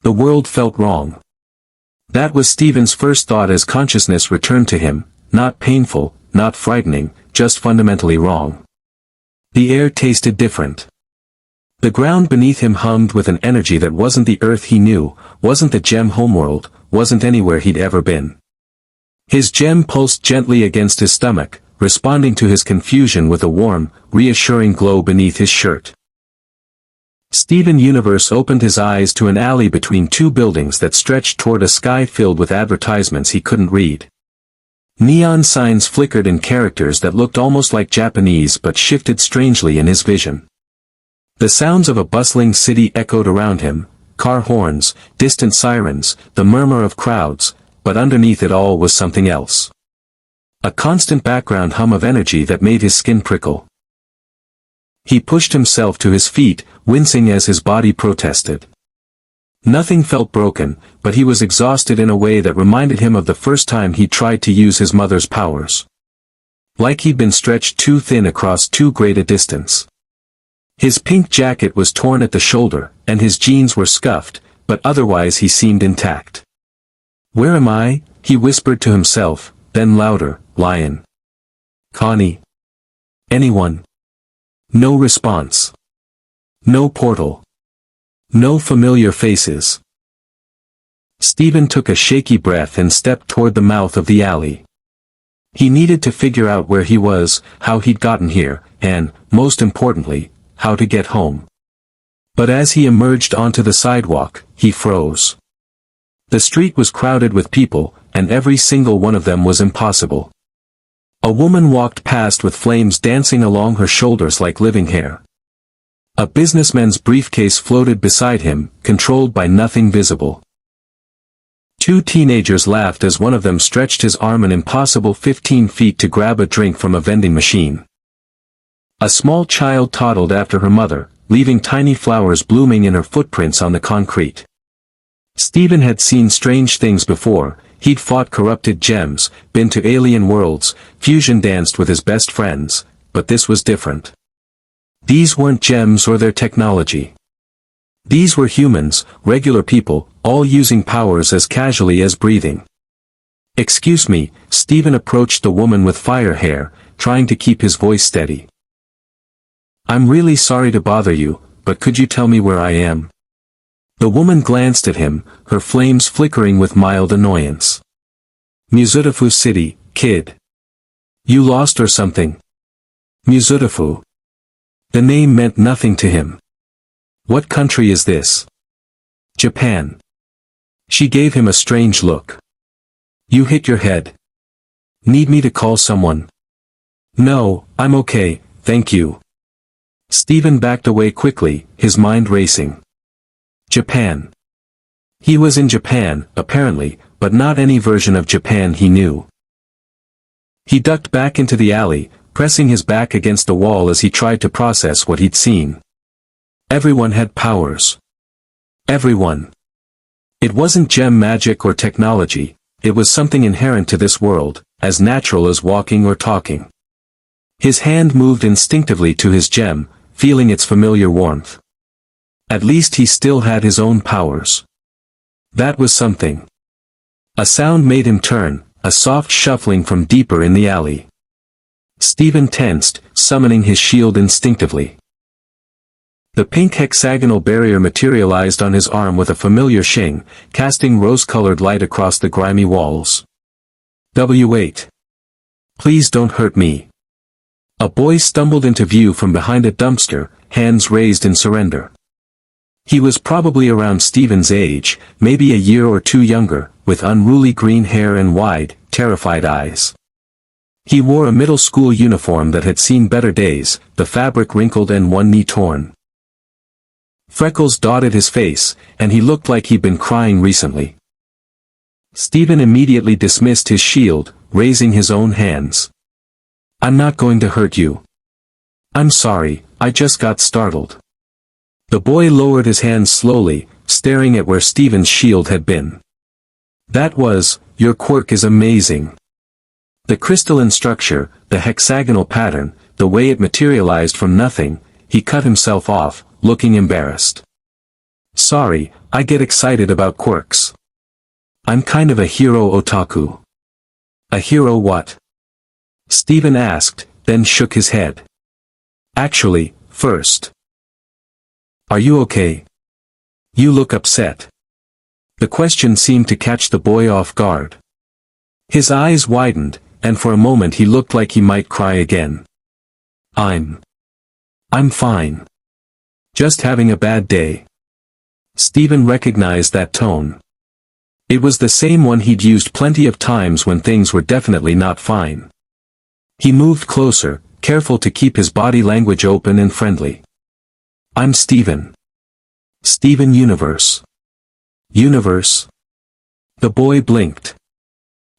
The world felt wrong. That was Steven's first thought as consciousness returned to him, not painful, not frightening, just fundamentally wrong. The air tasted different. The ground beneath him hummed with an energy that wasn't the earth he knew, wasn't the gem homeworld, wasn't anywhere he'd ever been. His gem pulsed gently against his stomach, responding to his confusion with a warm, reassuring glow beneath his shirt. Steven Universe opened his eyes to an alley between two buildings that stretched toward a sky filled with advertisements he couldn't read. Neon signs flickered in characters that looked almost like Japanese but shifted strangely in his vision. The sounds of a bustling city echoed around him, car horns, distant sirens, the murmur of crowds, but underneath it all was something else. A constant background hum of energy that made his skin prickle. He pushed himself to his feet, wincing as his body protested. Nothing felt broken, but he was exhausted in a way that reminded him of the first time he tried to use his mother's powers. Like he'd been stretched too thin across too great a distance. His pink jacket was torn at the shoulder, and his jeans were scuffed, but otherwise he seemed intact. "Where am I?" he whispered to himself, then louder, "Lion. Connie. Anyone?" No response. No portal. No familiar faces. Steven took a shaky breath and stepped toward the mouth of the alley. He needed to figure out where he was, how he'd gotten here, and, most importantly, how to get home. But as he emerged onto the sidewalk, he froze. The street was crowded with people, and every single one of them was impossible. A woman walked past with flames dancing along her shoulders like living hair. A businessman's briefcase floated beside him, controlled by nothing visible. Two teenagers laughed as one of them stretched his arm an impossible 15 feet to grab a drink from a vending machine. A small child toddled after her mother, leaving tiny flowers blooming in her footprints on the concrete. Steven had seen strange things before. He'd fought corrupted gems, been to alien worlds, fusion danced with his best friends, but this was different. These weren't gems or their technology. These were humans, regular people, all using powers as casually as breathing. "Excuse me," Steven approached the woman with fire hair, trying to keep his voice steady. "I'm really sorry to bother you, but could you tell me where I am?" The woman glanced at him, her flames flickering with mild annoyance. "Muzutafu City, kid. You lost or something?" Muzutafu. The name meant nothing to him. "What country is this?" "Japan." She gave him a strange look. "You hit your head. Need me to call someone?" "No, I'm okay, thank you." Steven backed away quickly, his mind racing. Japan. He was in Japan, apparently, but not any version of Japan he knew. He ducked back into the alley, pressing his back against the wall as he tried to process what he'd seen. Everyone had powers. Everyone. It wasn't gem magic or technology, it was something inherent to this world, as natural as walking or talking. His hand moved instinctively to his gem, feeling its familiar warmth. At least he still had his own powers. That was something. A sound made him turn, a soft shuffling from deeper in the alley. Steven tensed, summoning his shield instinctively. The pink hexagonal barrier materialized on his arm with a familiar shing, casting rose-colored light across the grimy walls. W8. Please don't hurt me. A boy stumbled into view from behind a dumpster, hands raised in surrender. He was probably around Steven's age, maybe a year or two younger, with unruly green hair and wide, terrified eyes. He wore a middle school uniform that had seen better days, the fabric wrinkled and one knee torn. Freckles dotted his face, and he looked like he'd been crying recently. Steven immediately dismissed his shield, raising his own hands. "I'm not going to hurt you. I'm sorry, I just got startled." The boy lowered his hands slowly, staring at where Steven's shield had been. "That was, your quirk is amazing. The crystalline structure, the hexagonal pattern, the way it materialized from nothing." He cut himself off, looking embarrassed. Sorry, I get excited about quirks. I'm kind of a hero otaku. A hero what? Steven asked, then shook his head. Actually, first. Are you okay? You look upset. The question seemed to catch the boy off guard. His eyes widened, and for a moment he looked like he might cry again. I'm fine. Just having a bad day. Steven recognized that tone. It was the same one he'd used plenty of times when things were definitely not fine. He moved closer, careful to keep his body language open and friendly. I'm Steven. Steven Universe. Universe? The boy blinked.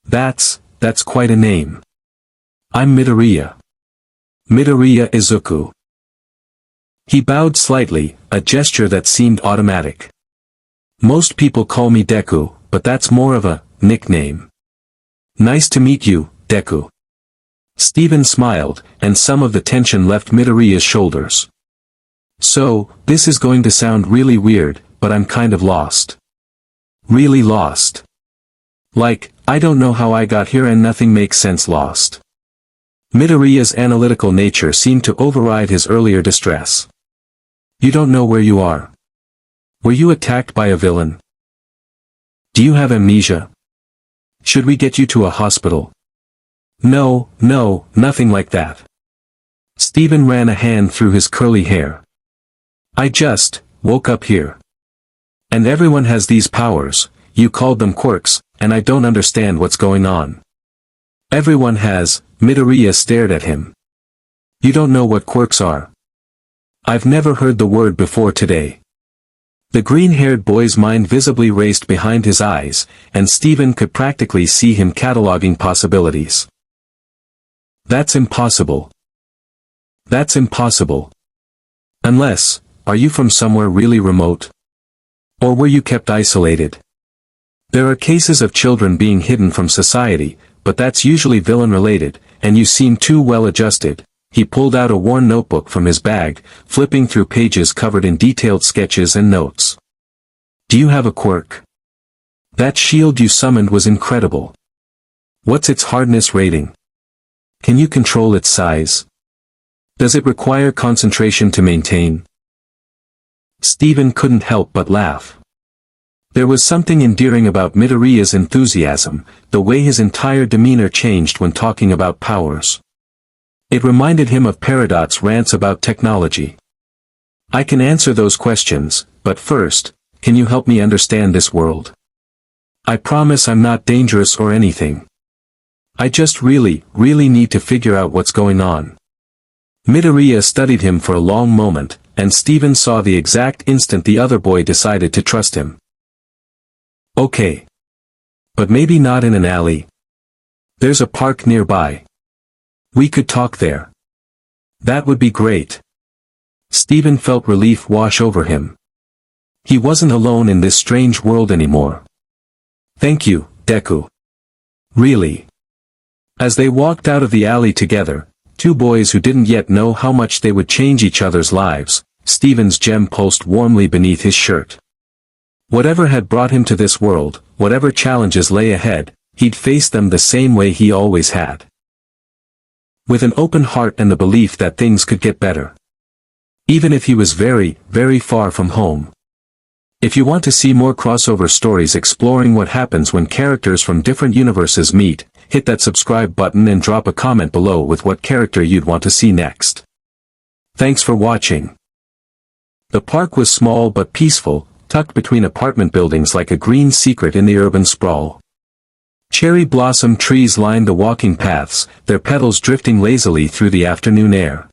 That's quite a name. I'm Midoriya. Midoriya Izuku. He bowed slightly, a gesture that seemed automatic. Most people call me Deku, but that's more of a nickname. Nice to meet you, Deku. Steven smiled, and some of the tension left Midoriya's shoulders. So, this is going to sound really weird, but I'm kind of lost. Really lost. Like, I don't know how I got here and nothing makes sense lost. Midoriya's analytical nature seemed to override his earlier distress. You don't know where you are. Were you attacked by a villain? Do you have amnesia? Should we get you to a hospital? No, nothing like that. Steven ran a hand through his curly hair. I just woke up here. And everyone has these powers, you called them quirks, and I don't understand what's going on. Everyone has, Midoriya stared at him. You don't know what quirks are. I've never heard the word before today. The green-haired boy's mind visibly raced behind his eyes, and Steven could practically see him cataloging possibilities. That's impossible. That's impossible. Unless, are you from somewhere really remote? Or were you kept isolated? There are cases of children being hidden from society, but that's usually villain-related, and you seem too well-adjusted. He pulled out a worn notebook from his bag, flipping through pages covered in detailed sketches and notes. Do you have a quirk? That shield you summoned was incredible. What's its hardness rating? Can you control its size? Does it require concentration to maintain? Steven couldn't help but laugh. There was something endearing about Midoriya's enthusiasm, the way his entire demeanor changed when talking about powers. It reminded him of Peridot's rants about technology. I can answer those questions, but first, can you help me understand this world? I promise I'm not dangerous or anything. I just really need to figure out what's going on. Midoriya studied him for a long moment, and Steven saw the exact instant the other boy decided to trust him. Okay. But maybe not in an alley. There's a park nearby. We could talk there. That would be great. Steven felt relief wash over him. He wasn't alone in this strange world anymore. Thank you, Deku. Really. As they walked out of the alley together, two boys who didn't yet know how much they would change each other's lives, Steven's gem pulsed warmly beneath his shirt. Whatever had brought him to this world, whatever challenges lay ahead, he'd face them the same way he always had. With an open heart and the belief that things could get better. Even if he was very far from home. If you want to see more crossover stories exploring what happens when characters from different universes meet, hit that subscribe button and drop a comment below with what character you'd want to see next. Thanks for watching. The park was small but peaceful, tucked between apartment buildings like a green secret in the urban sprawl. Cherry blossom trees lined the walking paths, their petals drifting lazily through the afternoon air.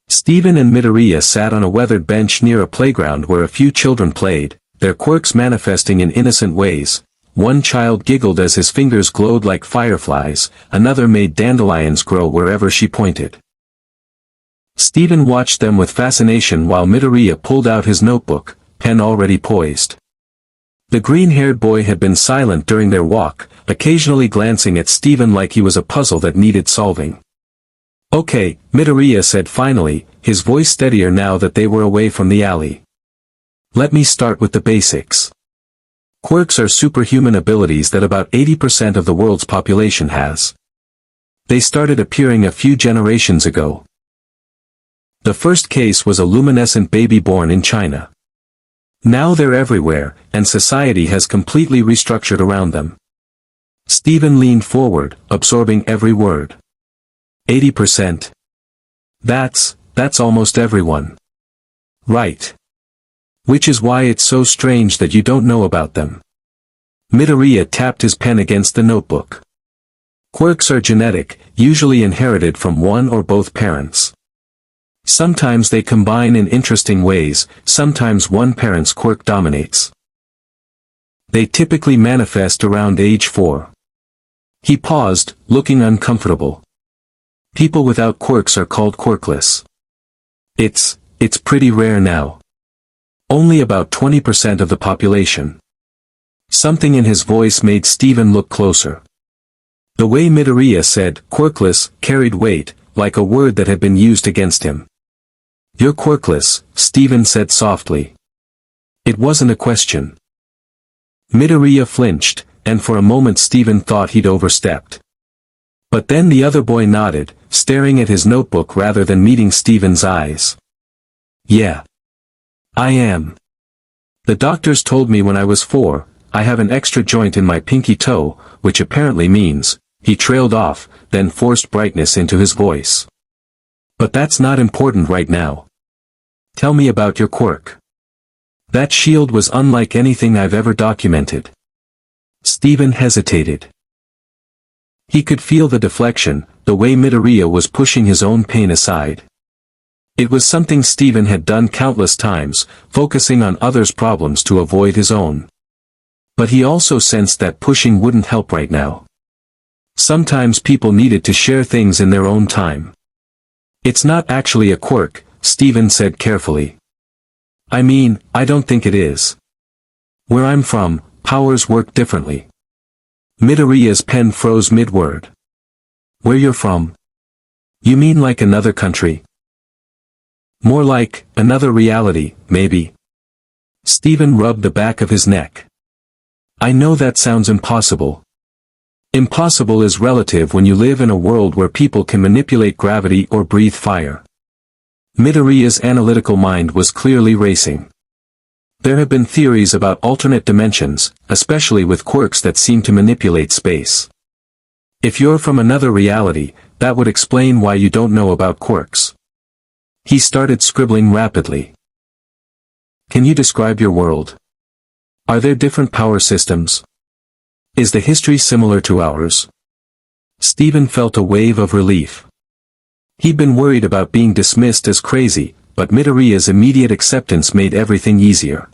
Steven and Midoriya sat on a weathered bench near a playground where a few children played, their quirks manifesting in innocent ways. One child giggled as his fingers glowed like fireflies, another made dandelions grow wherever she pointed. Steven watched them with fascination while Midoriya pulled out his notebook, pen already poised. The green-haired boy had been silent during their walk, occasionally glancing at Steven like he was a puzzle that needed solving. Okay, Midoriya said finally, his voice steadier now that they were away from the alley. Let me start with the basics. Quirks are superhuman abilities that about 80% of the world's population has. They started appearing a few generations ago. The first case was a luminescent baby born in China. Now they're everywhere, and society has completely restructured around them. Stephen leaned forward, absorbing every word. 80%. That's almost everyone. Right. Which is why it's so strange that you don't know about them. Midoriya tapped his pen against the notebook. Quirks are genetic, usually inherited from one or both parents. Sometimes they combine in interesting ways, sometimes one parent's quirk dominates. They typically manifest around age 4. He paused, looking uncomfortable. People without quirks are called quirkless. It's pretty rare now. Only about 20% of the population. Something in his voice made Stephen look closer. The way Midoriya said quirkless carried weight, like a word that had been used against him. You're quirkless, Stephen said softly. It wasn't a question. Midoriya flinched, and for a moment Stephen thought he'd overstepped. But then the other boy nodded, staring at his notebook rather than meeting Stephen's eyes. Yeah. I am. The doctors told me when I was 4, I have an extra joint in my pinky toe, which apparently means, he trailed off, then forced brightness into his voice. But that's not important right now. Tell me about your quirk. That shield was unlike anything I've ever documented. Stephen hesitated. He could feel the deflection, the way Midoriya was pushing his own pain aside. It was something Stephen had done countless times, focusing on others' problems to avoid his own. But he also sensed that pushing wouldn't help right now. Sometimes people needed to share things in their own time. It's not actually a quirk, Stephen said carefully. I mean, I don't think it is. Where I'm from, powers work differently. Midoriya's pen froze mid-word. Where you're from? You mean like another country? More like, another reality, maybe. Stephen rubbed the back of his neck. I know that sounds impossible. Impossible is relative when you live in a world where people can manipulate gravity or breathe fire. Midoriya's analytical mind was clearly racing. There have been theories about alternate dimensions, especially with quirks that seem to manipulate space. If you're from another reality, that would explain why you don't know about quirks. He started scribbling rapidly. Can you describe your world? Are there different power systems? Is the history similar to ours? Stephen felt a wave of relief. He'd been worried about being dismissed as crazy, but Midoriya's immediate acceptance made everything easier.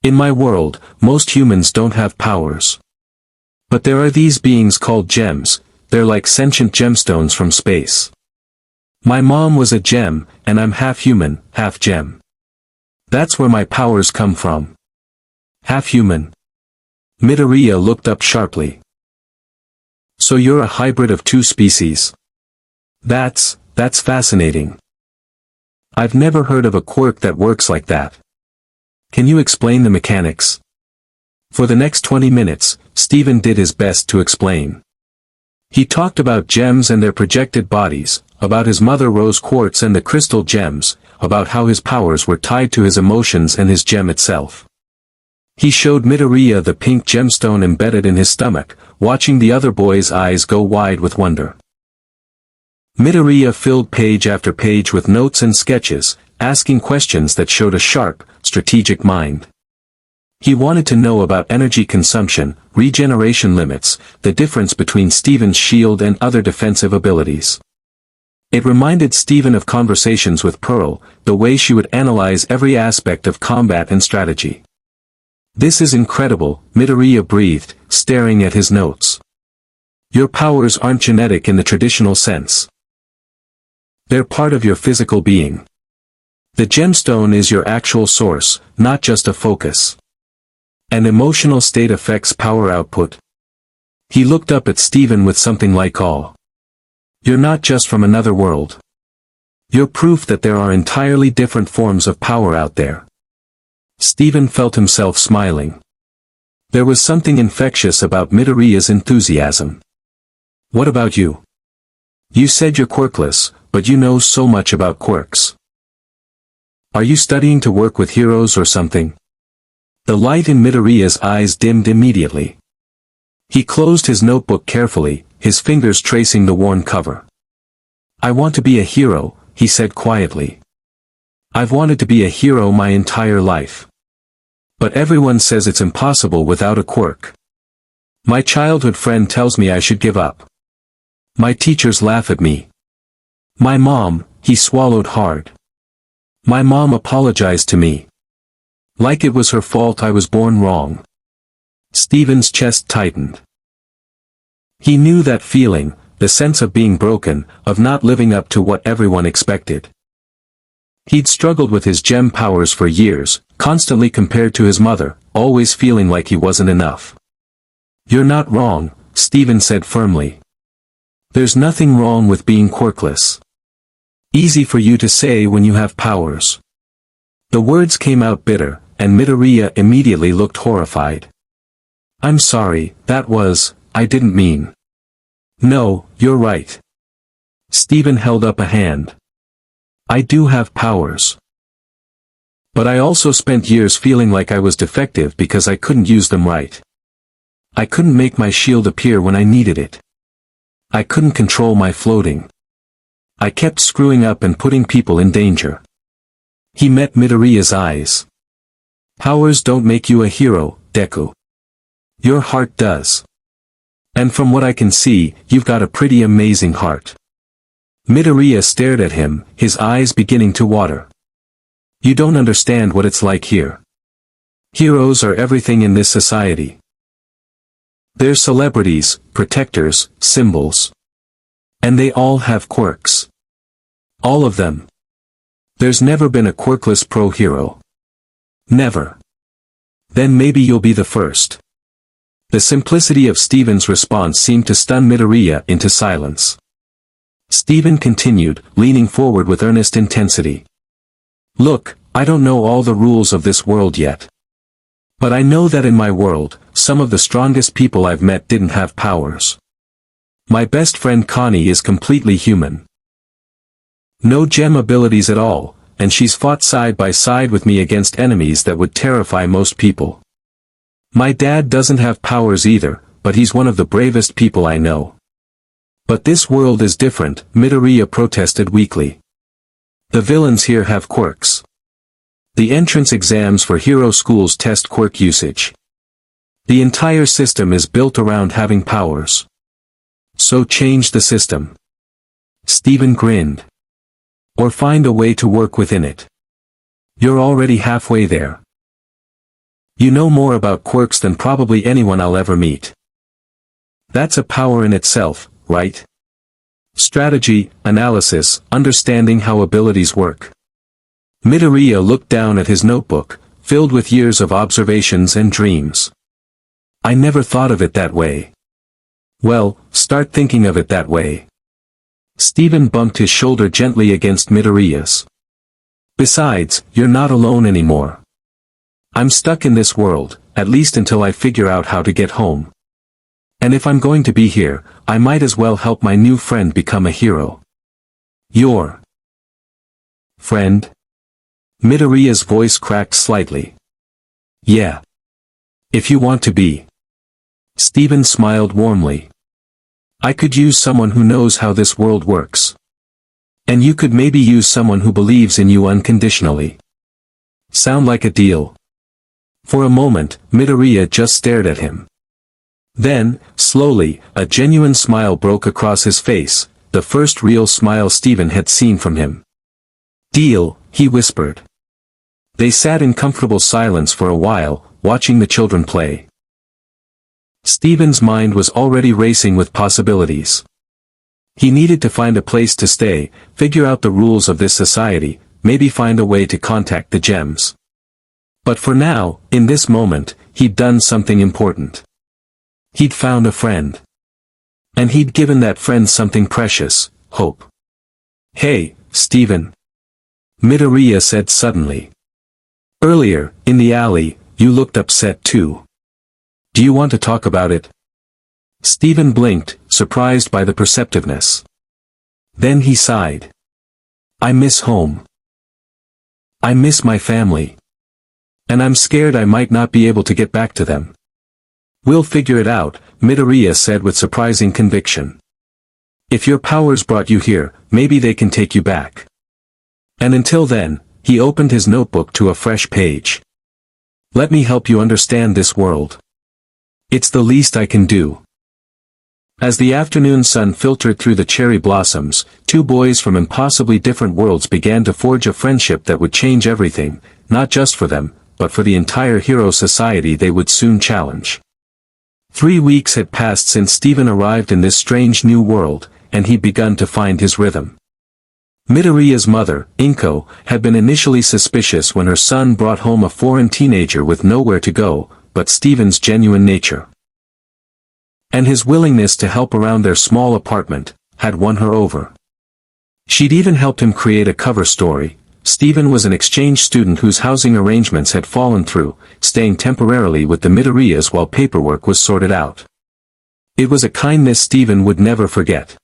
In my world, most humans don't have powers. But there are these beings called gems, they're like sentient gemstones from space. My mom was a gem, and I'm half human, half gem. That's where my powers come from. Half human. Midoriya looked up sharply. So you're a hybrid of two species. That's fascinating. I've never heard of a quirk that works like that. Can you explain the mechanics? For the next 20 minutes, Stephen did his best to explain. He talked about gems and their projected bodies, about his mother rose quartz and the crystal gems, about how his powers were tied to his emotions and his gem itself. He showed Midoriya the pink gemstone embedded in his stomach, watching the other boy's eyes go wide with wonder. Midoriya filled page after page with notes and sketches, asking questions that showed a sharp, strategic mind. He wanted to know about energy consumption, regeneration limits, the difference between Stephen's shield and other defensive abilities. It reminded Stephen of conversations with Pearl, the way she would analyze every aspect of combat and strategy. This is incredible, Midoriya breathed, staring at his notes. Your powers aren't genetic in the traditional sense. They're part of your physical being. The gemstone is your actual source, not just a focus. An emotional state affects power output. He looked up at Stephen with something like awe. You're not just from another world. You're proof that there are entirely different forms of power out there. Steven felt himself smiling. There was something infectious about Midoriya's enthusiasm. What about you? You said you're quirkless, but you know so much about quirks. Are you studying to work with heroes or something? The light in Midoriya's eyes dimmed immediately. He closed his notebook carefully, his fingers tracing the worn cover. I want to be a hero, he said quietly. I've wanted to be a hero my entire life. But everyone says it's impossible without a quirk. My childhood friend tells me I should give up. My teachers laugh at me. My mom, he swallowed hard. My mom apologized to me. Like it was her fault I was born wrong. Steven's chest tightened. He knew that feeling, the sense of being broken, of not living up to what everyone expected. He'd struggled with his gem powers for years, constantly compared to his mother, always feeling like he wasn't enough. You're not wrong, Steven said firmly. There's nothing wrong with being quirkless. Easy for you to say when you have powers. The words came out bitter, and Midoriya immediately looked horrified. I'm sorry, I didn't mean. No, you're right. Steven held up a hand. I do have powers. But I also spent years feeling like I was defective because I couldn't use them right. I couldn't make my shield appear when I needed it. I couldn't control my floating. I kept screwing up and putting people in danger. He met Midoriya's eyes. Powers don't make you a hero, Deku. Your heart does. And from what I can see, you've got a pretty amazing heart. Midoriya stared at him, his eyes beginning to water. You don't understand what it's like here. Heroes are everything in this society. They're celebrities, protectors, symbols. And they all have quirks. All of them. There's never been a quirkless pro-hero. Never. Then maybe you'll be the first. The simplicity of Steven's response seemed to stun Midoriya into silence. Steven continued, leaning forward with earnest intensity. Look, I don't know all the rules of this world yet. But I know that in my world, some of the strongest people I've met didn't have powers. My best friend Connie is completely human. No gem abilities at all, and she's fought side by side with me against enemies that would terrify most people. My dad doesn't have powers either, but he's one of the bravest people I know. But this world is different, Midoriya protested weakly. The villains here have quirks. The entrance exams for hero schools test quirk usage. The entire system is built around having powers. So change the system. Steven grinned. Or find a way to work within it. You're already halfway there. You know more about quirks than probably anyone I'll ever meet. That's a power in itself, right? Strategy, analysis, understanding how abilities work. Midoriya looked down at his notebook, filled with years of observations and dreams. I never thought of it that way. Well, start thinking of it that way. Steven bumped his shoulder gently against Midoriya's. Besides, you're not alone anymore. I'm stuck in this world, at least until I figure out how to get home. And if I'm going to be here, I might as well help my new friend become a hero. Your friend? Midoriya's voice cracked slightly. Yeah. If you want to be. Steven smiled warmly. I could use someone who knows how this world works. And you could maybe use someone who believes in you unconditionally. Sound like a deal? For a moment, Midoriya just stared at him. Then, slowly, a genuine smile broke across his face, the first real smile Steven had seen from him. Deal, he whispered. They sat in comfortable silence for a while, watching the children play. Steven's mind was already racing with possibilities. He needed to find a place to stay, figure out the rules of this society, maybe find a way to contact the gems. But for now, in this moment, he'd done something important. He'd found a friend. And he'd given that friend something precious, hope. Hey, Steven. Midoriya said suddenly. Earlier, in the alley, you looked upset too. Do you want to talk about it? Steven blinked, surprised by the perceptiveness. Then he sighed. I miss home. I miss my family. And I'm scared I might not be able to get back to them. We'll figure it out, Midoriya said with surprising conviction. If your powers brought you here, maybe they can take you back. And until then, he opened his notebook to a fresh page. Let me help you understand this world. It's the least I can do. As the afternoon sun filtered through the cherry blossoms, two boys from impossibly different worlds began to forge a friendship that would change everything, not just for them, but for the entire hero society they would soon challenge. 3 weeks had passed since Steven arrived in this strange new world, and he'd begun to find his rhythm. Midoriya's mother, Inko, had been initially suspicious when her son brought home a foreign teenager with nowhere to go, but Steven's genuine nature and his willingness to help around their small apartment had won her over. She'd even helped him create a cover story. Steven was an exchange student whose housing arrangements had fallen through, staying temporarily with the Midoriyas while paperwork was sorted out. It was a kindness Steven would never forget.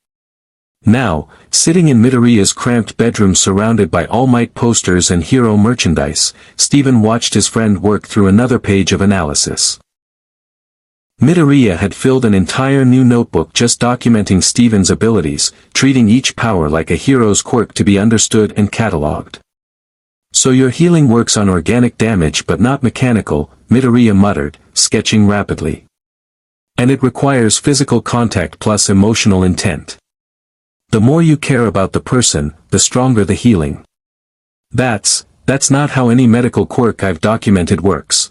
Now, sitting in Midoriya's cramped bedroom surrounded by All Might posters and hero merchandise, Steven watched his friend work through another page of analysis. Midoriya had filled an entire new notebook just documenting Steven's abilities, treating each power like a hero's quirk to be understood and catalogued. So your healing works on organic damage but not mechanical, Midoriya muttered, sketching rapidly. And it requires physical contact plus emotional intent. The more you care about the person, the stronger the healing. That's not how any medical quirk I've documented works.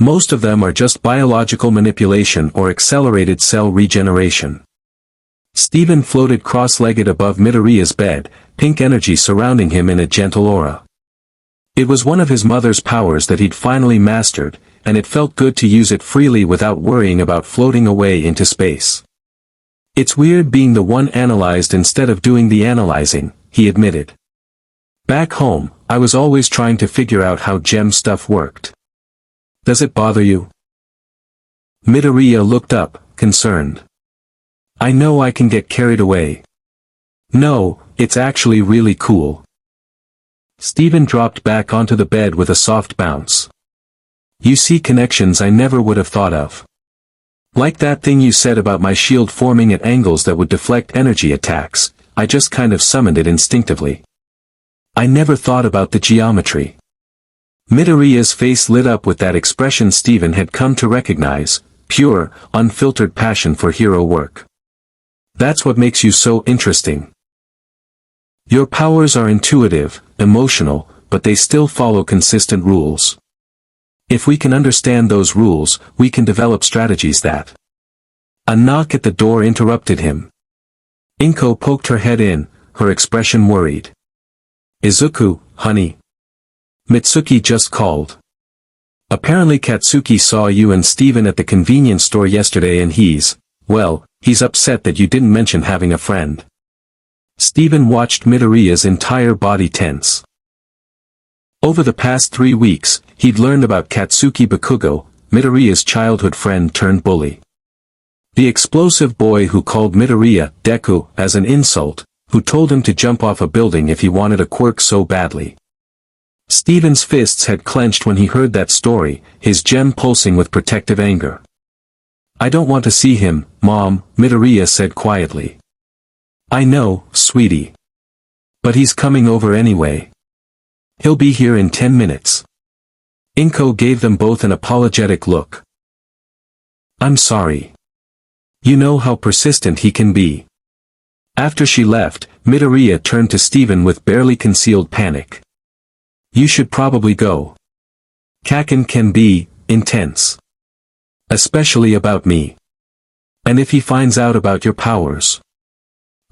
Most of them are just biological manipulation or accelerated cell regeneration. Steven floated cross-legged above Midoriya's bed, pink energy surrounding him in a gentle aura. It was one of his mother's powers that he'd finally mastered, and it felt good to use it freely without worrying about floating away into space. It's weird being the one analyzed instead of doing the analyzing, he admitted. Back home, I was always trying to figure out how gem stuff worked. Does it bother you? Midoriya looked up, concerned. I know I can get carried away. No, it's actually really cool. Steven dropped back onto the bed with a soft bounce. You see connections I never would have thought of. Like that thing you said about my shield forming at angles that would deflect energy attacks, I just kind of summoned it instinctively. I never thought about the geometry. Midoriya's face lit up with that expression Steven had come to recognize, pure, unfiltered passion for hero work. That's what makes you so interesting. Your powers are intuitive, emotional, but they still follow consistent rules. If we can understand those rules, we can develop strategies that... A knock at the door interrupted him. Inko poked her head in, her expression worried. Izuku, honey. Mitsuki just called. Apparently Katsuki saw you and Steven at the convenience store yesterday and he's upset that you didn't mention having a friend. Steven watched Midoriya's entire body tense. Over the past 3 weeks, he'd learned about Katsuki Bakugo, Midoriya's childhood friend turned bully. The explosive boy who called Midoriya Deku as an insult, who told him to jump off a building if he wanted a quirk so badly. Steven's fists had clenched when he heard that story, his gem pulsing with protective anger. I don't want to see him, Mom, Midoriya said quietly. I know, sweetie. But he's coming over anyway. He'll be here in 10 minutes. Inko gave them both an apologetic look. I'm sorry. You know how persistent he can be. After she left, Midoriya turned to Steven with barely concealed panic. You should probably go. Kaken can be intense. Especially about me. And if he finds out about your powers.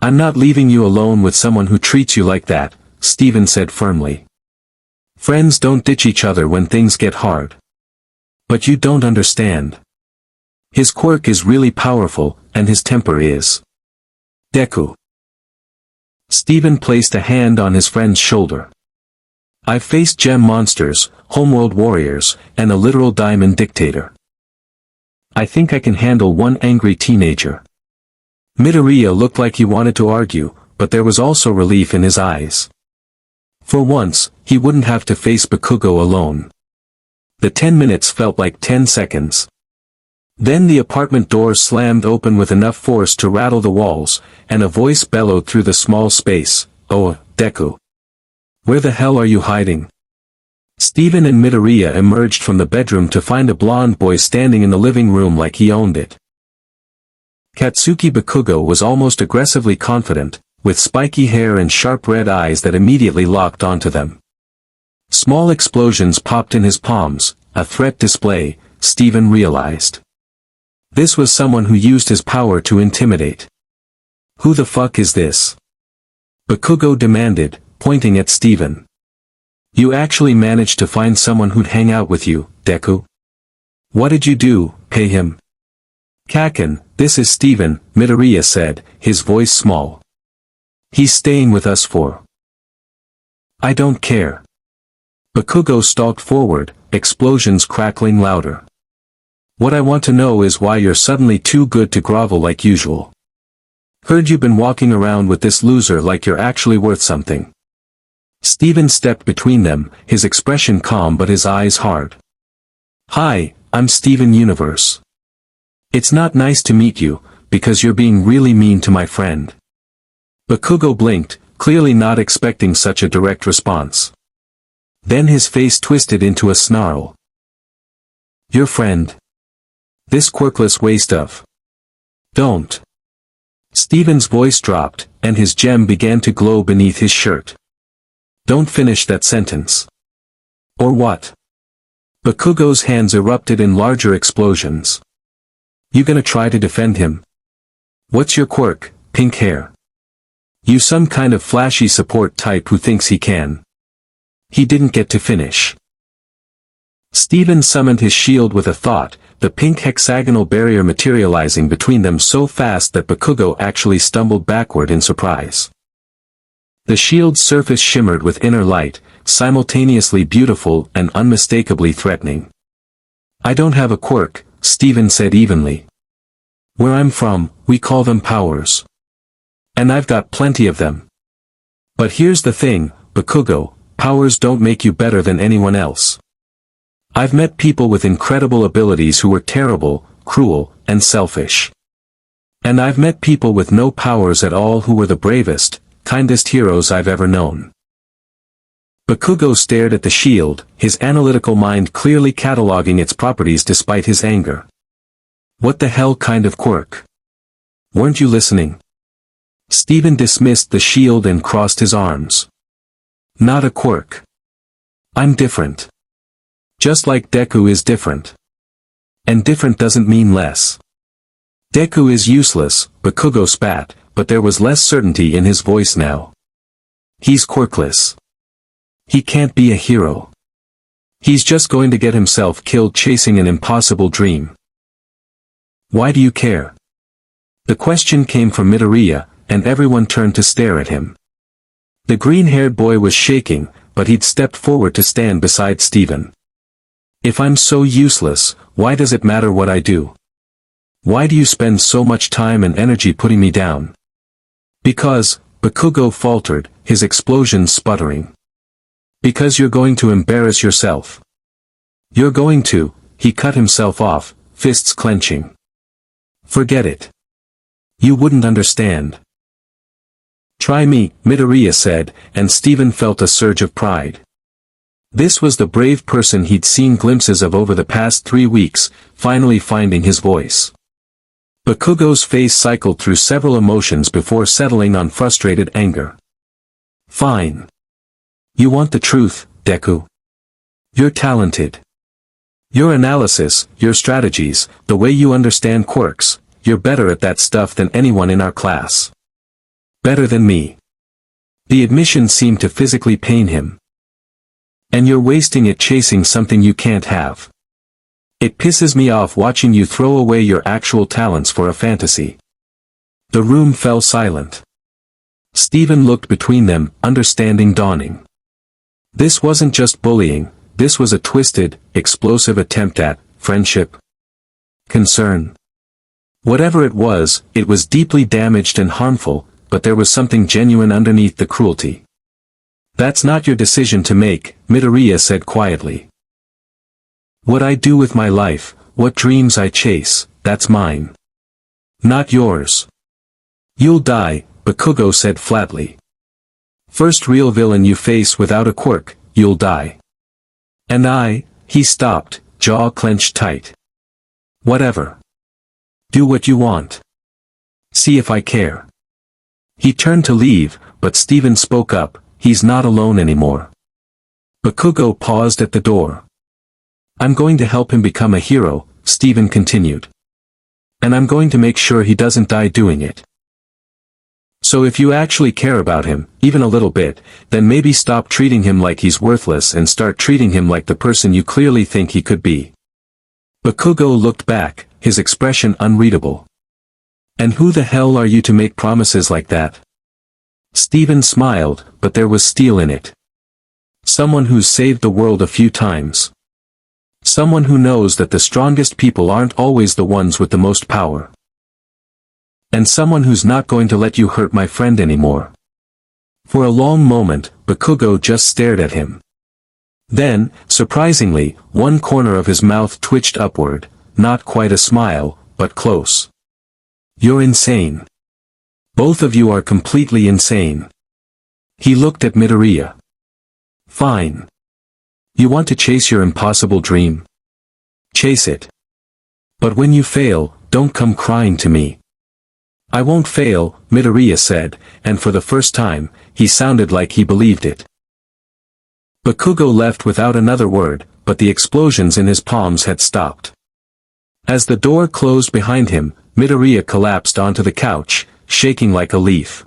I'm not leaving you alone with someone who treats you like that, Steven said firmly. Friends don't ditch each other when things get hard. But you don't understand. His quirk is really powerful, and his temper is. Deku. Steven placed a hand on his friend's shoulder. I've faced gem monsters, homeworld warriors, and a literal diamond dictator. I think I can handle one angry teenager. Midoriya looked like he wanted to argue, but there was also relief in his eyes. For once, he wouldn't have to face Bakugo alone. The 10 minutes felt like 10 seconds. Then the apartment doors slammed open with enough force to rattle the walls, and a voice bellowed through the small space, "Oh, Deku. Where the hell are you hiding?" Steven and Midoriya emerged from the bedroom to find a blonde boy standing in the living room like he owned it. Katsuki Bakugo was almost aggressively confident, with spiky hair and sharp red eyes that immediately locked onto them. Small explosions popped in his palms, a threat display, Steven realized. This was someone who used his power to intimidate. Who the fuck is this? Bakugo demanded, pointing at Steven. You actually managed to find someone who'd hang out with you, Deku? What did you do, pay him? Kaken, this is Steven, Midoriya said, his voice small. He's staying with us for. I don't care. Bakugo stalked forward, explosions crackling louder. What I want to know is why you're suddenly too good to grovel like usual. Heard you've been walking around with this loser like you're actually worth something. Steven stepped between them, his expression calm but his eyes hard. Hi, I'm Steven Universe. It's not nice to meet you, because you're being really mean to my friend. Bakugo blinked, clearly not expecting such a direct response. Then his face twisted into a snarl. Your friend? This quirkless waste of. Don't. Steven's voice dropped, and his gem began to glow beneath his shirt. Don't finish that sentence. Or what? Bakugo's hands erupted in larger explosions. You gonna try to defend him? What's your quirk, pink hair? You some kind of flashy support type who thinks he can. He didn't get to finish. Steven summoned his shield with a thought, the pink hexagonal barrier materializing between them so fast that Bakugo actually stumbled backward in surprise. The shield's surface shimmered with inner light, simultaneously beautiful and unmistakably threatening. I don't have a quirk, Steven said evenly. Where I'm from, we call them powers. And I've got plenty of them. But here's the thing, Bakugo, powers don't make you better than anyone else. I've met people with incredible abilities who were terrible, cruel, and selfish. And I've met people with no powers at all who were the bravest, kindest heroes I've ever known. Bakugo stared at the shield, his analytical mind clearly cataloging its properties despite his anger. What the hell kind of quirk? Weren't you listening? Steven dismissed the shield and crossed his arms. Not a quirk. I'm different. Just like Deku is different. And different doesn't mean less. Deku is useless, Bakugo spat, but there was less certainty in his voice now. He's quirkless. He can't be a hero. He's just going to get himself killed chasing an impossible dream. Why do you care? The question came from Midoriya, and everyone turned to stare at him. The green-haired boy was shaking, but he'd stepped forward to stand beside Steven. If I'm so useless, why does it matter what I do? Why do you spend so much time and energy putting me down? Because, Bakugo faltered, his explosion sputtering. Because you're going to embarrass yourself. You're going to, he cut himself off, fists clenching. Forget it. You wouldn't understand. Try me, Midoriya said, and Steven felt a surge of pride. This was the brave person he'd seen glimpses of over the past 3 weeks, finally finding his voice. Bakugo's face cycled through several emotions before settling on frustrated anger. Fine. You want the truth, Deku. You're talented. Your analysis, your strategies, the way you understand quirks, you're better at that stuff than anyone in our class. Better than me. The admission seemed to physically pain him. And you're wasting it chasing something you can't have. It pisses me off watching you throw away your actual talents for a fantasy. The room fell silent. Steven looked between them, understanding dawning. This wasn't just bullying, this was a twisted, explosive attempt at friendship. Concern. Whatever it was deeply damaged and harmful, but there was something genuine underneath the cruelty. That's not your decision to make, Midoriya said quietly. What I do with my life, what dreams I chase, that's mine. Not yours. You'll die, Bakugo said flatly. First real villain you face without a quirk, you'll die. And he stopped, jaw clenched tight. Whatever. Do what you want. See if I care. He turned to leave, but Steven spoke up, he's not alone anymore. Bakugo paused at the door. I'm going to help him become a hero, Steven continued. And I'm going to make sure he doesn't die doing it. So if you actually care about him, even a little bit, then maybe stop treating him like he's worthless and start treating him like the person you clearly think he could be. Bakugo looked back, his expression unreadable. And who the hell are you to make promises like that? Steven smiled, but there was steel in it. Someone who's saved the world a few times. Someone who knows that the strongest people aren't always the ones with the most power. And someone who's not going to let you hurt my friend anymore. For a long moment, Bakugo just stared at him. Then, surprisingly, one corner of his mouth twitched upward, not quite a smile, but close. You're insane. Both of you are completely insane. He looked at Midoriya. Fine. You want to chase your impossible dream? Chase it. But when you fail, don't come crying to me. I won't fail, Midoriya said, and for the first time, he sounded like he believed it. Bakugo left without another word, but the explosions in his palms had stopped. As the door closed behind him, Midoriya collapsed onto the couch, shaking like a leaf.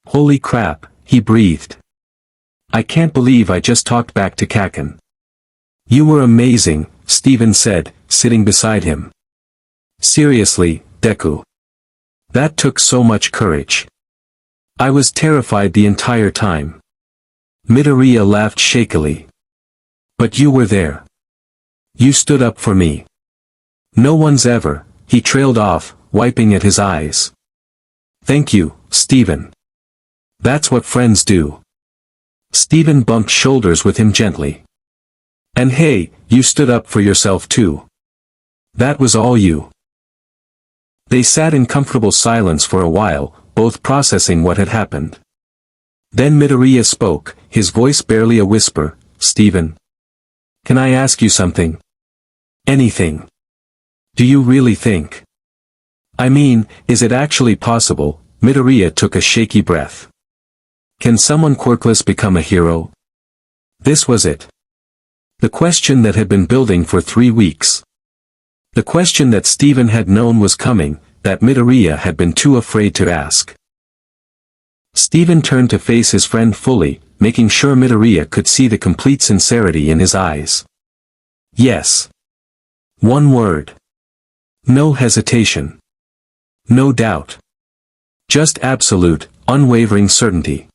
Holy crap, he breathed. I can't believe I just talked back to Kaken. You were amazing, Steven said, sitting beside him. Seriously, Deku. That took so much courage. I was terrified the entire time. Midoriya laughed shakily. But you were there. You stood up for me. No one's ever, he trailed off, wiping at his eyes. Thank you, Steven. That's what friends do. Steven bumped shoulders with him gently. And hey, you stood up for yourself too. That was all you. They sat in comfortable silence for a while, both processing what had happened. Then Midoriya spoke, his voice barely a whisper, Steven. Can I ask you something? Anything. Do you really think? I mean, is it actually possible? Midoriya took a shaky breath. Can someone quirkless become a hero? This was it. The question that had been building for 3 weeks. The question that Steven had known was coming, that Midoriya had been too afraid to ask. Steven turned to face his friend fully, making sure Midoriya could see the complete sincerity in his eyes. Yes. One word. No hesitation. No doubt. Just absolute, unwavering certainty.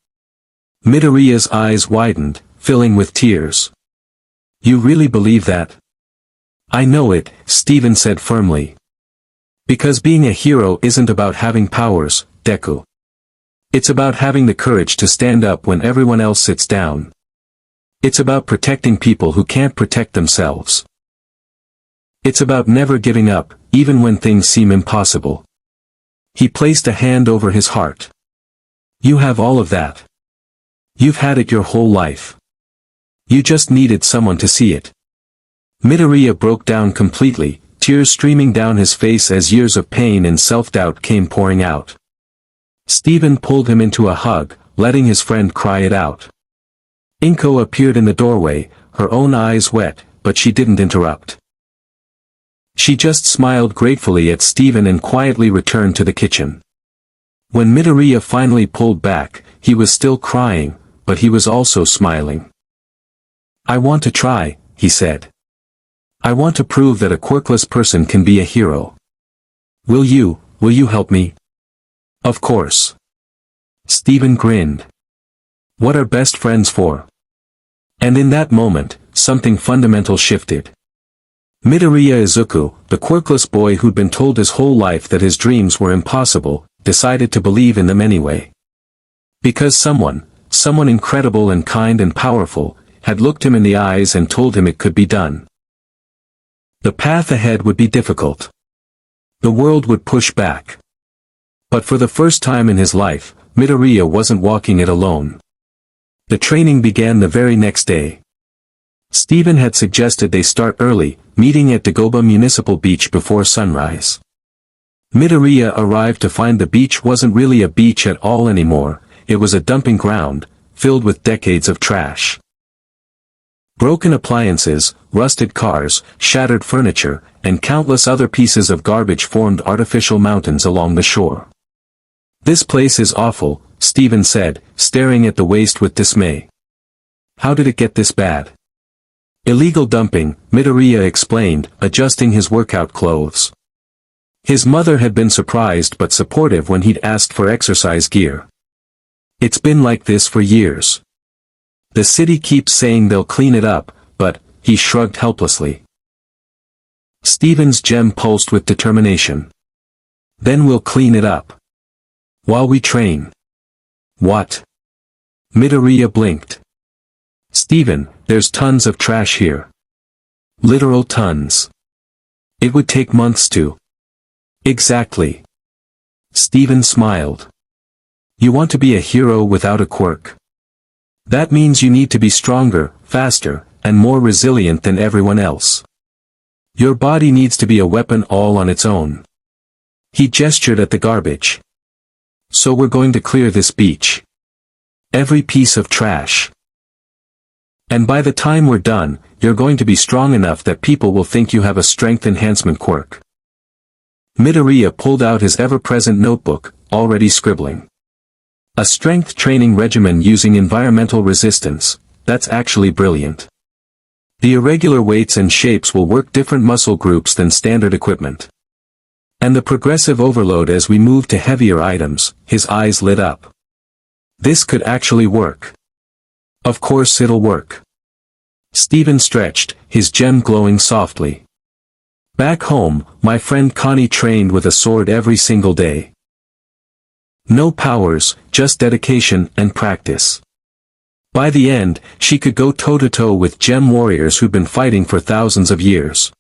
Midoriya's eyes widened, filling with tears. You really believe that? I know it, Steven said firmly. Because being a hero isn't about having powers, Deku. It's about having the courage to stand up when everyone else sits down. It's about protecting people who can't protect themselves. It's about never giving up, even when things seem impossible. He placed a hand over his heart. You have all of that. You've had it your whole life. You just needed someone to see it. Midoriya broke down completely, tears streaming down his face as years of pain and self-doubt came pouring out. Steven pulled him into a hug, letting his friend cry it out. Inko appeared in the doorway, her own eyes wet, but she didn't interrupt. She just smiled gratefully at Steven and quietly returned to the kitchen. When Midoriya finally pulled back, he was still crying, but he was also smiling. I want to try, he said. I want to prove that a quirkless person can be a hero. Will you help me? Of course. Steven grinned. What are best friends for? And in that moment, something fundamental shifted. Midoriya Izuku, the quirkless boy who'd been told his whole life that his dreams were impossible, decided to believe in them anyway. Because someone incredible and kind and powerful, had looked him in the eyes and told him it could be done. The path ahead would be difficult. The world would push back. But for the first time in his life, Midoriya wasn't walking it alone. The training began the very next day. Steven had suggested they start early, meeting at Dagobah Municipal Beach before sunrise. Midoriya arrived to find the beach wasn't really a beach at all anymore, it was a dumping ground, filled with decades of trash. Broken appliances, rusted cars, shattered furniture, and countless other pieces of garbage formed artificial mountains along the shore. "This place is awful," Steven said, staring at the waste with dismay. "How did it get this bad?" "Illegal dumping," Midoriya explained, adjusting his workout clothes. His mother had been surprised but supportive when he'd asked for exercise gear. "It's been like this for years. The city keeps saying they'll clean it up, but," he shrugged helplessly. Steven's gem pulsed with determination. "Then we'll clean it up. While we train." "What?" Midoriya blinked. "Steven, there's tons of trash here. Literal tons. It would take months to." "Exactly." Steven smiled. "You want to be a hero without a quirk. That means you need to be stronger, faster, and more resilient than everyone else. Your body needs to be a weapon all on its own." He gestured at the garbage. "So we're going to clear this beach. Every piece of trash. And by the time we're done, you're going to be strong enough that people will think you have a strength enhancement quirk." Midoriya pulled out his ever-present notebook, already scribbling. "A strength training regimen using environmental resistance, that's actually brilliant. The irregular weights and shapes will work different muscle groups than standard equipment. And the progressive overload as we move to heavier items," his eyes lit up. "This could actually work." "Of course it'll work." Steven stretched, his gem glowing softly. "Back home, my friend Connie trained with a sword every single day. No powers, just dedication and practice. By the end, she could go toe-to-toe with gem warriors who'd been fighting for thousands of years."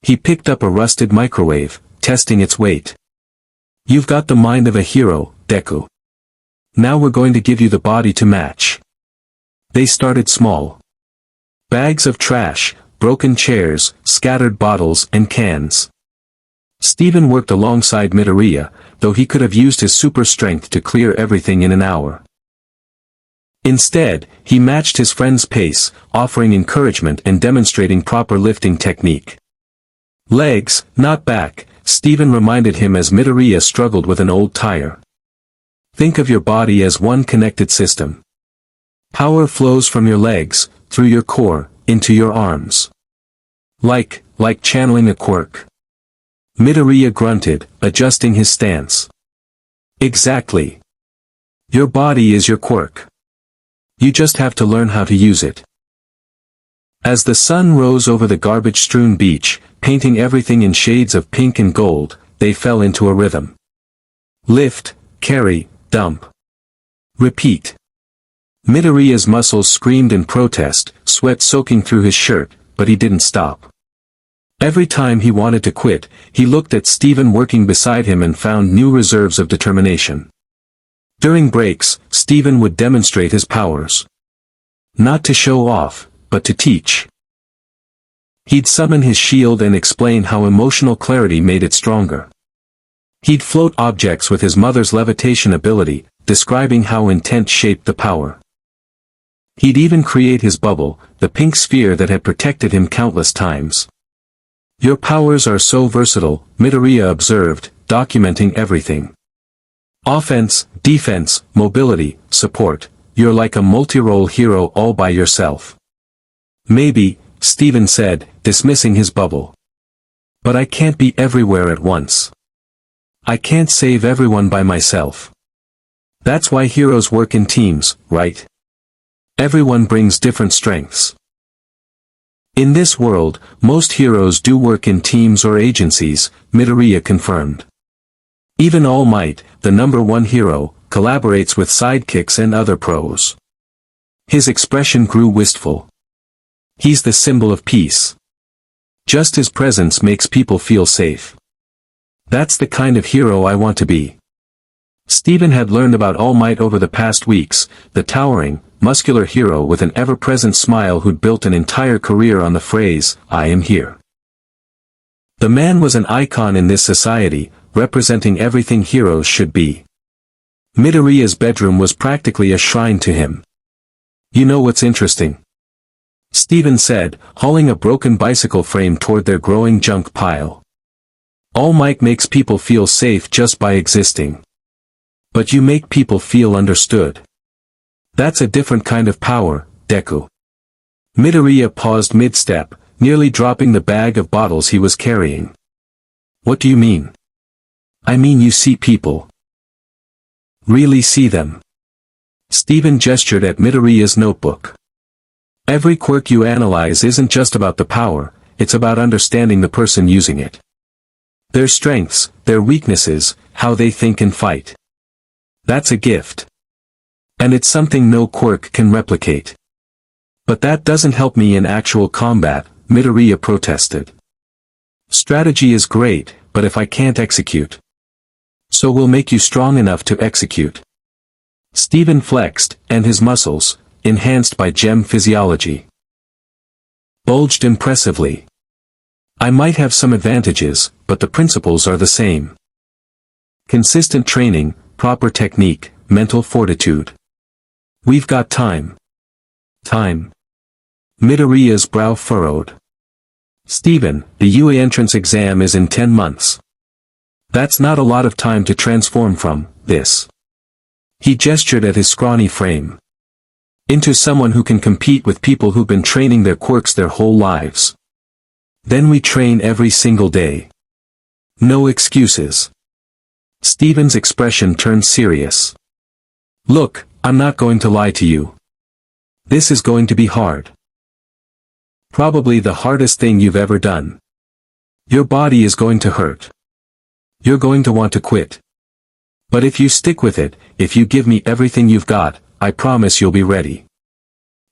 He picked up a rusted microwave, testing its weight. "You've got the mind of a hero, Deku. Now we're going to give you the body to match." They started small. Bags of trash, broken chairs, scattered bottles and cans. Steven worked alongside Midoriya, though he could have used his super strength to clear everything in an hour. Instead, he matched his friend's pace, offering encouragement and demonstrating proper lifting technique. "Legs, not back," Steven reminded him as Midoriya struggled with an old tire. "Think of your body as one connected system. Power flows from your legs, through your core, into your arms. Like channeling a quirk." Midoriya grunted, adjusting his stance. "Exactly. Your body is your quirk. You just have to learn how to use it." As the sun rose over the garbage-strewn beach, painting everything in shades of pink and gold, they fell into a rhythm. Lift, carry, dump. Repeat. Midoriya's muscles screamed in protest, sweat soaking through his shirt, but he didn't stop. Every time he wanted to quit, he looked at Steven working beside him and found new reserves of determination. During breaks, Steven would demonstrate his powers. Not to show off, but to teach. He'd summon his shield and explain how emotional clarity made it stronger. He'd float objects with his mother's levitation ability, describing how intent shaped the power. He'd even create his bubble, the pink sphere that had protected him countless times. "Your powers are so versatile," Midoriya observed, documenting everything. "Offense, defense, mobility, support, you're like a multi-role hero all by yourself." "Maybe," Steven said, dismissing his bubble. "But I can't be everywhere at once. I can't save everyone by myself. That's why heroes work in teams, right?" Everyone brings different strengths. In this world, most heroes do work in teams or agencies, Midoriya confirmed. Even All Might, the #1 hero, collaborates with sidekicks and other pros. His expression grew wistful. He's the symbol of peace. Just his presence makes people feel safe. That's the kind of hero I want to be. Steven had learned about All Might over the past weeks, the towering, muscular hero with an ever-present smile who'd built an entire career on the phrase, "I am here." The man was an icon in this society, representing everything heroes should be. Midoriya's bedroom was practically a shrine to him. "You know what's interesting?" Steven said, hauling a broken bicycle frame toward their growing junk pile. "All Might makes people feel safe just by existing. But you make people feel understood. That's a different kind of power, Deku." Midoriya paused mid-step, nearly dropping the bag of bottles he was carrying. "What do you mean?" "I mean you see people. Really see them." Steven gestured at Midoriya's notebook. "Every quirk you analyze isn't just about the power, it's about understanding the person using it. Their strengths, their weaknesses, how they think and fight. That's a gift. And it's something no quirk can replicate." "But that doesn't help me in actual combat," Midoriya protested. "Strategy is great, but if I can't execute. So we'll make you strong enough to execute." Steven flexed, and his muscles, enhanced by gem physiology, bulged impressively. "I might have some advantages, but the principles are the same. Consistent training, proper technique, mental fortitude. We've got time." "Time?" Midoriya's brow furrowed. "Steven, the UA entrance exam is in 10 months. That's not a lot of time to transform from this." He gestured at his scrawny frame. "Into someone who can compete with people who've been training their quirks their whole lives. Then we train every single day. No excuses." Steven's expression turned serious. "Look, I'm not going to lie to you. This is going to be hard. Probably the hardest thing you've ever done. Your body is going to hurt. You're going to want to quit. But if you stick with it, if you give me everything you've got, I promise you'll be ready."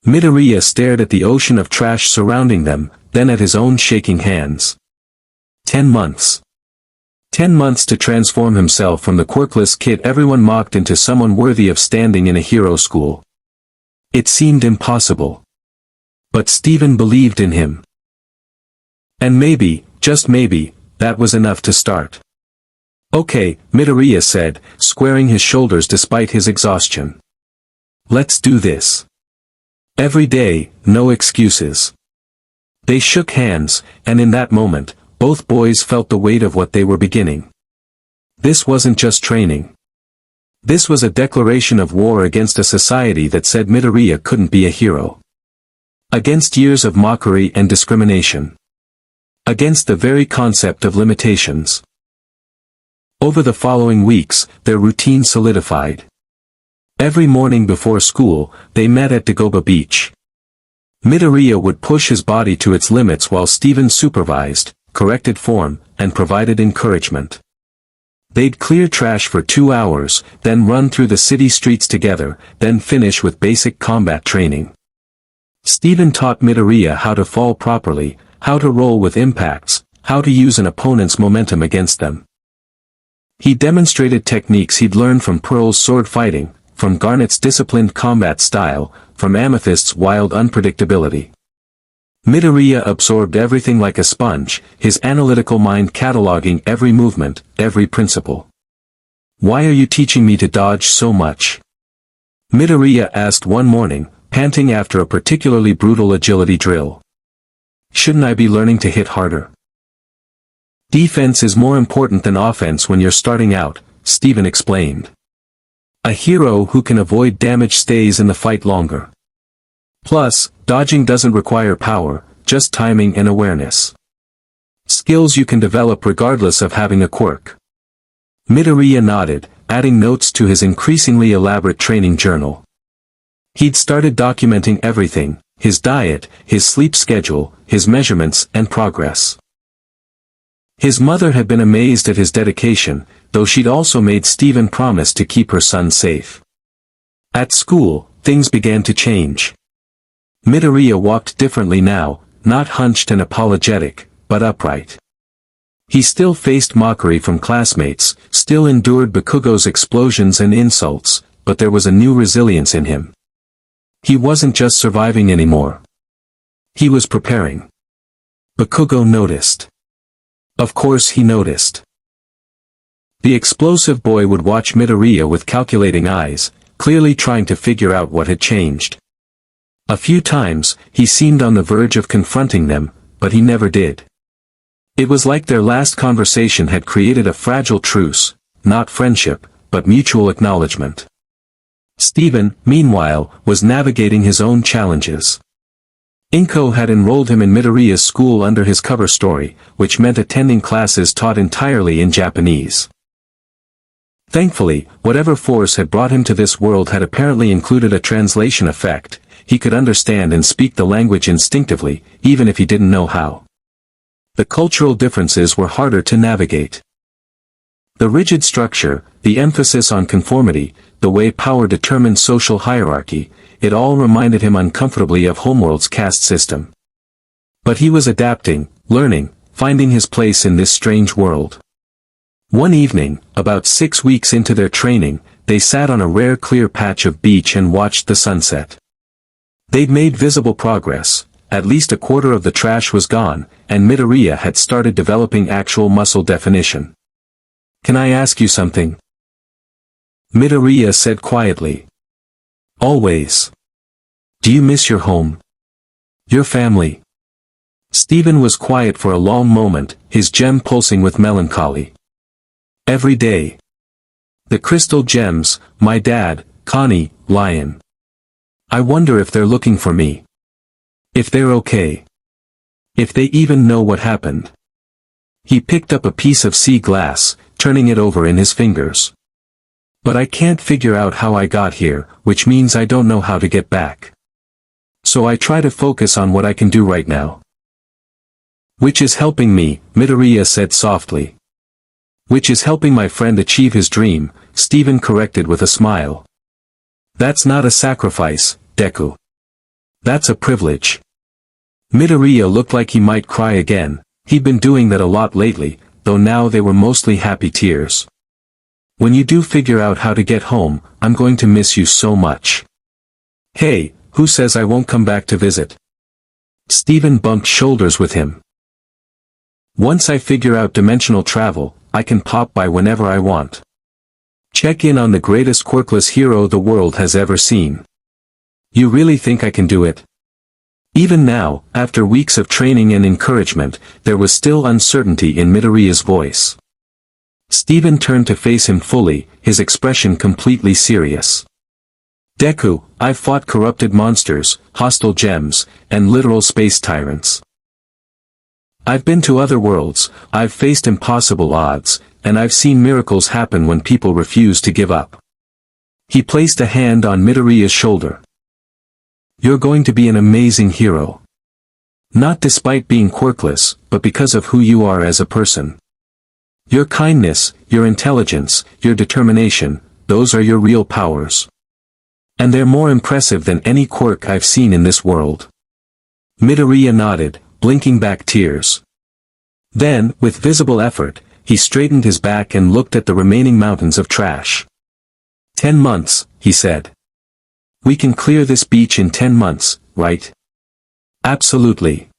Midoriya stared at the ocean of trash surrounding them, then at his own shaking hands. 10 months. 10 months to transform himself from the Quirkless kid everyone mocked into someone worthy of standing in a hero school. It seemed impossible. But Steven believed in him. And maybe, just maybe, that was enough to start. "Okay," Midoriya said, squaring his shoulders despite his exhaustion. "Let's do this. Every day, no excuses." They shook hands, and in that moment, both boys felt the weight of what they were beginning. This wasn't just training. This was a declaration of war against a society that said Midoriya couldn't be a hero. Against years of mockery and discrimination. Against the very concept of limitations. Over the following weeks, their routine solidified. Every morning before school, they met at Dagobah Beach. Midoriya would push his body to its limits while Steven supervised, corrected form, and provided encouragement. They'd clear trash for 2 hours, then run through the city streets together, then finish with basic combat training. Steven taught Midoriya how to fall properly, how to roll with impacts, how to use an opponent's momentum against them. He demonstrated techniques he'd learned from Pearl's sword fighting, from Garnet's disciplined combat style, from Amethyst's wild unpredictability. Midoriya absorbed everything like a sponge, his analytical mind cataloging every movement, every principle. "Why are you teaching me to dodge so much?" Midoriya asked one morning, panting after a particularly brutal agility drill. "Shouldn't I be learning to hit harder?" "Defense is more important than offense when you're starting out," Steven explained. "A hero who can avoid damage stays in the fight longer. Plus, dodging doesn't require power, just timing and awareness. Skills you can develop regardless of having a quirk." Midoriya nodded, adding notes to his increasingly elaborate training journal. He'd started documenting everything, his diet, his sleep schedule, his measurements and progress. His mother had been amazed at his dedication, though she'd also made Steven promise to keep her son safe. At school, things began to change. Midoriya walked differently now, not hunched and apologetic, but upright. He still faced mockery from classmates, still endured Bakugo's explosions and insults, but there was a new resilience in him. He wasn't just surviving anymore. He was preparing. Bakugo noticed. Of course he noticed. The explosive boy would watch Midoriya with calculating eyes, clearly trying to figure out what had changed. A few times, he seemed on the verge of confronting them, but he never did. It was like their last conversation had created a fragile truce, not friendship, but mutual acknowledgement. Steven, meanwhile, was navigating his own challenges. Inko had enrolled him in Midoriya's school under his cover story, which meant attending classes taught entirely in Japanese. Thankfully, whatever force had brought him to this world had apparently included a translation effect. He could understand and speak the language instinctively, even if he didn't know how. The cultural differences were harder to navigate. The rigid structure, the emphasis on conformity, the way power determined social hierarchy, it all reminded him uncomfortably of Homeworld's caste system. But he was adapting, learning, finding his place in this strange world. One evening, about 6 weeks into their training, they sat on a rare clear patch of beach and watched the sunset. They'd made visible progress, at least a quarter of the trash was gone, and Midoriya had started developing actual muscle definition. "Can I ask you something?" Midoriya said quietly. "Always. Do you miss your home? Your family?" Steven was quiet for a long moment, his gem pulsing with melancholy. "Every day. The crystal gems, my dad, Connie, Lion. I wonder if they're looking for me. If they're okay. If they even know what happened." He picked up a piece of sea glass, turning it over in his fingers. "But I can't figure out how I got here, which means I don't know how to get back. So I try to focus on what I can do right now." "Which is helping me," Midoriya said softly. "Which is helping my friend achieve his dream," Steven corrected with a smile. "That's not a sacrifice, Deku. That's a privilege." Midoriya looked like he might cry again. He'd been doing that a lot lately, though now they were mostly happy tears. "When you do figure out how to get home, I'm going to miss you so much." "Hey, who says I won't come back to visit?" Steven bumped shoulders with him. "Once I figure out dimensional travel, I can pop by whenever I want. Check in on the greatest quirkless hero the world has ever seen. You really think I can do it?" Even now, after weeks of training and encouragement, there was still uncertainty in Midoriya's voice. Steven turned to face him fully, his expression completely serious. "Deku, I've fought corrupted monsters, hostile gems, and literal space tyrants. I've been to other worlds, I've faced impossible odds, and I've seen miracles happen when people refuse to give up." He placed a hand on Midoriya's shoulder. "You're going to be an amazing hero. Not despite being quirkless, but because of who you are as a person. Your kindness, your intelligence, your determination, those are your real powers. And they're more impressive than any quirk I've seen in this world." Midoriya nodded, blinking back tears. Then, with visible effort, he straightened his back and looked at the remaining mountains of trash. 10 months, he said. "We can clear this beach in 10 months, right?" "Absolutely."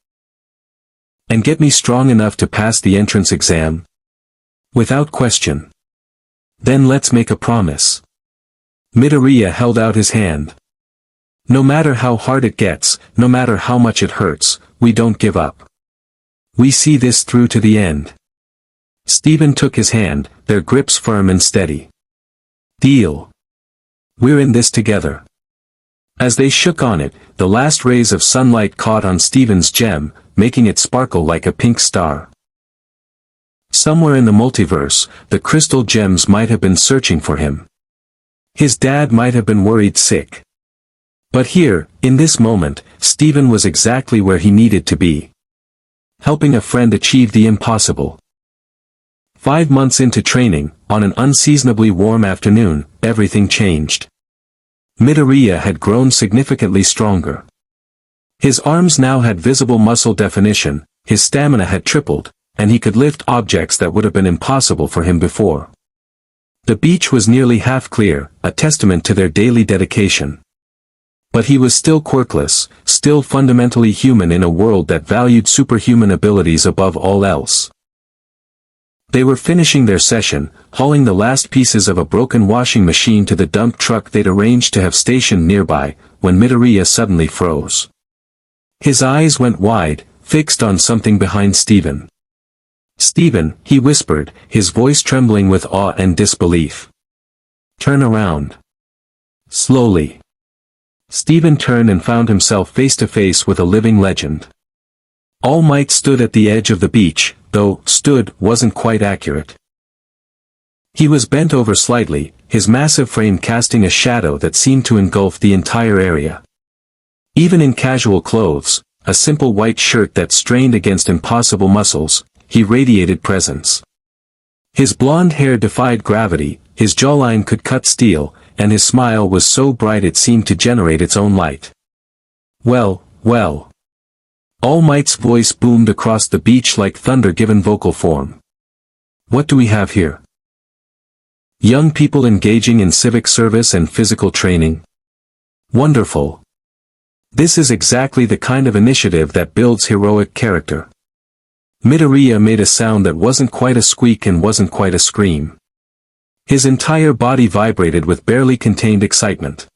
"And get me strong enough to pass the entrance exam?" "Without question." "Then let's make a promise." Midoriya held out his hand. "No matter how hard it gets, no matter how much it hurts, we don't give up. We see this through to the end." Steven took his hand, their grips firm and steady. "Deal. We're in this together." As they shook on it, the last rays of sunlight caught on Steven's gem, making it sparkle like a pink star. Somewhere in the multiverse, the crystal gems might have been searching for him. His dad might have been worried sick. But here, in this moment, Steven was exactly where he needed to be. Helping a friend achieve the impossible. 5 months into training, on an unseasonably warm afternoon, everything changed. Midoriya had grown significantly stronger. His arms now had visible muscle definition, his stamina had tripled, and he could lift objects that would have been impossible for him before. The beach was nearly half clear, a testament to their daily dedication. But he was still quirkless, still fundamentally human in a world that valued superhuman abilities above all else. They were finishing their session, hauling the last pieces of a broken washing machine to the dump truck they'd arranged to have stationed nearby, when Midoriya suddenly froze. His eyes went wide, fixed on something behind Steven. "Steven," he whispered, his voice trembling with awe and disbelief. "Turn around." Slowly. Steven turned and found himself face to face with a living legend. All Might stood at the edge of the beach, though "stood" wasn't quite accurate. He was bent over slightly, his massive frame casting a shadow that seemed to engulf the entire area. Even in casual clothes, a simple white shirt that strained against impossible muscles, he radiated presence. His blonde hair defied gravity, his jawline could cut steel, and his smile was so bright it seemed to generate its own light. "Well, well." All Might's voice boomed across the beach like thunder given vocal form. "What do we have here? Young people engaging in civic service and physical training? Wonderful. This is exactly the kind of initiative that builds heroic character." Midoriya made a sound that wasn't quite a squeak and wasn't quite a scream. His entire body vibrated with barely contained excitement.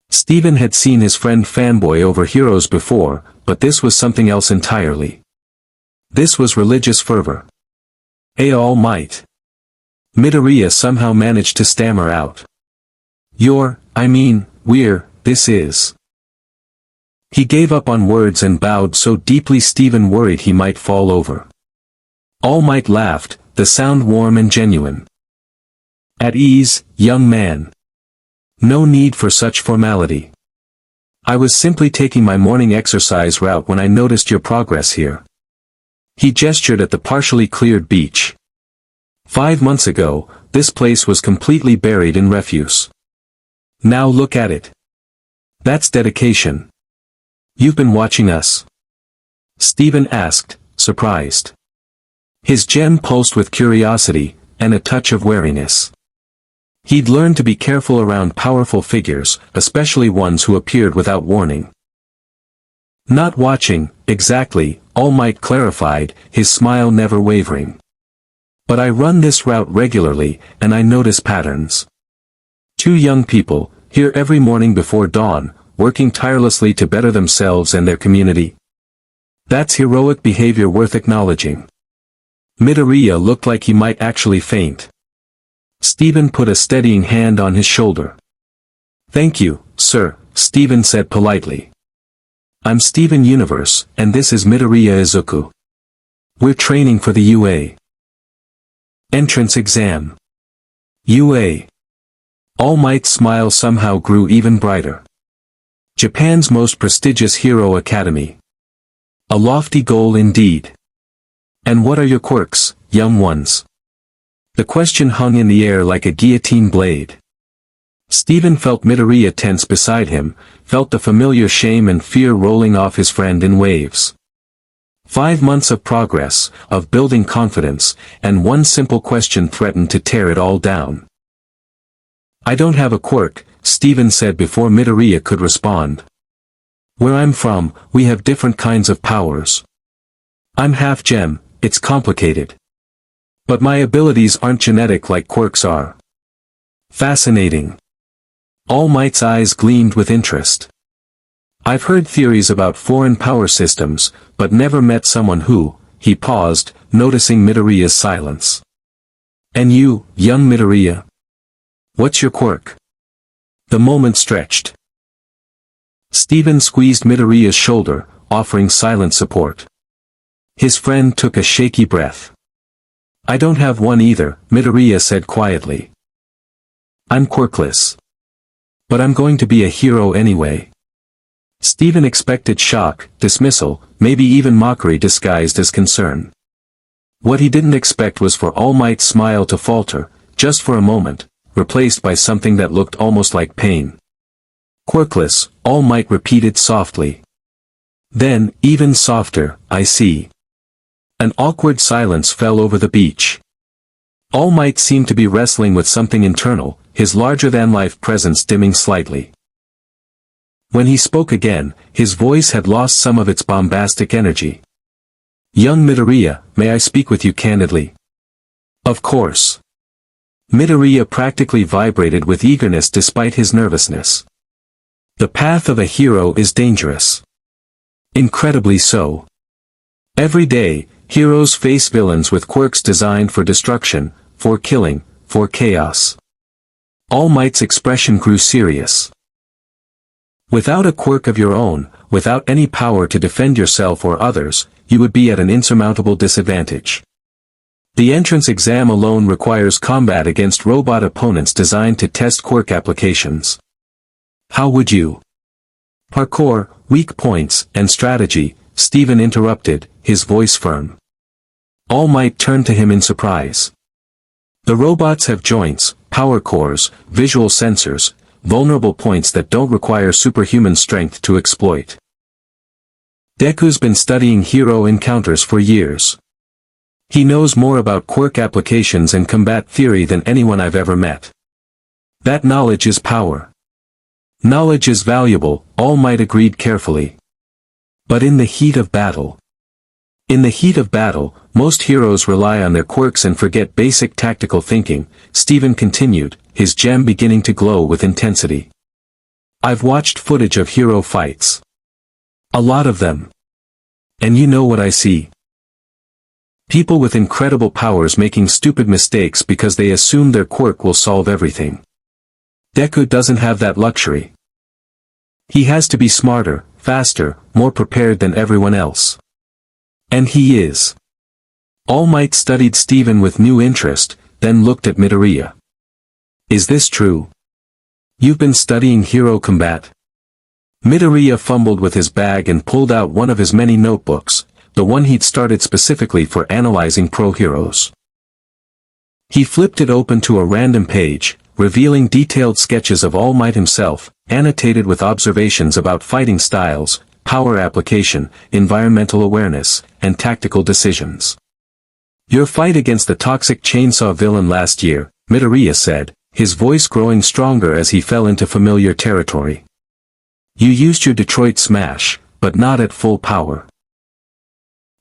Steven had seen his friend fanboy over heroes before, but this was something else entirely. This was religious fervor. All Might. Midoriya somehow managed to stammer out. This is. He gave up on words and bowed so deeply Steven worried he might fall over. All Might laughed, the sound warm and genuine. "At ease, young man. No need for such formality. I was simply taking my morning exercise route when I noticed your progress here." He gestured at the partially cleared beach. 5 months ago, this place was completely buried in refuse. Now look at it. That's dedication. "You've been watching us?" Steven asked, surprised. His gem pulsed with curiosity, and a touch of wariness. He'd learned to be careful around powerful figures, especially ones who appeared without warning. "Not watching, exactly," All Might clarified, his smile never wavering. "But I run this route regularly, and I notice patterns. 2 young people, here every morning before dawn, working tirelessly to better themselves and their community. That's heroic behavior worth acknowledging." Midoriya looked like he might actually faint. Steven put a steadying hand on his shoulder. "Thank you, sir," Steven said politely. "I'm Steven Universe, and this is Midoriya Izuku. We're training for the UA entrance exam." UA. All Might's smile somehow grew even brighter. Japan's most prestigious hero academy. A lofty goal indeed. "And what are your quirks, young ones?" The question hung in the air like a guillotine blade. Steven felt Midoriya tense beside him, felt the familiar shame and fear rolling off his friend in waves. 5 months of progress, of building confidence, and one simple question threatened to tear it all down. "I don't have a quirk," Steven said before Midoriya could respond. "Where I'm from, we have different kinds of powers. I'm half gem, it's complicated. But my abilities aren't genetic like quirks are." "Fascinating." All Might's eyes gleamed with interest. "I've heard theories about foreign power systems, but never met someone who," he paused, noticing Midoriya's silence. "And you, young Midoriya? What's your quirk?" The moment stretched. Steven squeezed Midoriya's shoulder, offering silent support. His friend took a shaky breath. "I don't have one either," Midoriya said quietly. "I'm quirkless. But I'm going to be a hero anyway." Steven expected shock, dismissal, maybe even mockery disguised as concern. What he didn't expect was for All Might's smile to falter, just for a moment, replaced by something that looked almost like pain. "Quirkless," All Might repeated softly. Then, even softer, "I see." An awkward silence fell over the beach. All Might seemed to be wrestling with something internal, his larger-than-life presence dimming slightly. When he spoke again, his voice had lost some of its bombastic energy. "Young Midoriya, may I speak with you candidly?" "Of course." Midoriya practically vibrated with eagerness despite his nervousness. The path of a hero is dangerous. Incredibly so. Every day, heroes face villains with quirks designed for destruction, for killing, for chaos. All Might's expression grew serious. Without a quirk of your own, without any power to defend yourself or others, you would be at an insurmountable disadvantage. The entrance exam alone requires combat against robot opponents designed to test quirk applications. How would you? Parkour, weak points, and strategy, Steven interrupted, his voice firm. All Might turned to him in surprise. The robots have joints, power cores, visual sensors, vulnerable points that don't require superhuman strength to exploit. Deku's been studying hero encounters for years. He knows more about quirk applications and combat theory than anyone I've ever met. That knowledge is power. Knowledge is valuable, All Might agreed carefully. But in the heat of battle. In the heat of battle, most heroes rely on their quirks and forget basic tactical thinking, Steven continued, his gem beginning to glow with intensity. I've watched footage of hero fights. A lot of them. And you know what I see? People with incredible powers making stupid mistakes because they assume their quirk will solve everything. Deku doesn't have that luxury. He has to be smarter, faster, more prepared than everyone else. And he is. All Might studied Steven with new interest, then looked at Midoriya. Is this true? You've been studying hero combat? Midoriya fumbled with his bag and pulled out one of his many notebooks, the one he'd started specifically for analyzing pro-heroes. He flipped it open to a random page, revealing detailed sketches of All Might himself, annotated with observations about fighting styles, power application, environmental awareness, and tactical decisions. Your fight against the toxic chainsaw villain last year, Midoriya said, his voice growing stronger as he fell into familiar territory. You used your Detroit Smash, but not at full power.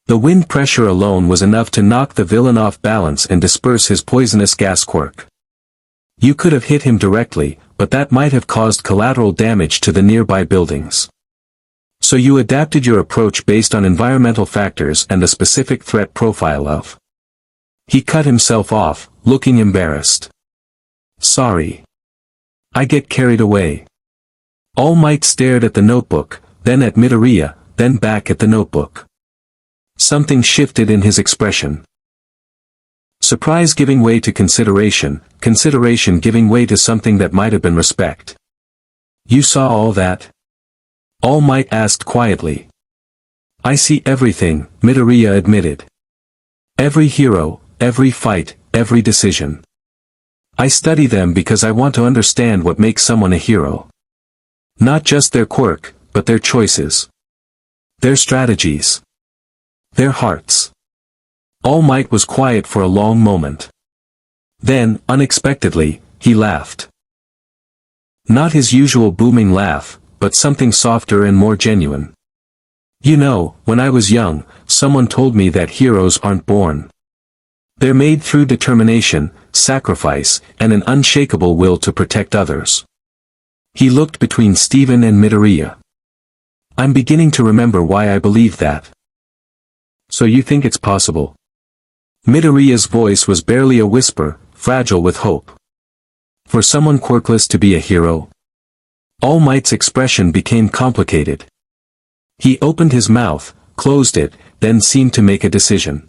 The wind pressure alone was enough to knock the villain off balance and disperse his poisonous gas quirk. You could have hit him directly, but that might have caused collateral damage to the nearby buildings. So you adapted your approach based on environmental factors and the specific threat profile of. He cut himself off, looking embarrassed. Sorry. I get carried away. All Might stared at the notebook, then at Midoriya, then back at the notebook. Something shifted in his expression. Surprise giving way to consideration, consideration giving way to something that might have been respect. You saw all that? All Might asked quietly. I see everything, Midoriya admitted. Every hero, every fight, every decision. I study them because I want to understand what makes someone a hero. Not just their quirk, but their choices. Their strategies. Their hearts. All Might was quiet for a long moment. Then, unexpectedly, he laughed. Not his usual booming laugh, but something softer and more genuine. You know, when I was young, someone told me that heroes aren't born. They're made through determination, sacrifice, and an unshakable will to protect others. He looked between Steven and Midoriya. I'm beginning to remember why I believed that. So you think it's possible? Midoriya's voice was barely a whisper, fragile with hope. For someone quirkless to be a hero? All Might's expression became complicated. He opened his mouth, closed it, then seemed to make a decision.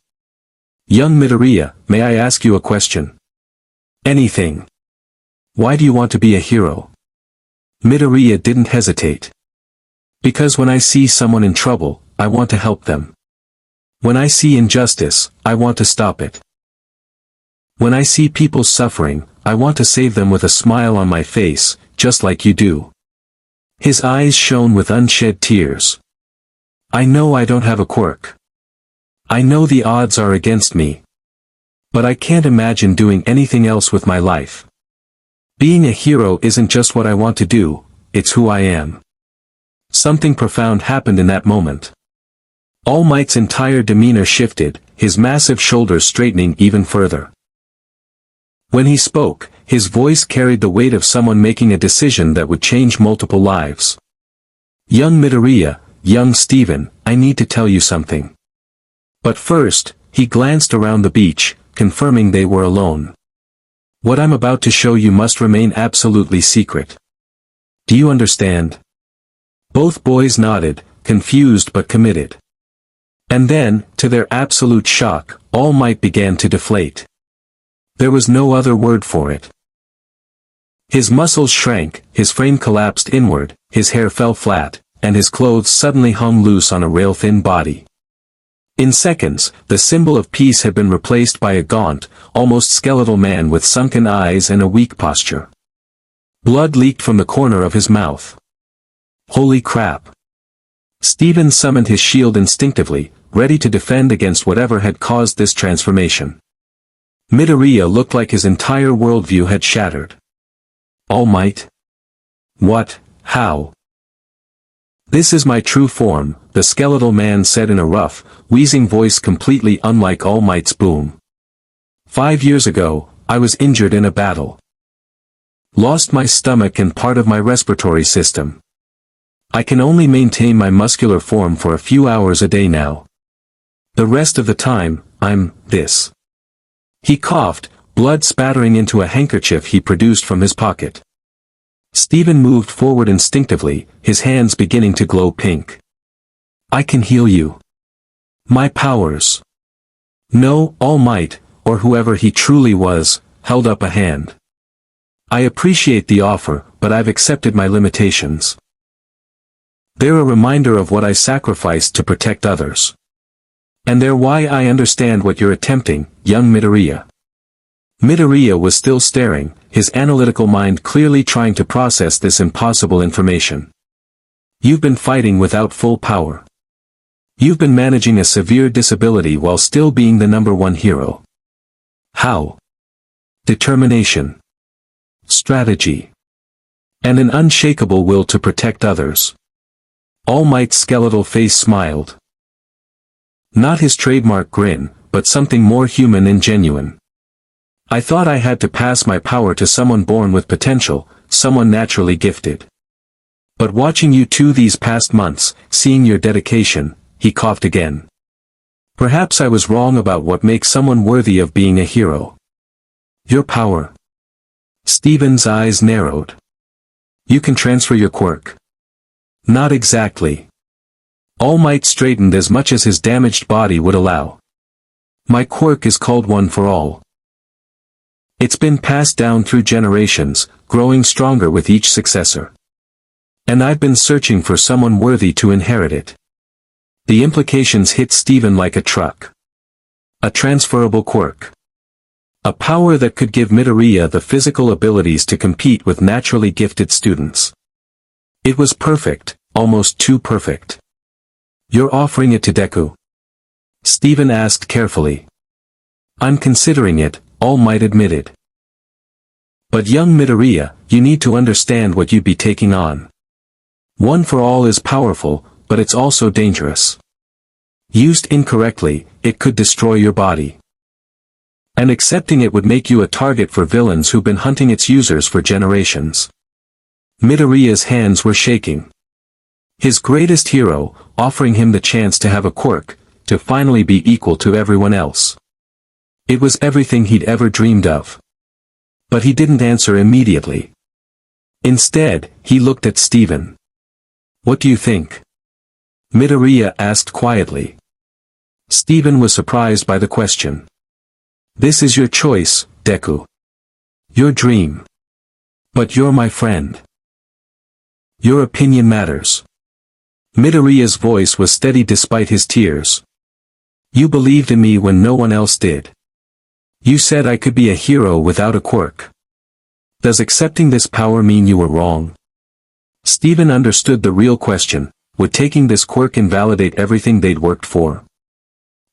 Young Midoriya, may I ask you a question? Anything. Why do you want to be a hero? Midoriya didn't hesitate. Because when I see someone in trouble, I want to help them. When I see injustice, I want to stop it. When I see people suffering, I want to save them with a smile on my face, just like you do. His eyes shone with unshed tears. I know I don't have a quirk. I know the odds are against me. But I can't imagine doing anything else with my life. Being a hero isn't just what I want to do, it's who I am. Something profound happened in that moment. All Might's entire demeanor shifted, his massive shoulders straightening even further. When he spoke, his voice carried the weight of someone making a decision that would change multiple lives. Young Midoriya, young Steven, I need to tell you something. But first, he glanced around the beach, confirming they were alone. What I'm about to show you must remain absolutely secret. Do you understand? Both boys nodded, confused but committed. And then, to their absolute shock, All Might began to deflate. There was no other word for it. His muscles shrank, his frame collapsed inward, his hair fell flat, and his clothes suddenly hung loose on a rail-thin body. In seconds, the symbol of peace had been replaced by a gaunt, almost skeletal man with sunken eyes and a weak posture. Blood leaked from the corner of his mouth. Holy crap! Steven summoned his shield instinctively, ready to defend against whatever had caused this transformation. Midoriya looked like his entire worldview had shattered. All Might? What? How? This is my true form, the skeletal man said in a rough, wheezing voice completely unlike All Might's boom. 5 years ago, I was injured in a battle. Lost my stomach and part of my respiratory system. I can only maintain my muscular form for a few hours a day now. The rest of the time, I'm this. He coughed, blood spattering into a handkerchief he produced from his pocket. Steven moved forward instinctively, his hands beginning to glow pink. I can heal you. My powers. No, All Might, or whoever he truly was, held up a hand. I appreciate the offer, but I've accepted my limitations. They're a reminder of what I sacrificed to protect others. And they're why I understand what you're attempting, young Midoriya. Midoriya was still staring, his analytical mind clearly trying to process this impossible information. You've been fighting without full power. You've been managing a severe disability while still being the #1 hero. How? Determination. Strategy. And an unshakable will to protect others. All Might's skeletal face smiled. Not his trademark grin, but something more human and genuine. I thought I had to pass my power to someone born with potential, someone naturally gifted. But watching you two these past months, seeing your dedication, he coughed again. Perhaps I was wrong about what makes someone worthy of being a hero. Your power. Steven's eyes narrowed. You can transfer your quirk. Not exactly. All Might straightened as much as his damaged body would allow. My quirk is called One for All. It's been passed down through generations, growing stronger with each successor. And I've been searching for someone worthy to inherit it. The implications hit Steven like a truck. A transferable quirk. A power that could give Midoriya the physical abilities to compete with naturally gifted students. It was perfect, almost too perfect. You're offering it to Deku? Steven asked carefully. I'm considering it, All Might admitted. But young Midoriya, you need to understand what you'd be taking on. One for All is powerful, but it's also dangerous. Used incorrectly, it could destroy your body. And accepting it would make you a target for villains who've been hunting its users for generations. Midoriya's hands were shaking. His greatest hero, offering him the chance to have a quirk, to finally be equal to everyone else. It was everything he'd ever dreamed of. But he didn't answer immediately. Instead, he looked at Steven. What do you think? Midoriya asked quietly. Steven was surprised by the question. This is your choice, Deku. Your dream. But you're my friend. Your opinion matters. Midoriya's voice was steady despite his tears. You believed in me when no one else did. You said I could be a hero without a quirk. Does accepting this power mean you were wrong? Steven understood the real question. Would taking this quirk invalidate everything they'd worked for?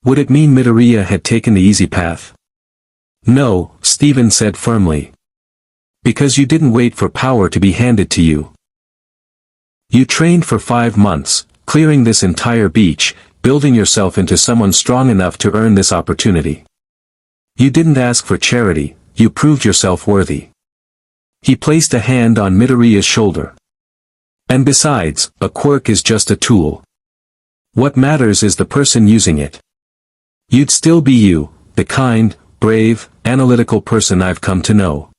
Would it mean Midoriya had taken the easy path? No, Steven said firmly. Because you didn't wait for power to be handed to you. You trained for 5 months, clearing this entire beach, building yourself into someone strong enough to earn this opportunity. You didn't ask for charity, you proved yourself worthy. He placed a hand on Midoriya's shoulder. And besides, a quirk is just a tool. What matters is the person using it. You'd still be you, the kind, brave, analytical person I've come to know.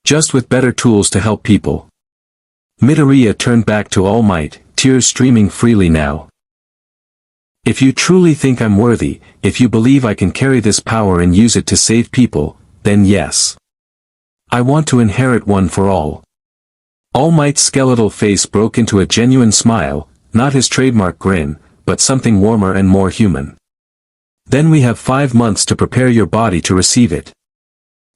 Just with better tools to help people. Midoriya turned back to All Might, tears streaming freely now. If you truly think I'm worthy, if you believe I can carry this power and use it to save people, then yes. I want to inherit one for all. All Might's skeletal face broke into a genuine smile, not his trademark grin, but something warmer and more human. Then we have 5 months to prepare your body to receive it.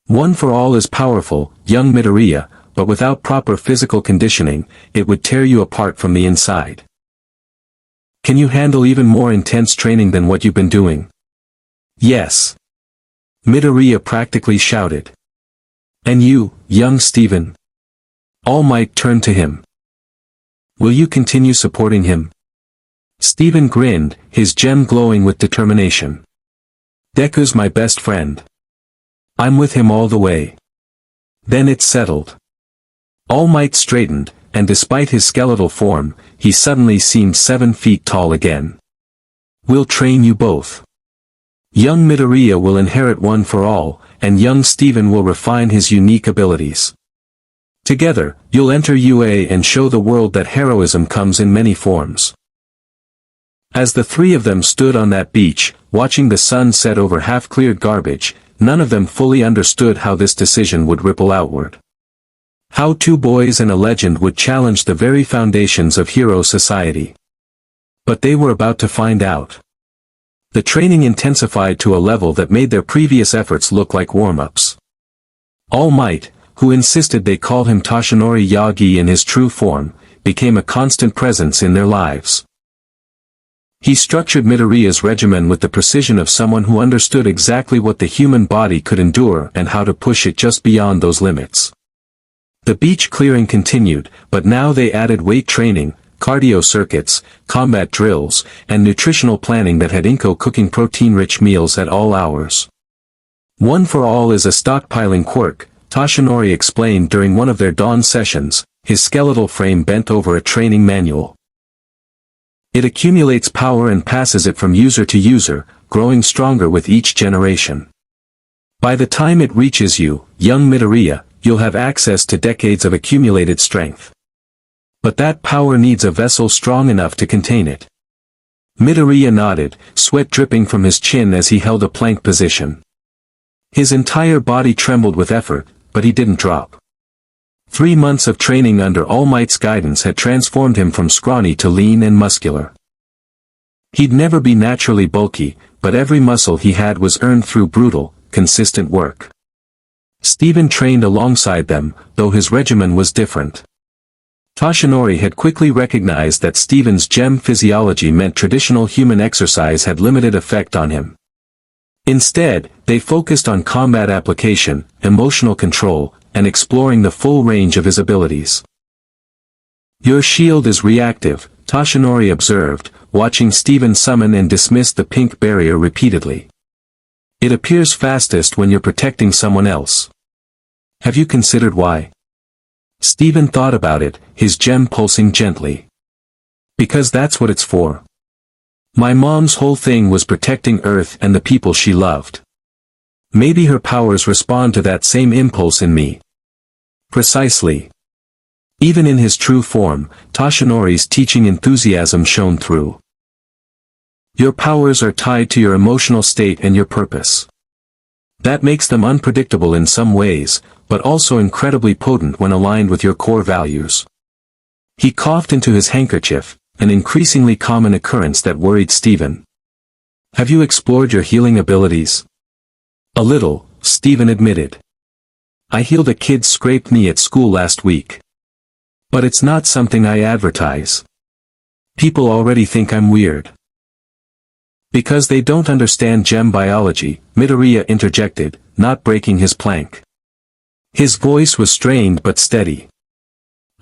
One for all is powerful, young Midoriya, but without proper physical conditioning, it would tear you apart from the inside. Can you handle even more intense training than what you've been doing? Yes. Midoriya practically shouted. And you, young Steven? All Might turned to him. Will you continue supporting him? Steven grinned, his gem glowing with determination. Deku's my best friend. I'm with him all the way. Then it's settled. All Might straightened, and despite his skeletal form, he suddenly seemed 7 feet tall again. We'll train you both. Young Midoriya will inherit one for all, and young Steven will refine his unique abilities. Together, you'll enter UA and show the world that heroism comes in many forms. As the 3 of them stood on that beach, watching the sun set over half-cleared garbage, none of them fully understood how this decision would ripple outward. How 2 boys and a legend would challenge the very foundations of hero society. But they were about to find out. The training intensified to a level that made their previous efforts look like warm-ups. All Might, who insisted they call him Toshinori Yagi in his true form, became a constant presence in their lives. He structured Midoriya's regimen with the precision of someone who understood exactly what the human body could endure and how to push it just beyond those limits. The beach clearing continued, but now they added weight training, cardio circuits, combat drills, and nutritional planning that had Inko cooking protein-rich meals at all hours. One for all is a stockpiling quirk, Toshinori explained during one of their dawn sessions, his skeletal frame bent over a training manual. It accumulates power and passes it from user to user, growing stronger with each generation. By the time it reaches you, young Midoriya, you'll have access to decades of accumulated strength. But that power needs a vessel strong enough to contain it. Midoriya nodded, sweat dripping from his chin as he held a plank position. His entire body trembled with effort, but he didn't drop. 3 months of training under All Might's guidance had transformed him from scrawny to lean and muscular. He'd never be naturally bulky, but every muscle he had was earned through brutal, consistent work. Steven trained alongside them, though his regimen was different. Toshinori had quickly recognized that Steven's gem physiology meant traditional human exercise had limited effect on him. Instead, they focused on combat application, emotional control, and exploring the full range of his abilities. Your shield is reactive, Toshinori observed, watching Steven summon and dismiss the pink barrier repeatedly. It appears fastest when you're protecting someone else. Have you considered why? Steven thought about it, his gem pulsing gently. Because that's what it's for. My mom's whole thing was protecting Earth and the people she loved. Maybe her powers respond to that same impulse in me. Precisely. Even in his true form, Toshinori's teaching enthusiasm shone through. Your powers are tied to your emotional state and your purpose. That makes them unpredictable in some ways, but also incredibly potent when aligned with your core values. He coughed into his handkerchief, an increasingly common occurrence that worried Steven. Have you explored your healing abilities? A little, Steven admitted. I healed a kid's scraped knee at school last week. But it's not something I advertise. People already think I'm weird. Because they don't understand gem biology, Midoriya interjected, not breaking his plank. His voice was strained but steady.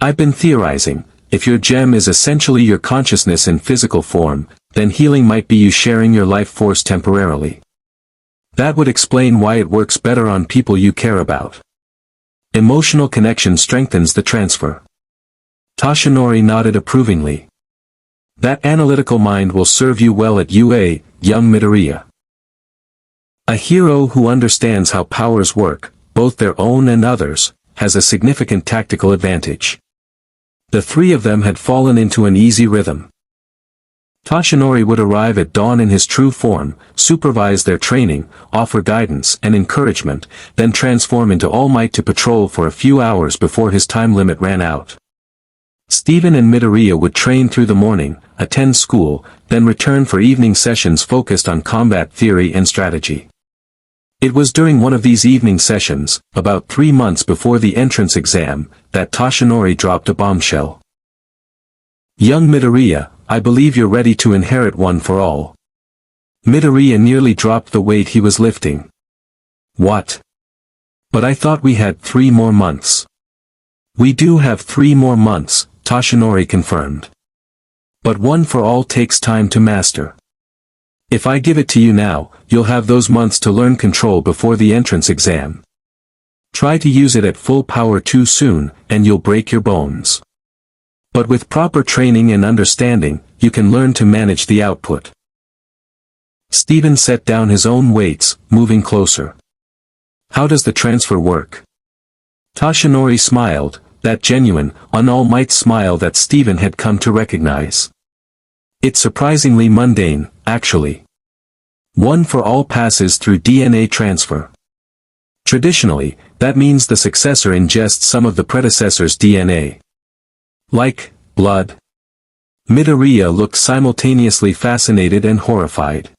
I've been theorizing, if your gem is essentially your consciousness in physical form, then healing might be you sharing your life force temporarily. That would explain why it works better on people you care about. Emotional connection strengthens the transfer. Toshinori nodded approvingly. That analytical mind will serve you well at UA, young Midoriya. A hero who understands how powers work, both their own and others, has a significant tactical advantage. The three of them had fallen into an easy rhythm. Toshinori would arrive at dawn in his true form, supervise their training, offer guidance and encouragement, then transform into All Might to patrol for a few hours before his time limit ran out. Steven and Midoriya would train through the morning, attend school, then return for evening sessions focused on combat theory and strategy. It was during one of these evening sessions, about 3 months before the entrance exam, that Toshinori dropped a bombshell. Young Midoriya, I believe you're ready to inherit One for All. Midoriya nearly dropped the weight he was lifting. What? But I thought we had 3 more months. We do have 3 more months, Toshinori confirmed. But One for All takes time to master. If I give it to you now, you'll have those months to learn control before the entrance exam. Try to use it at full power too soon, and you'll break your bones. But with proper training and understanding, you can learn to manage the output. Steven set down his own weights, moving closer. How does the transfer work? Toshinori smiled, that genuine, All Might smile that Steven had come to recognize. It's surprisingly mundane, actually. One for All passes through DNA transfer. Traditionally, that means the successor ingests some of the predecessor's DNA. Like, blood. Midoriya looked simultaneously fascinated and horrified.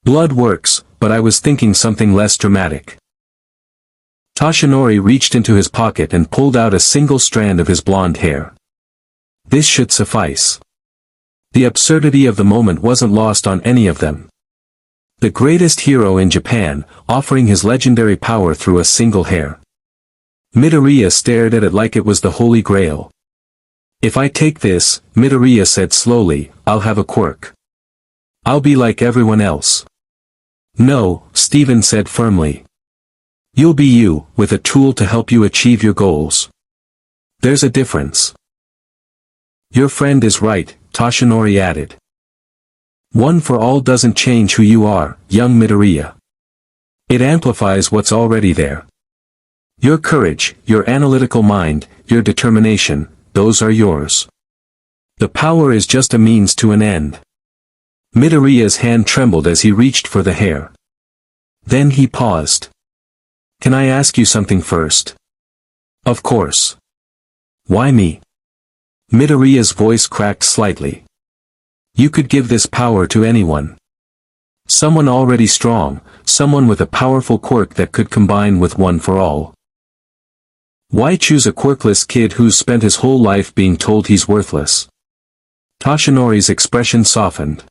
Blood works, but I was thinking something less dramatic. Toshinori reached into his pocket and pulled out a single strand of his blonde hair. This should suffice. The absurdity of the moment wasn't lost on any of them. The greatest hero in Japan, offering his legendary power through a single hair. Midoriya stared at it like it was the Holy Grail. If I take this, Midoriya said slowly, I'll have a quirk. I'll be like everyone else. No, Steven said firmly. You'll be you, with a tool to help you achieve your goals. There's a difference. Your friend is right, Toshinori added. One for All doesn't change who you are, young Midoriya. It amplifies what's already there. Your courage, your analytical mind, your determination, those are yours. The power is just a means to an end. Midoriya's hand trembled as he reached for the hair. Then he paused. Can I ask you something first? Of course. Why me? Midoriya's voice cracked slightly. You could give this power to anyone. Someone already strong, someone with a powerful quirk that could combine with One for All. Why choose a quirkless kid who's spent his whole life being told he's worthless? Toshinori's expression softened.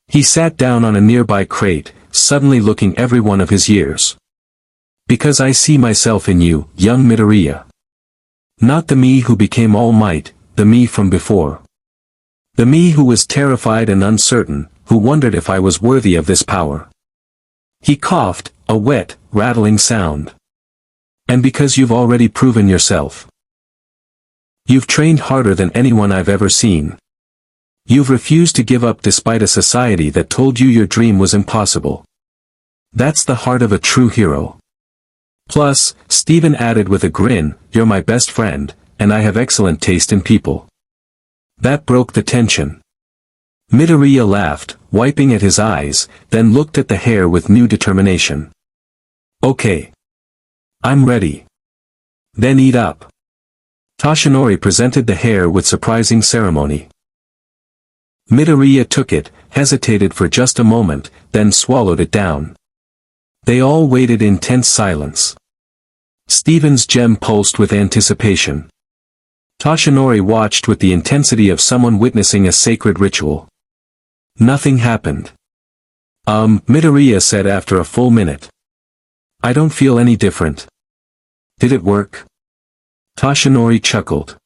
He sat down on a nearby crate, suddenly looking every one of his years. Because I see myself in you, young Midoriya. Not the me who became All Might, the me from before. The me who was terrified and uncertain, who wondered if I was worthy of this power. He coughed, a wet, rattling sound. And because you've already proven yourself. You've trained harder than anyone I've ever seen. You've refused to give up despite a society that told you your dream was impossible. That's the heart of a true hero. Plus, Steven added with a grin, you're my best friend, and I have excellent taste in people. That broke the tension. Midoriya laughed, wiping at his eyes, then looked at the hair with new determination. Okay. I'm ready. Then eat up. Toshinori presented the hair with surprising ceremony. Midoriya took it, hesitated for just a moment, then swallowed it down. They all waited in tense silence. Steven's gem pulsed with anticipation. Toshinori watched with the intensity of someone witnessing a sacred ritual. Nothing happened. Midoriya said after a full minute. I don't feel any different. Did it work? Toshinori chuckled.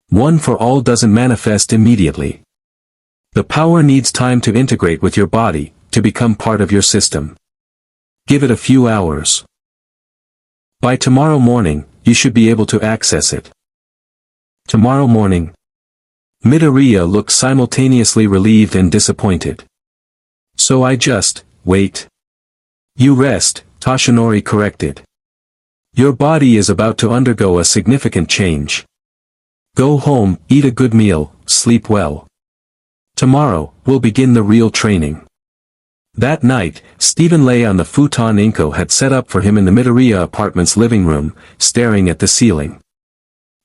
One for all doesn't manifest immediately. The power needs time to integrate with your body, to become part of your system. Give it a few hours. By tomorrow morning, you should be able to access it. Tomorrow morning. Midoriya looked simultaneously relieved and disappointed. So I just, wait. You rest, Toshinori corrected. Your body is about to undergo a significant change. Go home, eat a good meal, sleep well. Tomorrow, we'll begin the real training. That night, Steven lay on the futon Inko had set up for him in the Midoriya apartment's living room, staring at the ceiling.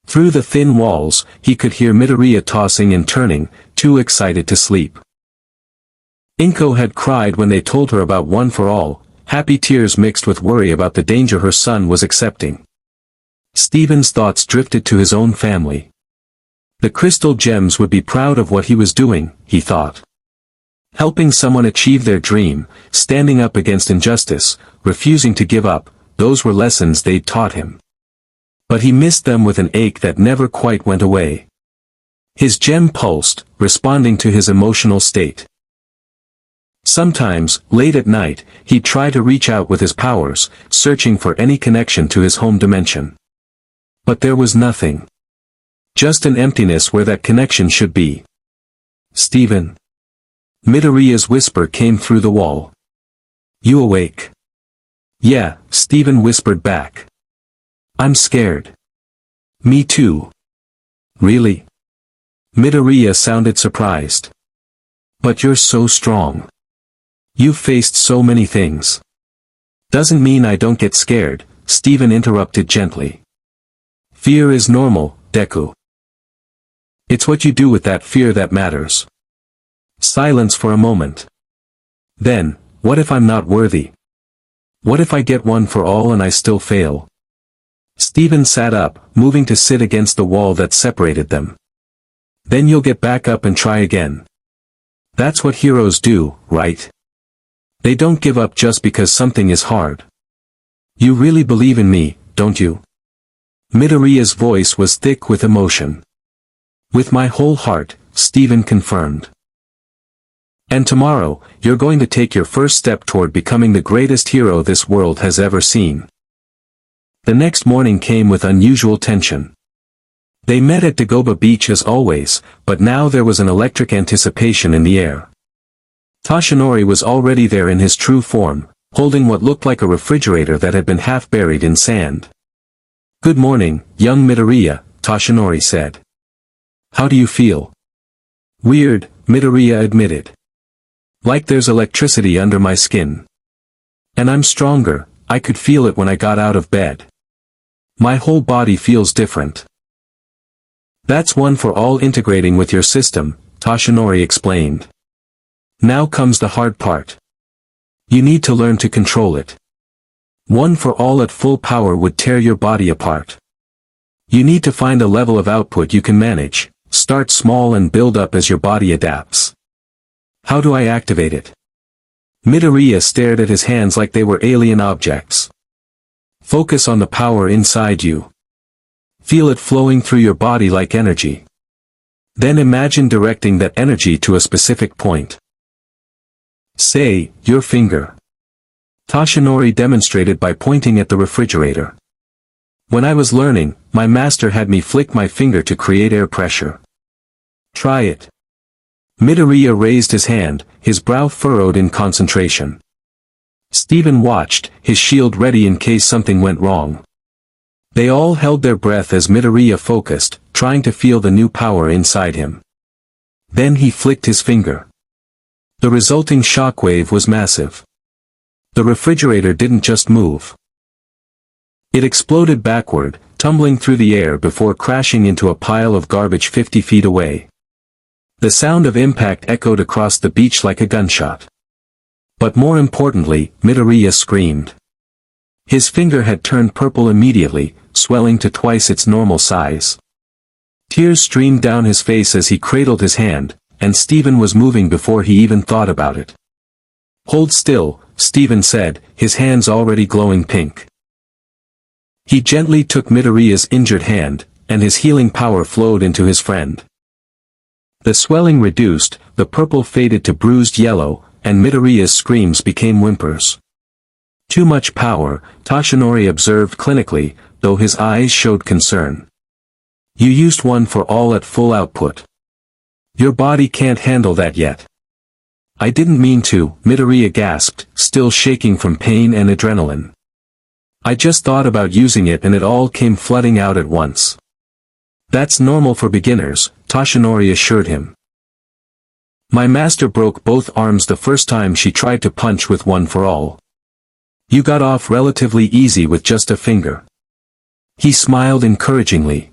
Through the thin walls, he could hear Midoriya tossing and turning, too excited to sleep. Inko had cried when they told her about One for All, happy tears mixed with worry about the danger her son was accepting. Steven's thoughts drifted to his own family. The crystal gems would be proud of what he was doing, he thought. Helping someone achieve their dream, standing up against injustice, refusing to give up, those were lessons they'd taught him. But he missed them with an ache that never quite went away. His gem pulsed, responding to his emotional state. Sometimes, late at night, he'd try to reach out with his powers, searching for any connection to his home dimension. But there was nothing. Just an emptiness where that connection should be. Steven. Midoriya's whisper came through the wall. You awake? Yeah, Steven whispered back. I'm scared. Me too. Really? Midoriya sounded surprised. But you're so strong. You've faced so many things. Doesn't mean I don't get scared, Steven interrupted gently. Fear is normal, Deku. It's what you do with that fear that matters. Silence for a moment. Then, what if I'm not worthy? What if I get One for All and I still fail? Steven sat up, moving to sit against the wall that separated them. Then you'll get back up and try again. That's what heroes do, right? They don't give up just because something is hard. You really believe in me, don't you? Midoriya's voice was thick with emotion. With my whole heart, Steven confirmed. And tomorrow, you're going to take your first step toward becoming the greatest hero this world has ever seen. The next morning came with unusual tension. They met at Dagobah Beach as always, but now there was an electric anticipation in the air. Toshinori was already there in his true form, holding what looked like a refrigerator that had been half buried in sand. Good morning, young Midoriya, Toshinori said. How do you feel? Weird, Midoriya admitted. Like there's electricity under my skin. And I'm stronger, I could feel it when I got out of bed. My whole body feels different. That's One for All integrating with your system, Toshinori explained. Now comes the hard part. You need to learn to control it. One for All at full power would tear your body apart. You need to find a level of output you can manage, start small and build up as your body adapts. How do I activate it? Midoriya stared at his hands like they were alien objects. Focus on the power inside you. Feel it flowing through your body like energy. Then imagine directing that energy to a specific point. Say, your finger. Toshinori demonstrated by pointing at the refrigerator. When I was learning, my master had me flick my finger to create air pressure. Try it. Midoriya raised his hand, his brow furrowed in concentration. Steven watched, his shield ready in case something went wrong. They all held their breath as Midoriya focused, trying to feel the new power inside him. Then he flicked his finger. The resulting shockwave was massive. The refrigerator didn't just move. It exploded backward, tumbling through the air before crashing into a pile of garbage 50 feet away. The sound of impact echoed across the beach like a gunshot. But more importantly, Midoriya screamed. His finger had turned purple immediately, swelling to twice its normal size. Tears streamed down his face as he cradled his hand, and Steven was moving before he even thought about it. "Hold still," Steven said, his hands already glowing pink. He gently took Midoriya's injured hand, and his healing power flowed into his friend. The swelling reduced, the purple faded to bruised yellow, and Midoriya's screams became whimpers. "Too much power," Toshinori observed clinically, though his eyes showed concern. "You used one for all at full output. Your body can't handle that yet." "I didn't mean to," Midoriya gasped, still shaking from pain and adrenaline. "I just thought about using it and it all came flooding out at once." "That's normal for beginners," Toshinori assured him. "My master broke both arms the first time she tried to punch with one for all. You got off relatively easy with just a finger." He smiled encouragingly.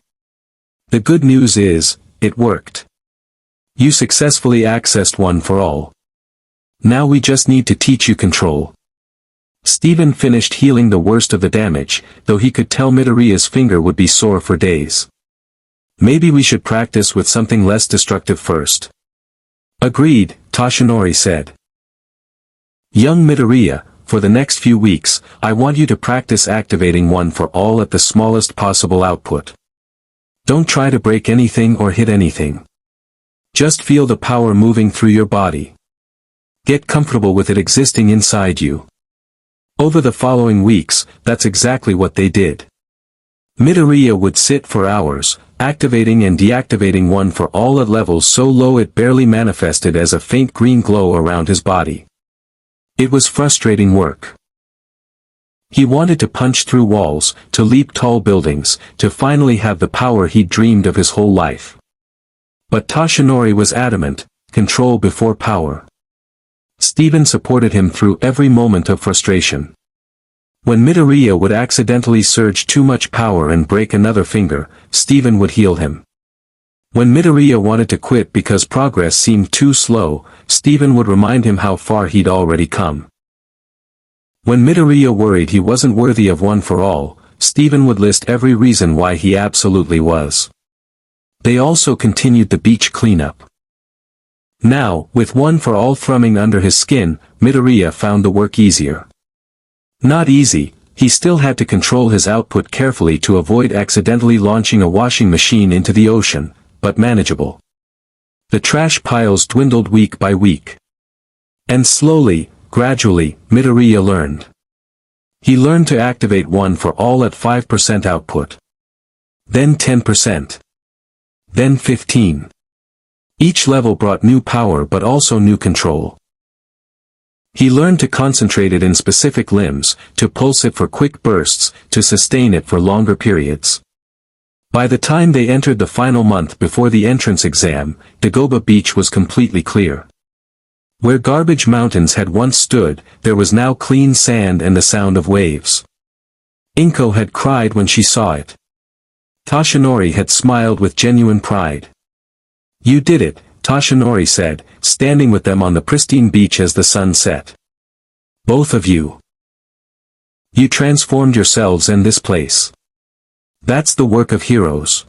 "The good news is, it worked. You successfully accessed one for all. Now we just need to teach you control." Steven finished healing the worst of the damage, though he could tell Midoriya's finger would be sore for days. "Maybe we should practice with something less destructive first." "Agreed," Toshinori said. "Young Midoriya, for the next few weeks, I want you to practice activating one for all at the smallest possible output. Don't try to break anything or hit anything. Just feel the power moving through your body. Get comfortable with it existing inside you." Over the following weeks, that's exactly what they did. Midoriya would sit for hours, activating and deactivating one for all at levels so low it barely manifested as a faint green glow around his body. It was frustrating work. He wanted to punch through walls, to leap tall buildings, to finally have the power he'd dreamed of his whole life. But Toshinori was adamant, control before power. Steven supported him through every moment of frustration. When Midoriya would accidentally surge too much power and break another finger, Steven would heal him. When Midoriya wanted to quit because progress seemed too slow, Steven would remind him how far he'd already come. When Midoriya worried he wasn't worthy of one for all, Steven would list every reason why he absolutely was. They also continued the beach cleanup. Now, with one for all thrumming under his skin, Midoriya found the work easier. Not easy, he still had to control his output carefully to avoid accidentally launching a washing machine into the ocean, but manageable. The trash piles dwindled week by week. And slowly, gradually, Midoriya learned. He learned to activate one for all at 5% output. Then 10%. Then 15%. Each level brought new power but also new control. He learned to concentrate it in specific limbs, to pulse it for quick bursts, to sustain it for longer periods. By the time they entered the final month before the entrance exam, Dagobah Beach was completely clear. Where garbage mountains had once stood, there was now clean sand and the sound of waves. Inko had cried when she saw it. Toshinori had smiled with genuine pride. "You did it," Toshinori said, standing with them on the pristine beach as the sun set. "Both of you. You transformed yourselves and this place. That's the work of heroes."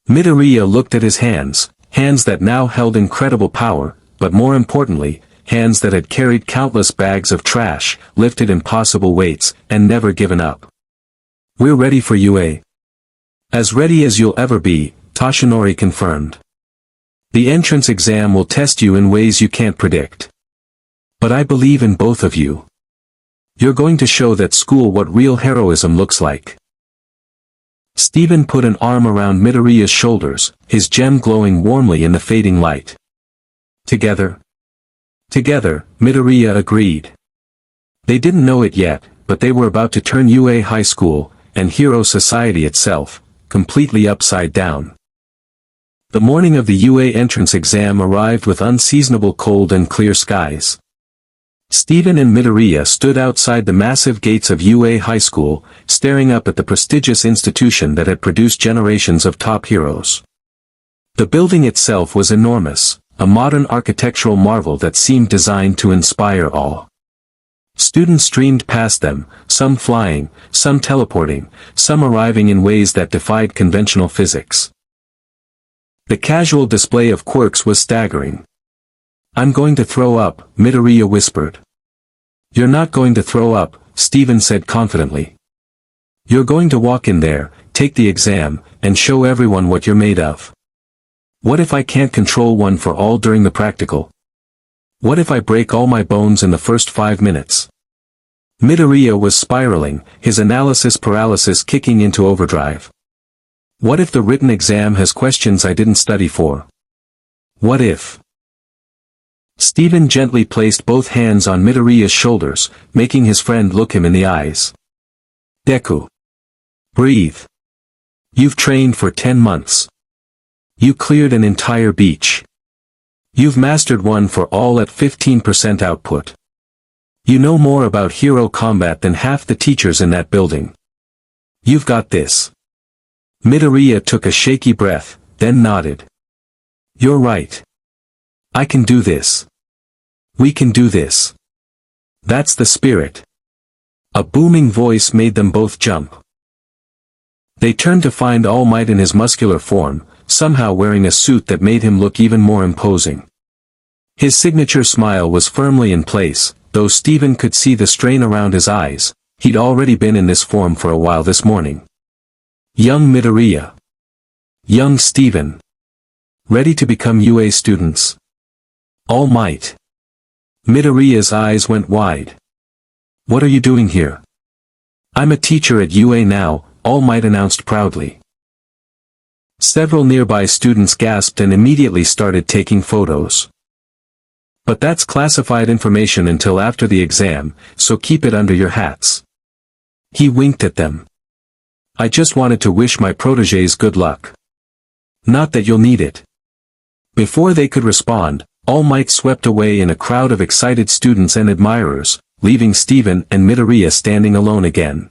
Midoriya looked at his hands, hands that now held incredible power, but more importantly, hands that had carried countless bags of trash, lifted impossible weights, and never given up. "We're ready for you, eh?" "As ready as you'll ever be," Toshinori confirmed. "The entrance exam will test you in ways you can't predict. But I believe in both of you. You're going to show that school what real heroism looks like." Steven put an arm around Midoriya's shoulders, his gem glowing warmly in the fading light. "Together?" "Together," Midoriya agreed. They didn't know it yet, but they were about to turn UA High School, and Hero Society itself, completely upside down. The morning of the UA entrance exam arrived with unseasonable cold and clear skies. Steven and Midoriya stood outside the massive gates of UA High School, staring up at the prestigious institution that had produced generations of top heroes. The building itself was enormous, a modern architectural marvel that seemed designed to inspire awe. Students streamed past them, some flying, some teleporting, some arriving in ways that defied conventional physics. The casual display of quirks was staggering. "I'm going to throw up," Midoriya whispered. "You're not going to throw up," Steven said confidently. "You're going to walk in there, take the exam, and show everyone what you're made of. What if I can't control one for all during the practical? What if I break all my bones in the first 5 minutes?" Midoriya was spiraling, his analysis paralysis kicking into overdrive. What if the written exam has questions I didn't study for? What if? Steven gently placed both hands on Midoriya's shoulders, making his friend look him in the eyes. "Deku. Breathe. You've trained for 10 months. You cleared an entire beach. You've mastered one for all at 15% output. You know more about hero combat than half the teachers in that building. You've got this." Midoriya took a shaky breath, then nodded. "You're right. I can do this. We can do this. That's the spirit." A booming voice made them both jump. They turned to find All Might in his muscular form, somehow wearing a suit that made him look even more imposing. His signature smile was firmly in place, though Steven could see the strain around his eyes. He'd already been in this form for a while this morning. Young Midoriya. Young Steven. Ready to become UA students. All Might. Midoriya's eyes went wide. "What are you doing here?" "I'm a teacher at UA now," All Might announced proudly. Several nearby students gasped and immediately started taking photos. "But that's classified information until after the exam, so keep it under your hats." He winked at them. "I just wanted to wish my protégés good luck. Not that you'll need it." Before they could respond, All Might swept away in a crowd of excited students and admirers, leaving Steven and Midoriya standing alone again.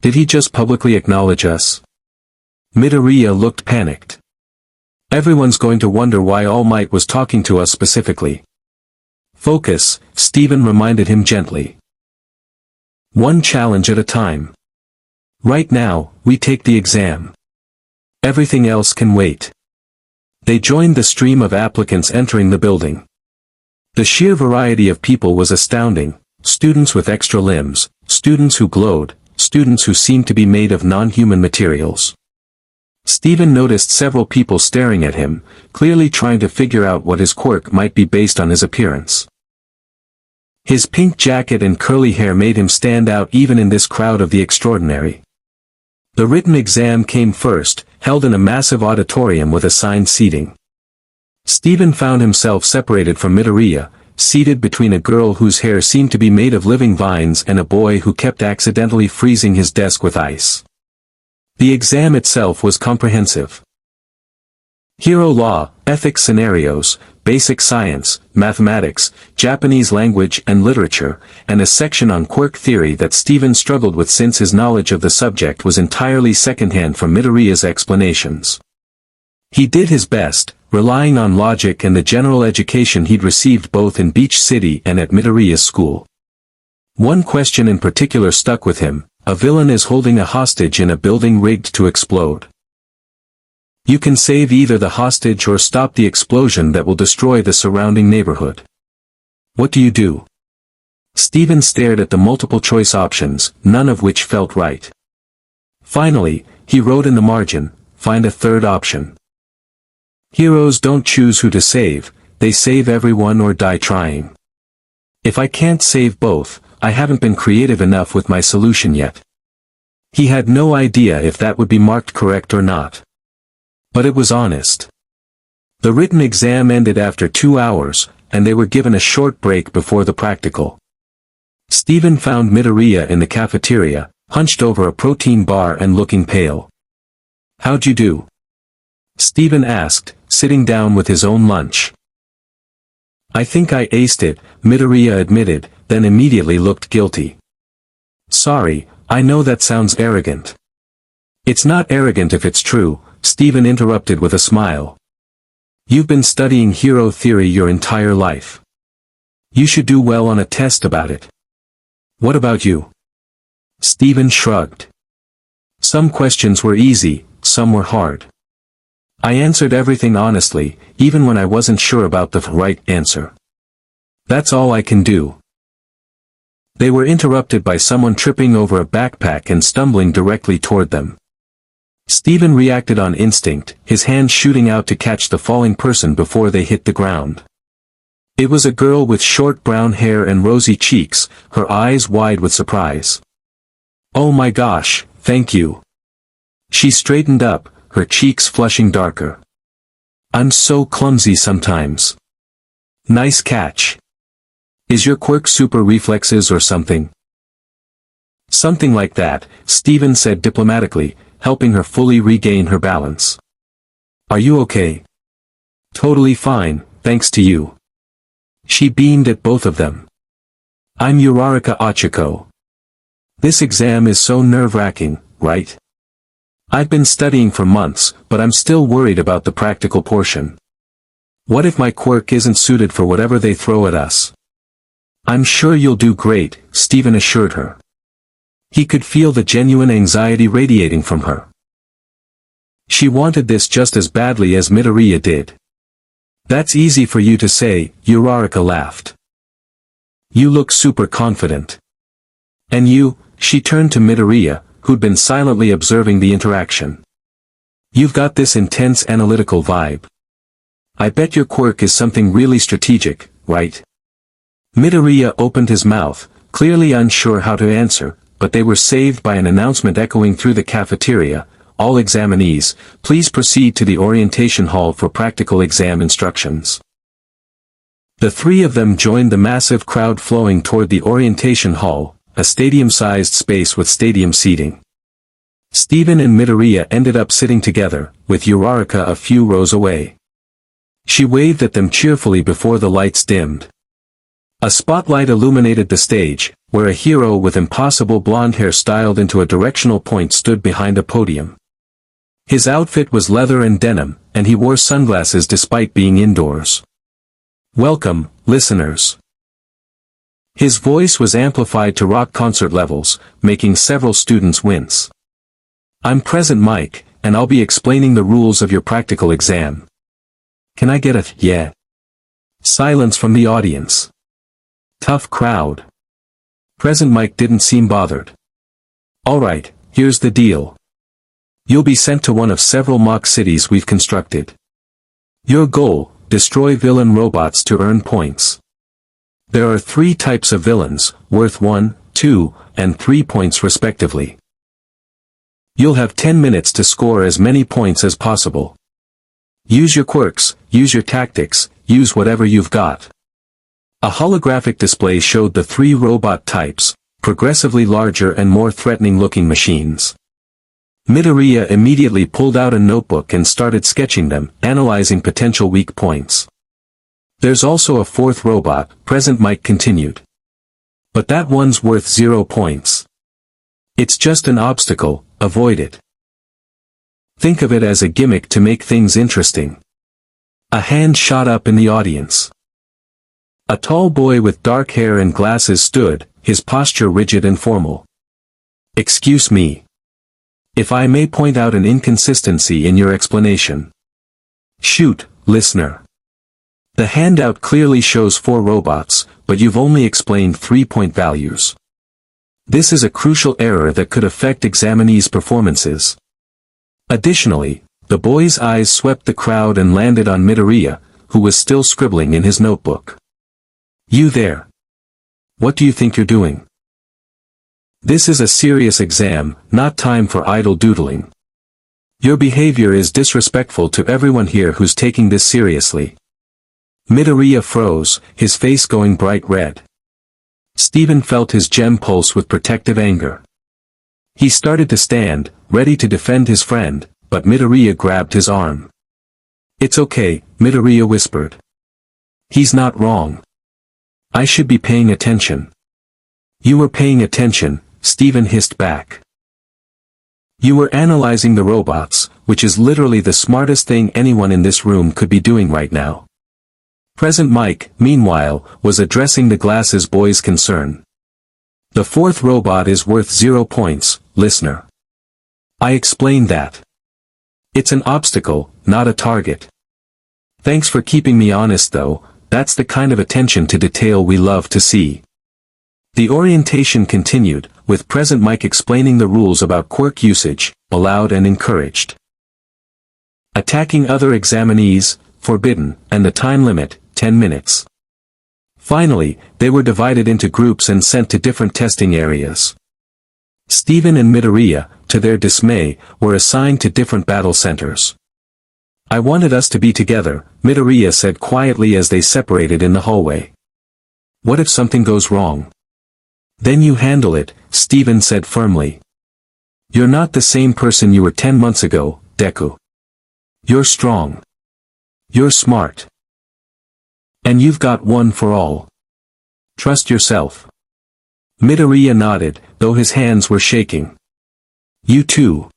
"Did he just publicly acknowledge us?" Midoriya looked panicked. "Everyone's going to wonder why All Might was talking to us specifically." "Focus," Steven reminded him gently. "One challenge at a time. Right now, we take the exam. Everything else can wait." They joined the stream of applicants entering the building. The sheer variety of people was astounding: students with extra limbs, students who glowed, students who seemed to be made of non-human materials. Steven noticed several people staring at him, clearly trying to figure out what his quirk might be based on his appearance. His pink jacket and curly hair made him stand out even in this crowd of the extraordinary. The written exam came first, held in a massive auditorium with assigned seating. Steven found himself separated from Midoriya, seated between a girl whose hair seemed to be made of living vines and a boy who kept accidentally freezing his desk with ice. The exam itself was comprehensive. Hero law, ethics scenarios, basic science, mathematics, Japanese language and literature, and a section on quirk theory that Steven struggled with since his knowledge of the subject was entirely secondhand from Midoriya's explanations. He did his best, relying on logic and the general education he'd received both in Beach City and at Midoriya's school. One question in particular stuck with him: a villain is holding a hostage in a building rigged to explode. You can save either the hostage or stop the explosion that will destroy the surrounding neighborhood. What do you do? Steven stared at the multiple choice options, none of which felt right. Finally, he wrote in the margin, find a third option. Heroes don't choose who to save, they save everyone or die trying. If I can't save both, I haven't been creative enough with my solution yet. He had no idea if that would be marked correct or not. But it was honest. The written exam ended after 2 hours, and they were given a short break before the practical. Steven found Midoriya in the cafeteria, hunched over a protein bar and looking pale. How'd you do? Steven asked, sitting down with his own lunch. I think I aced it, Midoriya admitted, then immediately looked guilty. Sorry, I know that sounds arrogant. It's not arrogant if it's true, Steven interrupted with a smile. You've been studying hero theory your entire life. You should do well on a test about it. What about you? Steven shrugged. Some questions were easy, some were hard. I answered everything honestly, even when I wasn't sure about the right answer. That's all I can do. They were interrupted by someone tripping over a backpack and stumbling directly toward them. Steven reacted on instinct, his hand shooting out to catch the falling person before they hit the ground. It was a girl with short brown hair and rosy cheeks, her eyes wide with surprise. Oh my gosh, thank you. She straightened up, her cheeks flushing darker. I'm so clumsy sometimes. Nice catch. Is your quirk super reflexes or something? Something like that, Steven said diplomatically, helping her fully regain her balance. Are you okay? Totally fine, thanks to you. She beamed at both of them. I'm Uraraka Ochiko. This exam is so nerve-wracking, right? I've been studying for months, but I'm still worried about the practical portion. What if my quirk isn't suited for whatever they throw at us? I'm sure you'll do great, Steven assured her. He could feel the genuine anxiety radiating from her. She wanted this just as badly as Midoriya did. That's easy for you to say, Uraraka laughed. You look super confident. And you, she turned to Midoriya, who'd been silently observing the interaction. You've got this intense analytical vibe. I bet your quirk is something really strategic, right? Midoriya opened his mouth, clearly unsure how to answer, but they were saved by an announcement echoing through the cafeteria. All examinees, please proceed to the orientation hall for practical exam instructions. The three of them joined the massive crowd flowing toward the orientation hall, a stadium-sized space with stadium seating. Steven and Midoriya ended up sitting together, with Uraraka a few rows away. She waved at them cheerfully before the lights dimmed. A spotlight illuminated the stage, where a hero with impossible blonde hair styled into a directional point stood behind a podium. His outfit was leather and denim, and he wore sunglasses despite being indoors. Welcome, listeners. His voice was amplified to rock concert levels, making several students wince. I'm Present Mike, and I'll be explaining the rules of your practical exam. Can I get a yeah? Silence from the audience. Tough crowd. Present Mike didn't seem bothered. Alright, here's the deal. You'll be sent to one of several mock cities we've constructed. Your goal, destroy villain robots to earn points. There are 3 types of villains, worth 1, 2, and 3 points respectively. You'll have 10 minutes to score as many points as possible. Use your quirks, use your tactics, use whatever you've got. A holographic display showed the 3 robot types, progressively larger and more threatening-looking machines. Midoriya immediately pulled out a notebook and started sketching them, analyzing potential weak points. There's also a 4th robot, Present Mike continued. But that one's worth 0 points. It's just an obstacle, avoid it. Think of it as a gimmick to make things interesting. A hand shot up in the audience. A tall boy with dark hair and glasses stood, his posture rigid and formal. Excuse me. If I may point out an inconsistency in your explanation. Shoot, listener. The handout clearly shows 4 robots, but you've only explained 3-point values. This is a crucial error that could affect examinees' performances. Additionally, the boy's eyes swept the crowd and landed on Midoriya, who was still scribbling in his notebook. You there. What do you think you're doing? This is a serious exam, not time for idle doodling. Your behavior is disrespectful to everyone here who's taking this seriously. Midoriya froze, his face going bright red. Steven felt his gem pulse with protective anger. He started to stand, ready to defend his friend, but Midoriya grabbed his arm. It's okay, Midoriya whispered. He's not wrong. I should be paying attention. You were paying attention, Steven hissed back. You were analyzing the robots, which is literally the smartest thing anyone in this room could be doing right now. Present Mike, meanwhile, was addressing the glasses boy's concern. The fourth robot is worth 0 points, listener. I explained that. It's an obstacle, not a target. Thanks for keeping me honest though, that's the kind of attention to detail we love to see. The orientation continued, with Present Mike explaining the rules about quirk usage, allowed and encouraged. Attacking other examinees, forbidden, and the time limit, 10 minutes. Finally, they were divided into groups and sent to different testing areas. Steven and Midoriya, to their dismay, were assigned to different battle centers. I wanted us to be together, Midoriya said quietly as they separated in the hallway. What if something goes wrong? Then you handle it, Steven said firmly. You're not the same person you were 10 months ago, Deku. You're strong. You're smart. And you've got one for all. Trust yourself. Midoriya nodded, though his hands were shaking. You too.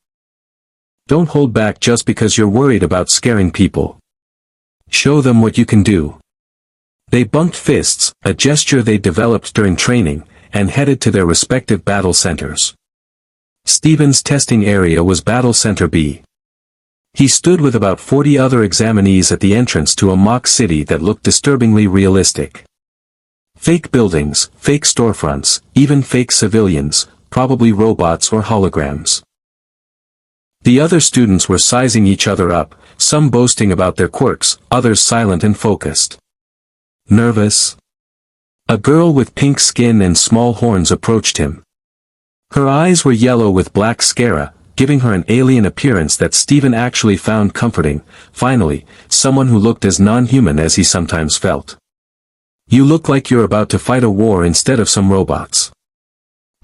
Don't hold back just because you're worried about scaring people. Show them what you can do. They bunked fists, a gesture they developed during training, and headed to their respective battle centers. Steven's testing area was Battle Center B. He stood with about 40 other examinees at the entrance to a mock city that looked disturbingly realistic. Fake buildings, fake storefronts, even fake civilians, probably robots or holograms. The other students were sizing each other up, some boasting about their quirks, others silent and focused. Nervous? A girl with pink skin and small horns approached him. Her eyes were yellow with black sclera, giving her an alien appearance that Steven actually found comforting. Finally, someone who looked as non-human as he sometimes felt. You look like you're about to fight a war instead of some robots.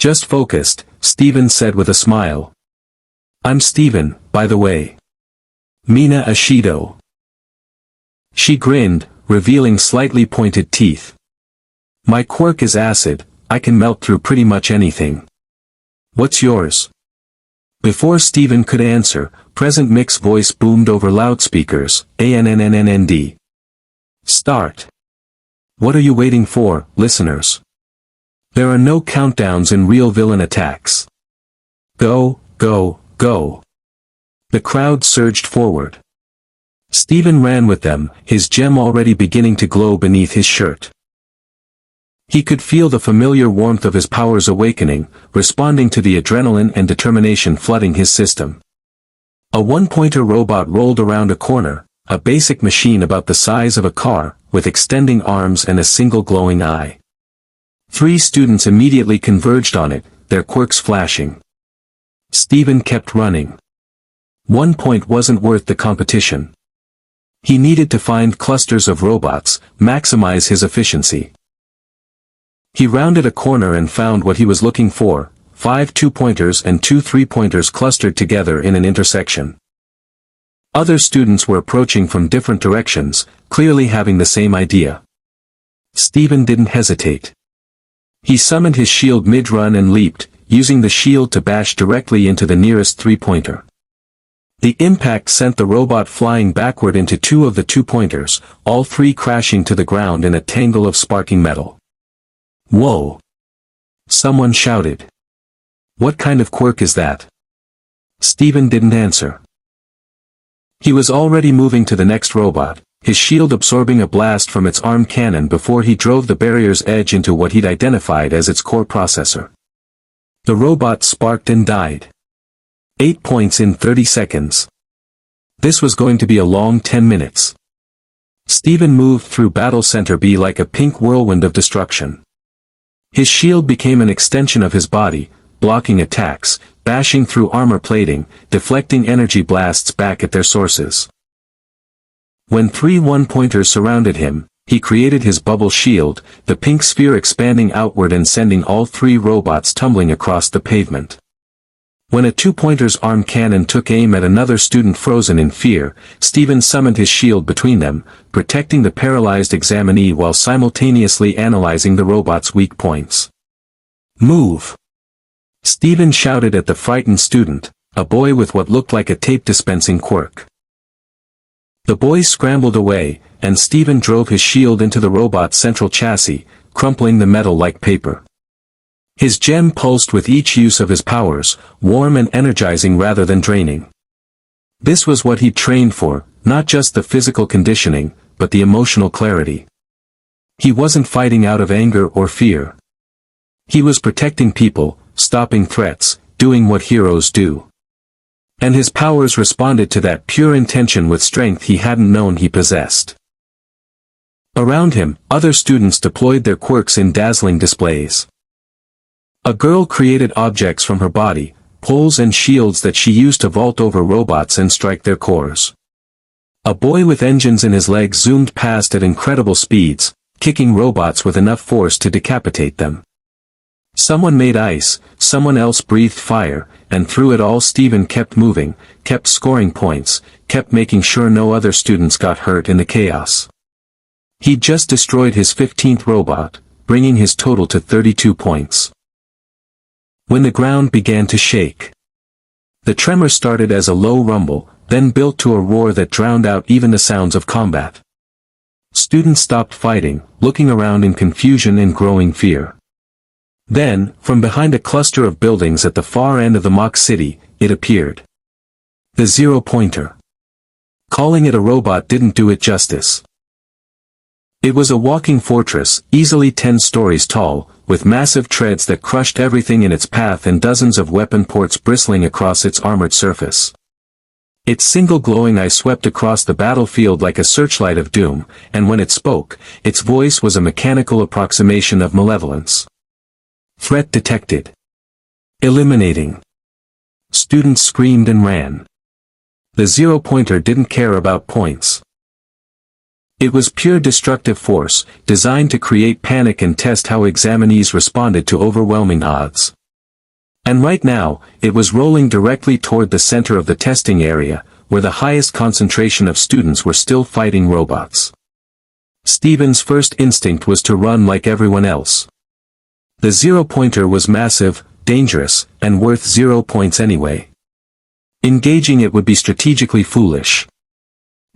Just focused, Steven said with a smile. I'm Steven, by the way. Mina Ashido. She grinned, revealing slightly pointed teeth. My quirk is acid, I can melt through pretty much anything. What's yours? Before Steven could answer, Present Mick's voice boomed over loudspeakers, ANNNNND. Start. What are you waiting for, listeners? There are no countdowns in real villain attacks. Go, go, go. The crowd surged forward. Steven ran with them, his gem already beginning to glow beneath his shirt. He could feel the familiar warmth of his powers awakening, responding to the adrenaline and determination flooding his system. A one-pointer robot rolled around a corner, a basic machine about the size of a car, with extending arms and a single glowing eye. 3 students immediately converged on it, their quirks flashing. Steven kept running. 1 point wasn't worth the competition. He needed to find clusters of robots, maximize his efficiency. He rounded a corner and found what he was looking for, 5 2-pointers and 2 3-pointers clustered together in an intersection. Other students were approaching from different directions, clearly having the same idea. Steven didn't hesitate. He summoned his shield mid-run and leaped, using the shield to bash directly into the nearest 3-pointer. The impact sent the robot flying backward into 2 of the 2-pointers, all 3 crashing to the ground in a tangle of sparking metal. Whoa! Someone shouted. What kind of quirk is that? Steven didn't answer. He was already moving to the next robot, his shield absorbing a blast from its arm cannon before he drove the barrier's edge into what he'd identified as its core processor. The robot sparked and died. 8 points in 30 seconds. This was going to be a long 10 minutes. Steven moved through Battle Center B like a pink whirlwind of destruction. His shield became an extension of his body, blocking attacks, bashing through armor plating, deflecting energy blasts back at their sources. When 3 1-pointers surrounded him, he created his bubble shield, the pink sphere expanding outward and sending all 3 robots tumbling across the pavement. When a 2-pointer's arm cannon took aim at another student frozen in fear, Steven summoned his shield between them, protecting the paralyzed examinee while simultaneously analyzing the robot's weak points. Move! Steven shouted at the frightened student, a boy with what looked like a tape-dispensing quirk. The boy scrambled away, and Steven drove his shield into the robot's central chassis, crumpling the metal like paper. His gem pulsed with each use of his powers, warm and energizing rather than draining. This was what he'd trained for, not just the physical conditioning, but the emotional clarity. He wasn't fighting out of anger or fear. He was protecting people, stopping threats, doing what heroes do. And his powers responded to that pure intention with strength he hadn't known he possessed. Around him, other students deployed their quirks in dazzling displays. A girl created objects from her body, poles and shields that she used to vault over robots and strike their cores. A boy with engines in his legs zoomed past at incredible speeds, kicking robots with enough force to decapitate them. Someone made ice, someone else breathed fire, and through it all Steven kept moving, kept scoring points, kept making sure no other students got hurt in the chaos. He'd just destroyed his 15th robot, bringing his total to 32 points. When the ground began to shake. The tremor started as a low rumble, then built to a roar that drowned out even the sounds of combat. Students stopped fighting, looking around in confusion and growing fear. Then, from behind a cluster of buildings at the far end of the mock city, it appeared. The zero-pointer. Calling it a robot didn't do it justice. It was a walking fortress, easily 10 stories tall, with massive treads that crushed everything in its path and dozens of weapon ports bristling across its armored surface. Its single glowing eye swept across the battlefield like a searchlight of doom, and when it spoke, its voice was a mechanical approximation of malevolence. Threat detected. Eliminating. Students screamed and ran. The zero-pointer didn't care about points. It was pure destructive force, designed to create panic and test how examinees responded to overwhelming odds. And right now, it was rolling directly toward the center of the testing area, where the highest concentration of students were still fighting robots. Steven's first instinct was to run like everyone else. The zero-pointer was massive, dangerous, and worth 0 points anyway. Engaging it would be strategically foolish.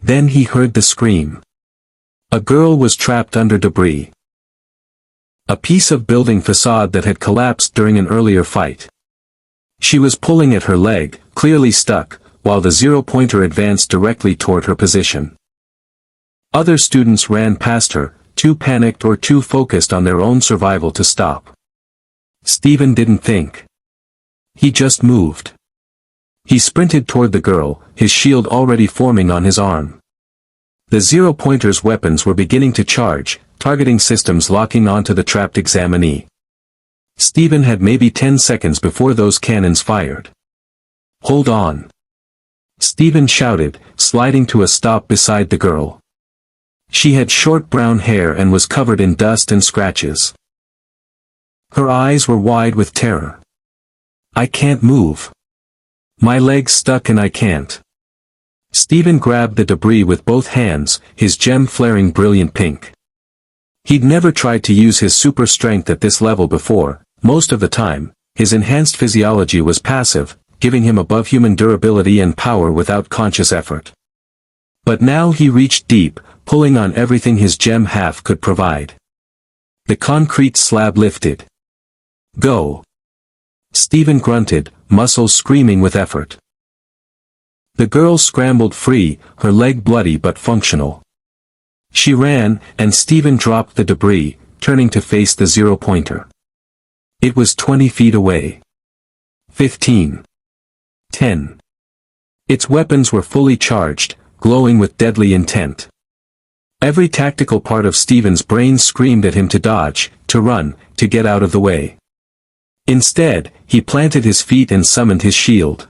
Then he heard the scream. A girl was trapped under debris. A piece of building facade that had collapsed during an earlier fight. She was pulling at her leg, clearly stuck, while the zero-pointer advanced directly toward her position. Other students ran past her, too panicked or too focused on their own survival to stop. Steven didn't think. He just moved. He sprinted toward the girl, his shield already forming on his arm. The zero-pointer's weapons were beginning to charge, targeting systems locking onto the trapped examinee. Steven had maybe 10 seconds before those cannons fired. Hold on. Steven shouted, sliding to a stop beside the girl. She had short brown hair and was covered in dust and scratches. Her eyes were wide with terror. I can't move. My leg's stuck and I can't. Steven grabbed the debris with both hands, his gem flaring brilliant pink. He'd never tried to use his super strength at this level before. Most of the time, his enhanced physiology was passive, giving him above-human durability and power without conscious effort. But now he reached deep, pulling on everything his gem half could provide. The concrete slab lifted. Go. Steven grunted, muscles screaming with effort. The girl scrambled free, her leg bloody but functional. She ran, and Steven dropped the debris, turning to face the zero-pointer. It was 20 feet away. 15. 10. Its weapons were fully charged, glowing with deadly intent. Every tactical part of Steven's brain screamed at him to dodge, to run, to get out of the way. Instead, he planted his feet and summoned his shield.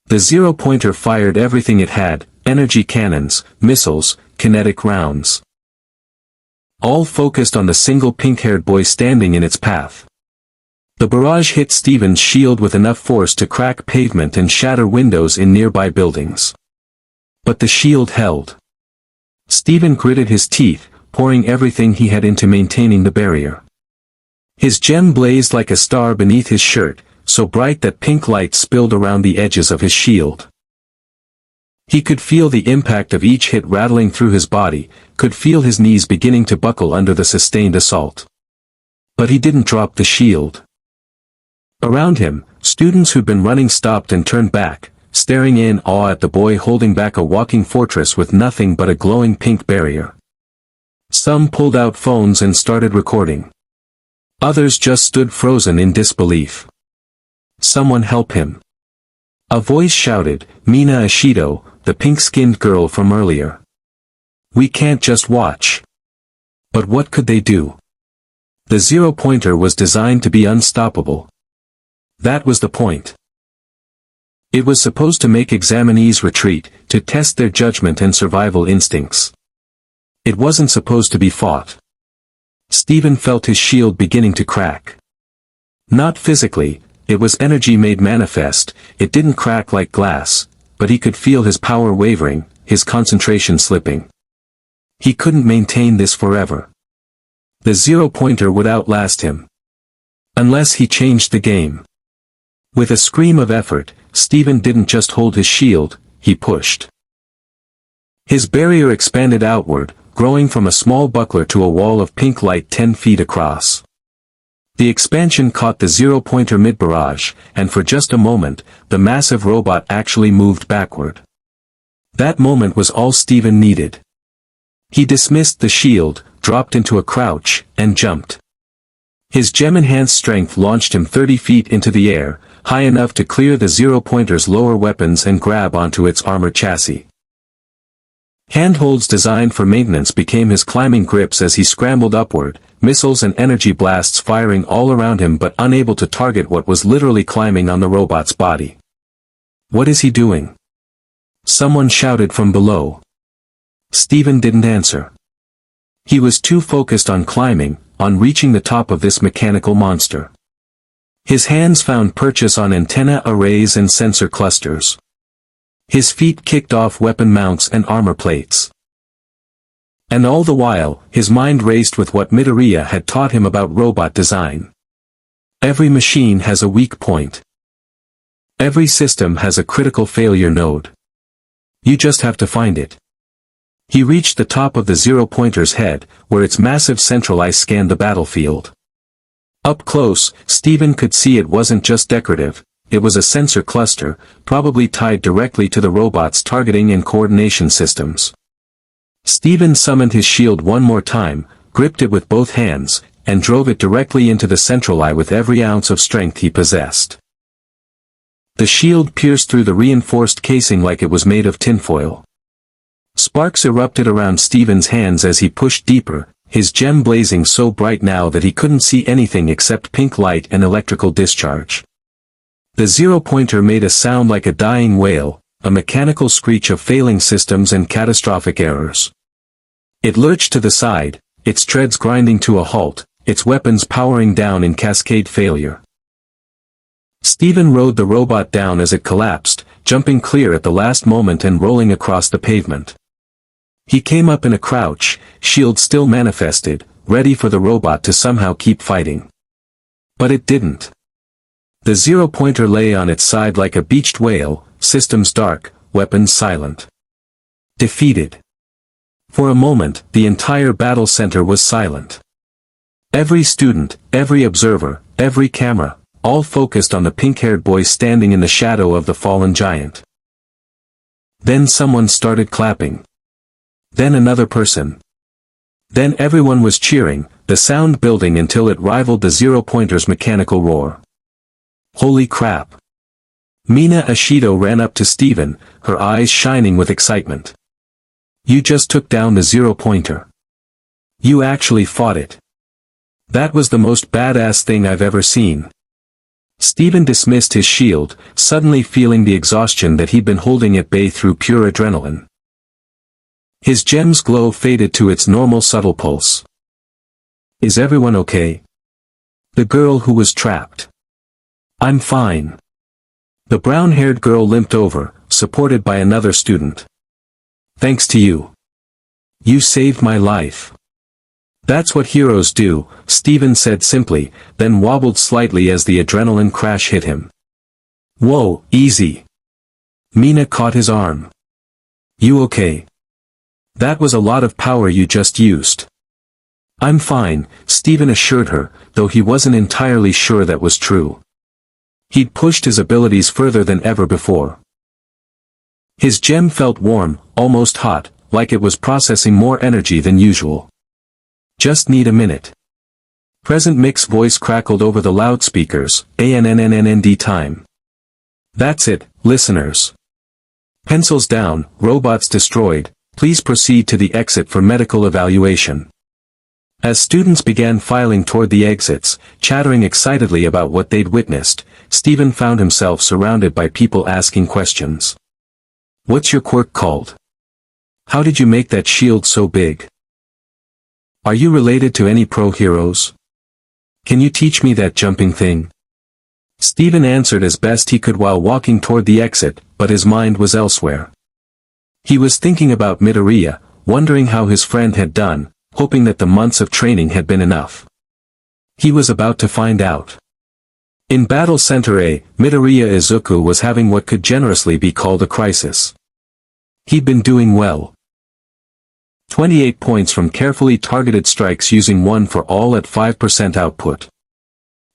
The zero-pointer fired everything it had, energy cannons, missiles, kinetic rounds. All focused on the single pink-haired boy standing in its path. The barrage hit Steven's shield with enough force to crack pavement and shatter windows in nearby buildings. But the shield held. Steven gritted his teeth, pouring everything he had into maintaining the barrier. His gem blazed like a star beneath his shirt, so bright that pink light spilled around the edges of his shield. He could feel the impact of each hit rattling through his body, could feel his knees beginning to buckle under the sustained assault. But he didn't drop the shield. Around him, students who'd been running stopped and turned back, staring in awe at the boy holding back a walking fortress with nothing but a glowing pink barrier. Some pulled out phones and started recording. Others just stood frozen in disbelief. "Someone help him." A voice shouted, "Mina Ashido, the pink-skinned girl from earlier. We can't just watch." But what could they do? The zero-pointer was designed to be unstoppable. That was the point. It was supposed to make examinees retreat, to test their judgment and survival instincts. It wasn't supposed to be fought. Steven felt his shield beginning to crack. Not physically, it was energy made manifest. It didn't crack like glass, but he could feel his power wavering, his concentration slipping. He couldn't maintain this forever. The zero-pointer would outlast him. Unless he changed the game. With a scream of effort, Steven didn't just hold his shield, he pushed. His barrier expanded outward, growing from a small buckler to a wall of pink light 10 feet across. The expansion caught the zero-pointer mid-barrage, and for just a moment, the massive robot actually moved backward. That moment was all Steven needed. He dismissed the shield, dropped into a crouch, and jumped. His gem-enhanced strength launched him 30 feet into the air, high enough to clear the zero-pointer's lower weapons and grab onto its armor chassis. Handholds designed for maintenance became his climbing grips as he scrambled upward, missiles and energy blasts firing all around him but unable to target what was literally climbing on the robot's body. "What is he doing?" Someone shouted from below. Steven didn't answer. He was too focused on climbing, on reaching the top of this mechanical monster. His hands found purchase on antenna arrays and sensor clusters. His feet kicked off weapon mounts and armor plates. And all the while, his mind raced with what Midoriya had taught him about robot design. Every machine has a weak point. Every system has a critical failure node. You just have to find it. He reached the top of the zero-pointer's head, where its massive central eye scanned the battlefield. Up close, Steven could see it wasn't just decorative. It was a sensor cluster, probably tied directly to the robot's targeting and coordination systems. Steven summoned his shield one more time, gripped it with both hands, and drove it directly into the central eye with every ounce of strength he possessed. The shield pierced through the reinforced casing like it was made of tinfoil. Sparks erupted around Steven's hands as he pushed deeper, his gem blazing so bright now that he couldn't see anything except pink light and electrical discharge. The zero-pointer made a sound like a dying whale, a mechanical screech of failing systems and catastrophic errors. It lurched to the side, its treads grinding to a halt, its weapons powering down in cascade failure. Steven rode the robot down as it collapsed, jumping clear at the last moment and rolling across the pavement. He came up in a crouch, shield still manifested, ready for the robot to somehow keep fighting. But it didn't. The zero-pointer lay on its side like a beached whale, systems dark, weapons silent. Defeated. For a moment, the entire battle center was silent. Every student, every observer, every camera, all focused on the pink-haired boy standing in the shadow of the fallen giant. Then someone started clapping. Then another person. Then everyone was cheering, the sound building until it rivaled the zero-pointer's mechanical roar. Holy crap! Mina Ashido ran up to Steven, her eyes shining with excitement. You just took down the zero-pointer. You actually fought it. That was the most badass thing I've ever seen. Steven dismissed his shield, suddenly feeling the exhaustion that he'd been holding at bay through pure adrenaline. His gem's glow faded to its normal subtle pulse. Is everyone okay? The girl who was trapped. I'm fine. The brown-haired girl limped over, supported by another student. Thanks to you. You saved my life. That's what heroes do, Steven said simply, then wobbled slightly as the adrenaline crash hit him. Whoa, easy. Mina caught his arm. You okay? That was a lot of power you just used. I'm fine, Steven assured her, though he wasn't entirely sure that was true. He'd pushed his abilities further than ever before. His gem felt warm, almost hot, like it was processing more energy than usual. Just need a minute. Present Mick's voice crackled over the loudspeakers, ANNNND time. That's it, listeners. Pencils down, robots destroyed, please proceed to the exit for medical evaluation. As students began filing toward the exits, chattering excitedly about what they'd witnessed, Steven found himself surrounded by people asking questions. What's your quirk called? How did you make that shield so big? Are you related to any pro heroes? Can you teach me that jumping thing? Steven answered as best he could while walking toward the exit, but his mind was elsewhere. He was thinking about Midoriya, wondering how his friend had done, hoping that the months of training had been enough. He was about to find out. In Battle Center A, Midoriya Izuku was having what could generously be called a crisis. He'd been doing well. 28 points from carefully targeted strikes using one for all at 5% output.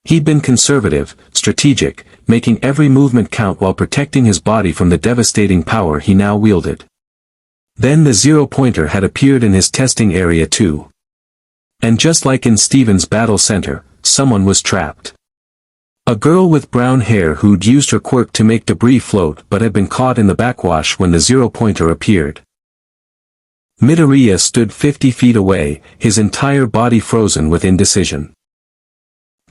He'd been conservative, strategic, making every movement count while protecting his body from the devastating power he now wielded. Then the zero-pointer had appeared in his testing area too. And just like in Steven's battle center, someone was trapped. A girl with brown hair who'd used her quirk to make debris float but had been caught in the backwash when the zero-pointer appeared. Midoriya stood 50 feet away, his entire body frozen with indecision.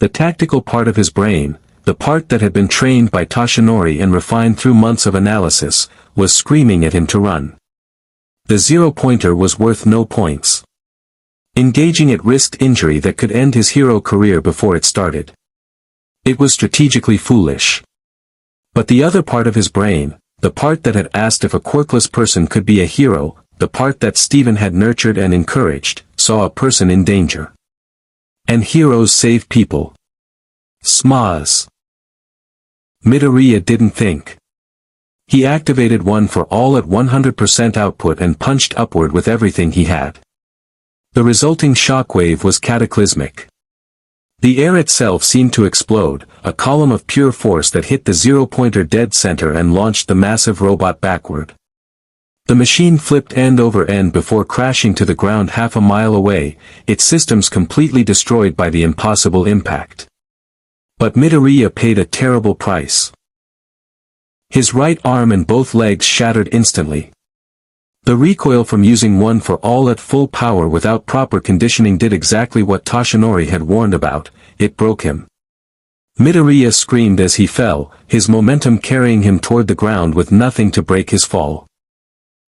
The tactical part of his brain, the part that had been trained by Toshinori and refined through months of analysis, was screaming at him to run. The zero-pointer was worth no points. Engaging it risked injury that could end his hero career before it started. It was strategically foolish. But the other part of his brain, the part that had asked if a quirkless person could be a hero, the part that Steven had nurtured and encouraged, saw a person in danger. And heroes save people. Smas. Midoriya didn't think. He activated one for all at 100% output and punched upward with everything he had. The resulting shockwave was cataclysmic. The air itself seemed to explode, a column of pure force that hit the zero-pointer dead center and launched the massive robot backward. The machine flipped end over end before crashing to the ground half a mile away, its systems completely destroyed by the impossible impact. But Midoriya paid a terrible price. His right arm and both legs shattered instantly. The recoil from using one for all at full power without proper conditioning did exactly what Toshinori had warned about, it broke him. Midoriya screamed as he fell, his momentum carrying him toward the ground with nothing to break his fall.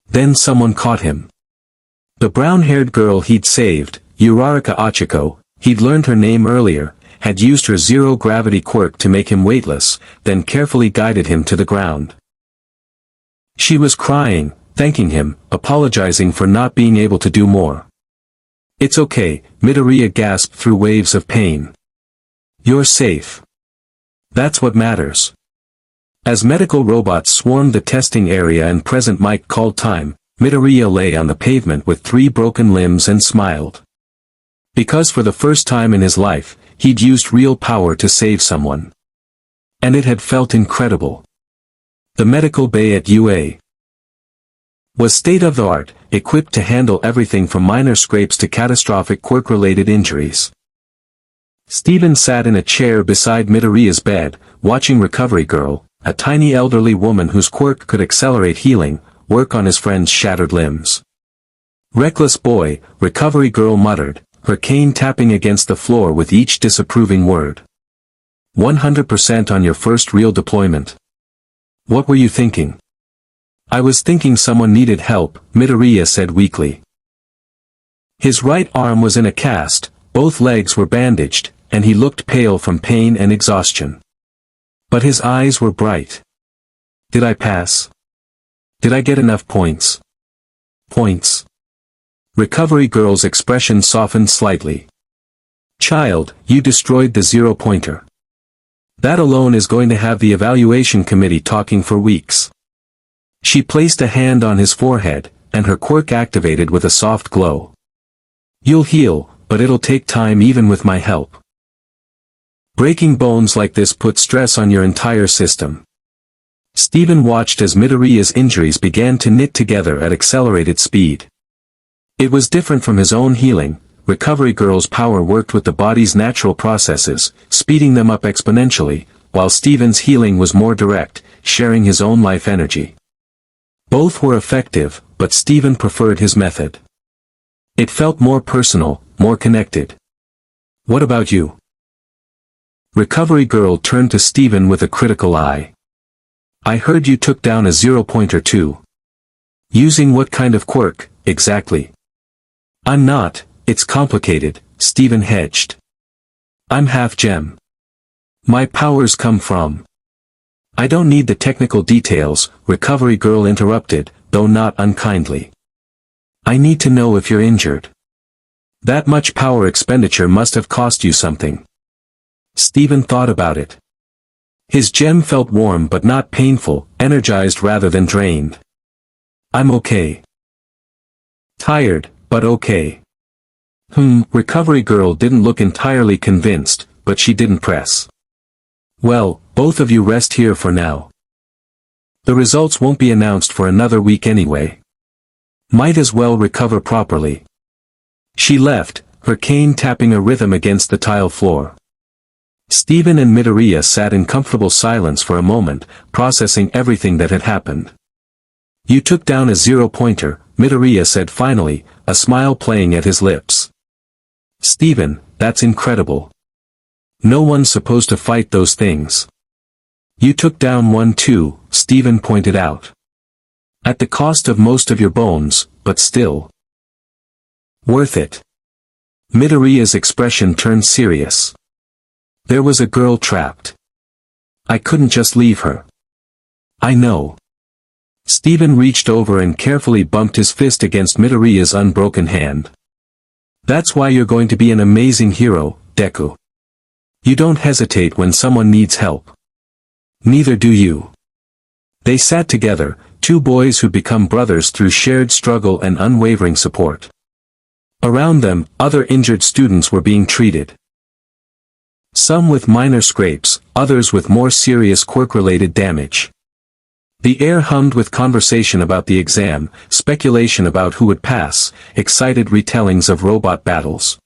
Then someone caught him. The brown-haired girl he'd saved, Uraraka Achiko, he'd learned her name earlier, had used her zero-gravity quirk to make him weightless, then carefully guided him to the ground. She was crying, thanking him, apologizing for not being able to do more. It's okay, Midoriya gasped through waves of pain. You're safe. That's what matters. As medical robots swarmed the testing area and Present Mike called time, Midoriya lay on the pavement with 3 broken limbs and smiled. Because for the first time in his life, he'd used real power to save someone. And it had felt incredible. The medical bay at UA was state-of-the-art, equipped to handle everything from minor scrapes to catastrophic quirk-related injuries. Steven sat in a chair beside Midoriya's bed, watching Recovery Girl, a tiny elderly woman whose quirk could accelerate healing, work on his friend's shattered limbs. Reckless boy, Recovery Girl muttered, her cane tapping against the floor with each disapproving word. 100% on your first real deployment. What were you thinking? I was thinking someone needed help, Midoriya said weakly. His right arm was in a cast, both legs were bandaged, and he looked pale from pain and exhaustion. But his eyes were bright. Did I pass? Did I get enough points? Points. Recovery Girl's expression softened slightly. Child, you destroyed the zero-pointer. That alone is going to have the evaluation committee talking for weeks. She placed a hand on his forehead, and her quirk activated with a soft glow. You'll heal, but it'll take time even with my help. Breaking bones like this put stress on your entire system. Steven watched as Midoriya's injuries began to knit together at accelerated speed. It was different from his own healing. Recovery Girl's power worked with the body's natural processes, speeding them up exponentially, while Steven's healing was more direct, sharing his own life energy. Both were effective, but Steven preferred his method. It felt more personal, more connected. What about you? Recovery Girl turned to Steven with a critical eye. I heard you took down a zero-pointer too. Using what kind of quirk, exactly? I'm not. It's complicated, Steven hedged. I'm half gem. My powers come from. I don't need the technical details, Recovery Girl interrupted, though not unkindly. I need to know if you're injured. That much power expenditure must have cost you something. Steven thought about it. His gem felt warm but not painful, energized rather than drained. I'm okay. Tired, but okay. Recovery Girl didn't look entirely convinced, but she didn't press. Well, both of you rest here for now. The results won't be announced for another week anyway. Might as well recover properly. She left, her cane tapping a rhythm against the tile floor. Steven and Midoriya sat in comfortable silence for a moment, processing everything that had happened. You took down a zero-pointer, Midoriya said finally, a smile playing at his lips. Steven, that's incredible. No one's supposed to fight those things. You took down one too, Steven pointed out. At the cost of most of your bones, but still. Worth it. Midoriya's expression turned serious. There was a girl trapped. I couldn't just leave her. I know. Steven reached over and carefully bumped his fist against Midoriya's unbroken hand. That's why you're going to be an amazing hero, Deku. You don't hesitate when someone needs help. Neither do you. They sat together, two boys who become brothers through shared struggle and unwavering support. Around them, other injured students were being treated. Some with minor scrapes, others with more serious quirk-related damage. The air hummed with conversation about the exam, speculation about who would pass, excited retellings of robot battles.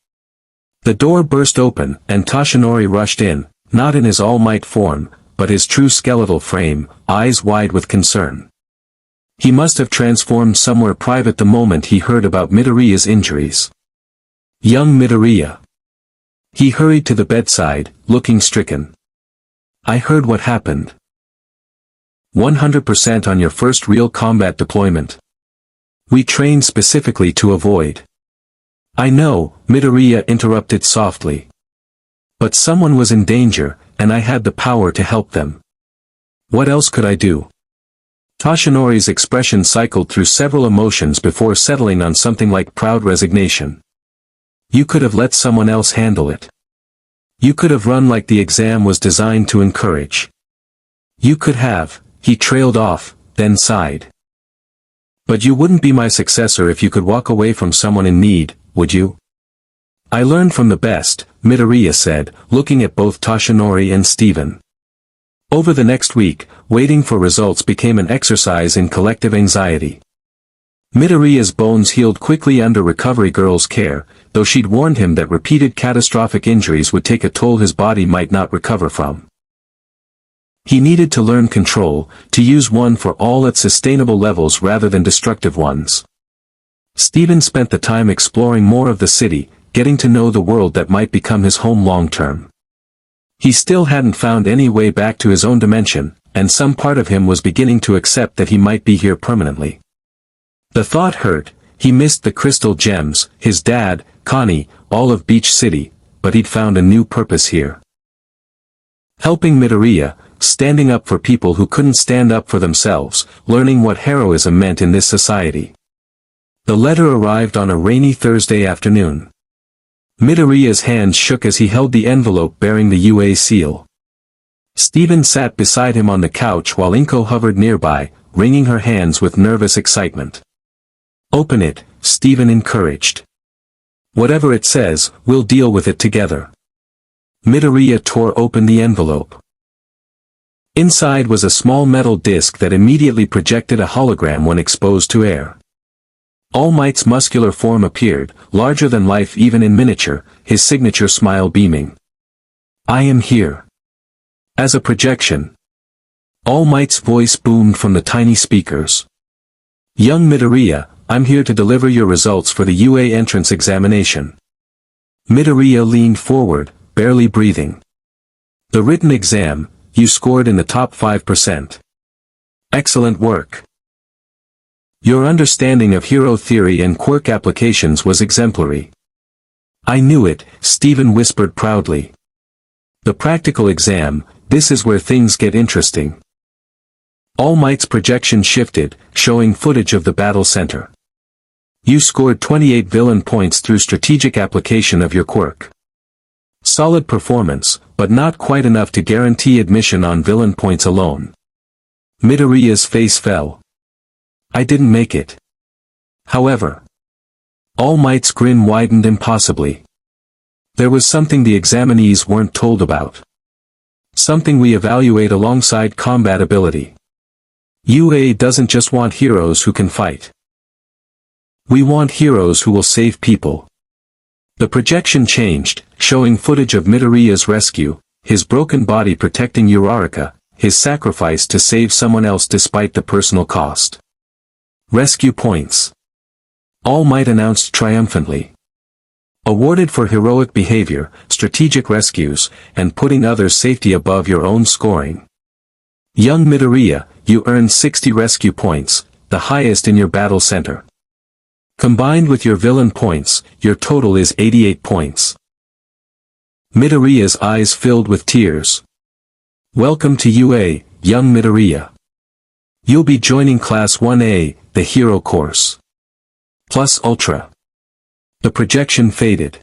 The door burst open, and Toshinori rushed in, not in his all-might form, but his true skeletal frame, eyes wide with concern. He must have transformed somewhere private the moment he heard about Midoriya's injuries. Young Midoriya. He hurried to the bedside, looking stricken. I heard what happened. 100% on your first real combat deployment. We trained specifically to avoid. I know, Midoriya interrupted softly. But someone was in danger, and I had the power to help them. What else could I do? Toshinori's expression cycled through several emotions before settling on something like proud resignation. You could have let someone else handle it. You could have run like the exam was designed to encourage. You could have. He trailed off, then sighed. But you wouldn't be my successor if you could walk away from someone in need, would you? I learned from the best, Midoriya said, looking at both Toshinori and Steven. Over the next week, waiting for results became an exercise in collective anxiety. Midoriya's bones healed quickly under Recovery Girl's care, though she'd warned him that repeated catastrophic injuries would take a toll his body might not recover from. He needed to learn control, to use one for all at sustainable levels rather than destructive ones. Steven spent the time exploring more of the city, getting to know the world that might become his home long-term. He still hadn't found any way back to his own dimension, and some part of him was beginning to accept that he might be here permanently. The thought hurt. He missed the crystal gems, his dad, Connie, all of Beach City, but he'd found a new purpose here. Helping Midoriya, standing up for people who couldn't stand up for themselves, learning what heroism meant in this society. The letter arrived on a rainy Thursday afternoon. Midoriya's hands shook as he held the envelope bearing the UA seal. Steven sat beside him on the couch while Inko hovered nearby, wringing her hands with nervous excitement. "Open it," Steven encouraged. "Whatever it says, we'll deal with it together." Midoriya tore open the envelope. Inside was a small metal disc that immediately projected a hologram when exposed to air. All Might's muscular form appeared, larger than life even in miniature, his signature smile beaming. "I am here." As a projection, All Might's voice boomed from the tiny speakers. "Young Midoriya, I'm here to deliver your results for the UA entrance examination." Midoriya leaned forward, barely breathing. "The written exam, you scored in the top 5%. Excellent work. Your understanding of hero theory and quirk applications was exemplary." "I knew it," Steven whispered proudly. "The practical exam, this is where things get interesting." All Might's projection shifted, showing footage of the battle center. "You scored 28 villain points through strategic application of your quirk. Solid performance, but not quite enough to guarantee admission on villain points alone." Midoriya's face fell. "I didn't make it. However." All Might's grin widened impossibly. "There was something the examinees weren't told about. Something we evaluate alongside combat ability. UA doesn't just want heroes who can fight. We want heroes who will save people." The projection changed, showing footage of Midoriya's rescue, his broken body protecting Uraraka, his sacrifice to save someone else despite the personal cost. "Rescue points," All Might announced triumphantly. "Awarded for heroic behavior, strategic rescues, and putting others' safety above your own scoring. Young Midoriya, you earned 60 rescue points, the highest in your battle center. Combined with your villain points, your total is 88 points." Midoriya's eyes filled with tears. "Welcome to UA, young Midoriya. You'll be joining Class 1A, the Hero course. Plus Ultra." The projection faded.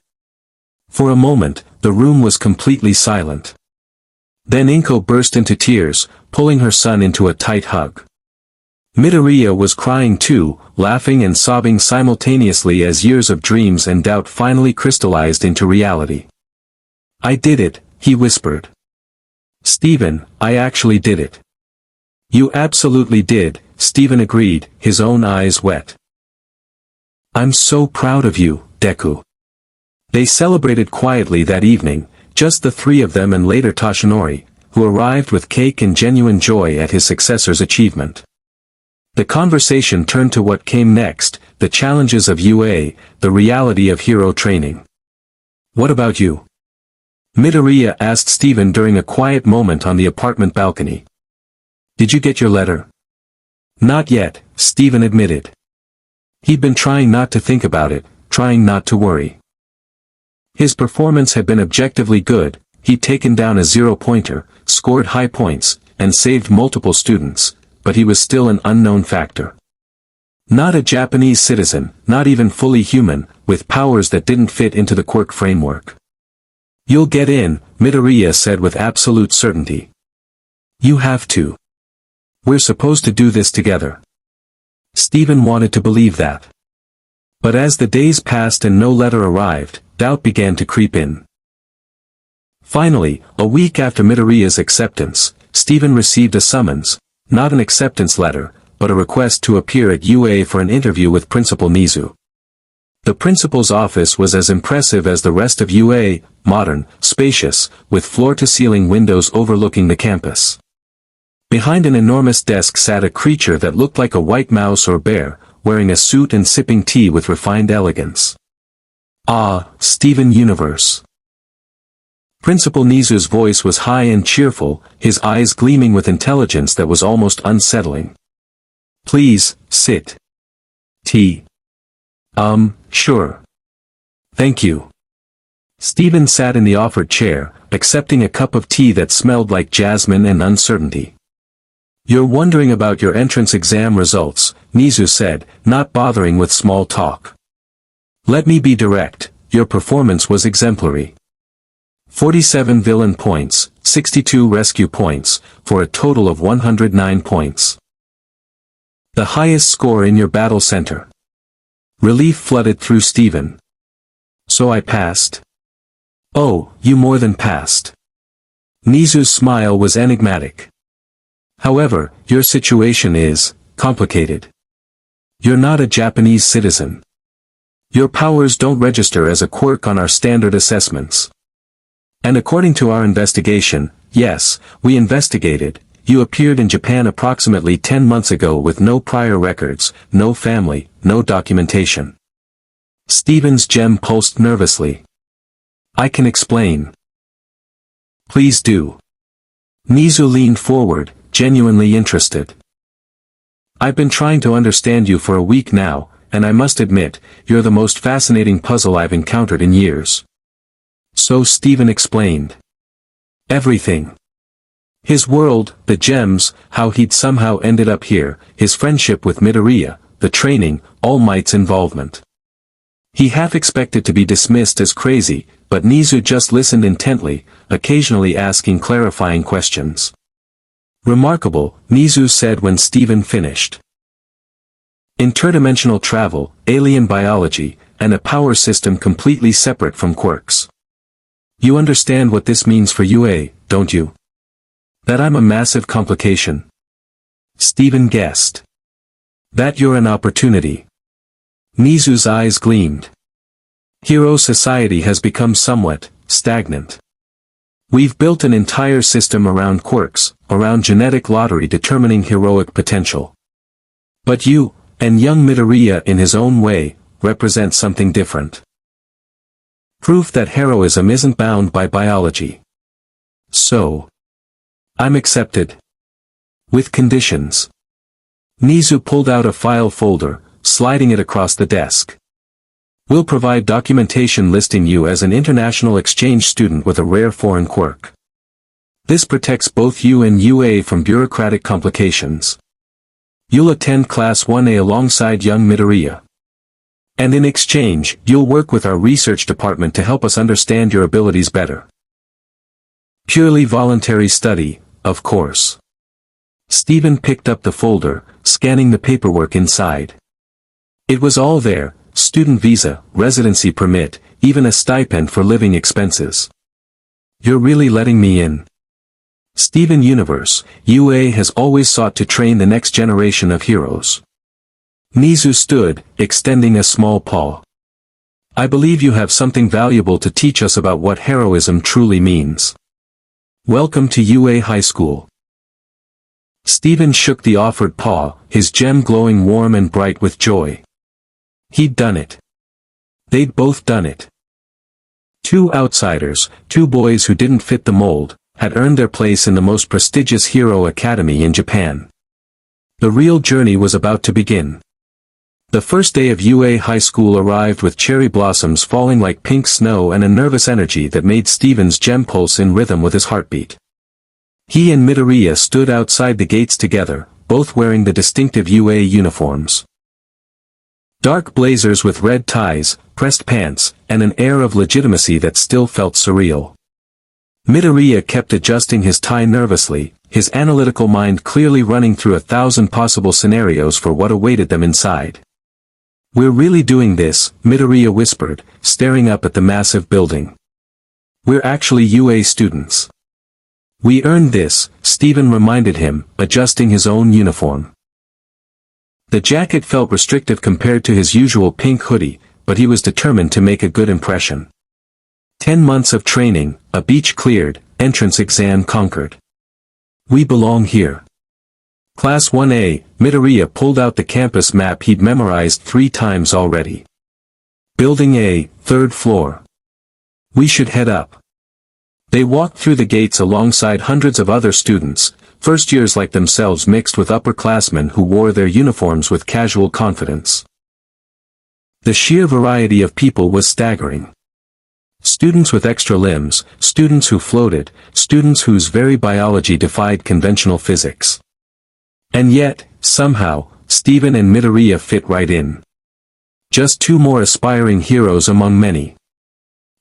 For a moment, the room was completely silent. Then Inko burst into tears, pulling her son into a tight hug. Midoriya was crying too, laughing and sobbing simultaneously as years of dreams and doubt finally crystallized into reality. "I did it," he whispered. "Steven, I actually did it." "You absolutely did," Steven agreed, his own eyes wet. "I'm so proud of you, Deku." They celebrated quietly that evening, just the three of them and later Toshinori, who arrived with cake and genuine joy at his successor's achievement. The conversation turned to what came next, the challenges of UA, the reality of hero training. "What about you?" Midoriya asked Steven during a quiet moment on the apartment balcony. "Did you get your letter?" "Not yet," Steven admitted. He'd been trying not to think about it, trying not to worry. His performance had been objectively good, he'd taken down a 0-pointer, scored high points, and saved multiple students, but he was still an unknown factor. Not a Japanese citizen, not even fully human, with powers that didn't fit into the quirk framework. "You'll get in," Midoriya said with absolute certainty. "You have to. We're supposed to do this together." Steven wanted to believe that. But as the days passed and no letter arrived, doubt began to creep in. Finally, a week after Midoriya's acceptance, Steven received a summons, not an acceptance letter, but a request to appear at UA for an interview with Principal Nizu. The principal's office was as impressive as the rest of UA, modern, spacious, with floor-to-ceiling windows overlooking the campus. Behind an enormous desk sat a creature that looked like a white mouse or bear, wearing a suit and sipping tea with refined elegance. Ah, Steven Universe. Principal Nizu's voice was high and cheerful, his eyes gleaming with intelligence that was almost unsettling. "Please, sit. Tea." Sure. Thank you." Steven sat in the offered chair, accepting a cup of tea that smelled like jasmine and uncertainty. You're wondering about your entrance exam results, Nizu said, not bothering with small talk. Let me be direct, your performance was exemplary. 47 villain points, 62 rescue points, for a total of 109 points. The highest score in your battle center. Relief flooded through Steven. So I passed? Oh, you more than passed. Nizu's smile was enigmatic. However, your situation is complicated. You're not a Japanese citizen. Your powers don't register as a quirk on our standard assessments. And according to our investigation, yes, we investigated, you appeared in Japan approximately 10 months ago with no prior records, no family, no documentation. Steven's gem pulsed nervously. I can explain. Please do. Nizu leaned forward, genuinely interested. I've been trying to understand you for a week now, and I must admit, you're the most fascinating puzzle I've encountered in years. So Steven explained. Everything. His world, the gems, how he'd somehow ended up here, his friendship with Midoriya, the training, All Might's involvement. He half expected to be dismissed as crazy, but Nizu just listened intently, occasionally asking clarifying questions. Remarkable, Nizu said when Steven finished. Interdimensional travel, alien biology, and a power system completely separate from Quirks. You understand what this means for UA, don't you? That I'm a massive complication. Steven guessed. That you're an opportunity. Nizu's eyes gleamed. Hero society has become somewhat stagnant. We've built an entire system around quirks, around genetic lottery determining heroic potential. But you, and young Midoriya in his own way, represent something different. Proof that heroism isn't bound by biology. So, I'm accepted. With conditions. Nizu pulled out a file folder, sliding it across the desk. We'll provide documentation listing you as an international exchange student with a rare foreign quirk. This protects both you and UA from bureaucratic complications. You'll attend Class 1A alongside young Midoriya. And in exchange, you'll work with our research department to help us understand your abilities better. Purely voluntary study, of course. Steven picked up the folder, scanning the paperwork inside. It was all there, student visa, residency permit, even a stipend for living expenses. You're really letting me in. Steven Universe, UA has always sought to train the next generation of heroes. Nizu stood, extending a small paw. I believe you have something valuable to teach us about what heroism truly means. Welcome to UA High School. Steven shook the offered paw, his gem glowing warm and bright with joy. He'd done it. They'd both done it. Two outsiders, two boys who didn't fit the mold, had earned their place in the most prestigious hero academy in Japan. The real journey was about to begin. The first day of UA High School arrived with cherry blossoms falling like pink snow and a nervous energy that made Steven's gem pulse in rhythm with his heartbeat. He and Midoriya stood outside the gates together, both wearing the distinctive UA uniforms. Dark blazers with red ties, pressed pants, and an air of legitimacy that still felt surreal. Midoriya kept adjusting his tie nervously, his analytical mind clearly running through 1,000 possible scenarios for what awaited them inside. We're really doing this, Midoriya whispered, staring up at the massive building. We're actually UA students. We earned this, Steven reminded him, adjusting his own uniform. The jacket felt restrictive compared to his usual pink hoodie, but he was determined to make a good impression. 10 months of training, a beach cleared, entrance exam conquered. We belong here. Class 1A, Midoriya pulled out the campus map he'd memorized 3 times already. Building A, 3rd floor. We should head up. They walked through the gates alongside hundreds of other students, first years like themselves mixed with upperclassmen who wore their uniforms with casual confidence. The sheer variety of people was staggering. Students with extra limbs, students who floated, students whose very biology defied conventional physics. And yet, somehow, Steven and Midoriya fit right in. Just two more aspiring heroes among many.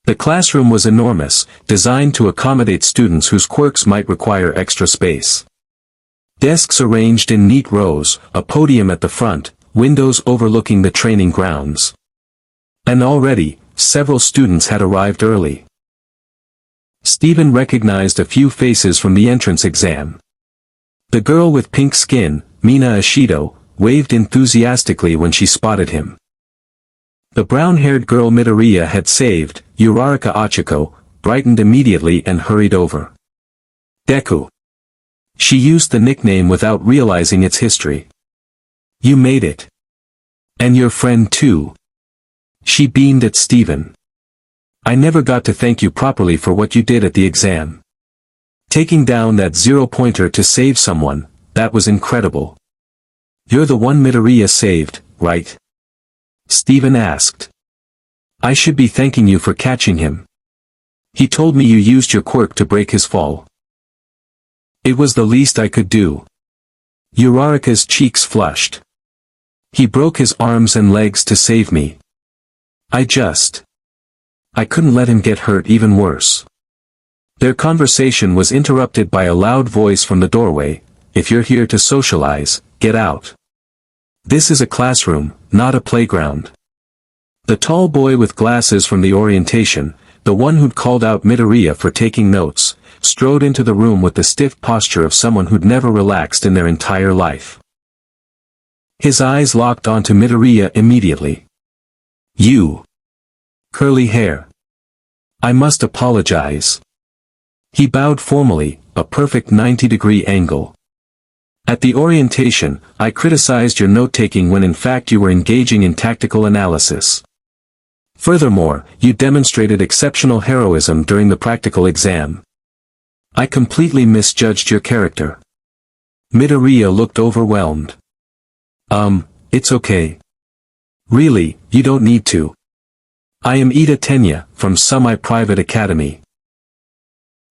The classroom was enormous, designed to accommodate students whose quirks might require extra space. Desks arranged in neat rows, a podium at the front, windows overlooking the training grounds. And already, several students had arrived early. Steven recognized a few faces from the entrance exam. The girl with pink skin, Mina Ashido, waved enthusiastically when she spotted him. The brown-haired girl Midoriya had saved, Uraraka Achiko, brightened immediately and hurried over. Deku. She used the nickname without realizing its history. You made it. And your friend too. She beamed at Steven. I never got to thank you properly for what you did at the exam. Taking down that zero-pointer to save someone, that was incredible. You're the one Midoriya saved, right? Steven asked. I should be thanking you for catching him. He told me you used your quirk to break his fall. It was the least I could do. Uraraka's cheeks flushed. He broke his arms and legs to save me. I couldn't let him get hurt even worse. Their conversation was interrupted by a loud voice from the doorway. If you're here to socialize, get out. This is a classroom, not a playground. The tall boy with glasses from the orientation, the one who'd called out Midoriya for taking notes, strode into the room with the stiff posture of someone who'd never relaxed in their entire life. His eyes locked onto Midoriya immediately. You. Curly hair. I must apologize. He bowed formally, a perfect 90-degree angle. At the orientation, I criticized your note-taking when in fact you were engaging in tactical analysis. Furthermore, you demonstrated exceptional heroism during the practical exam. I completely misjudged your character. Midoriya looked overwhelmed. It's okay. Really, you don't need to. I am Ida Tenya, from Semi-Private Academy.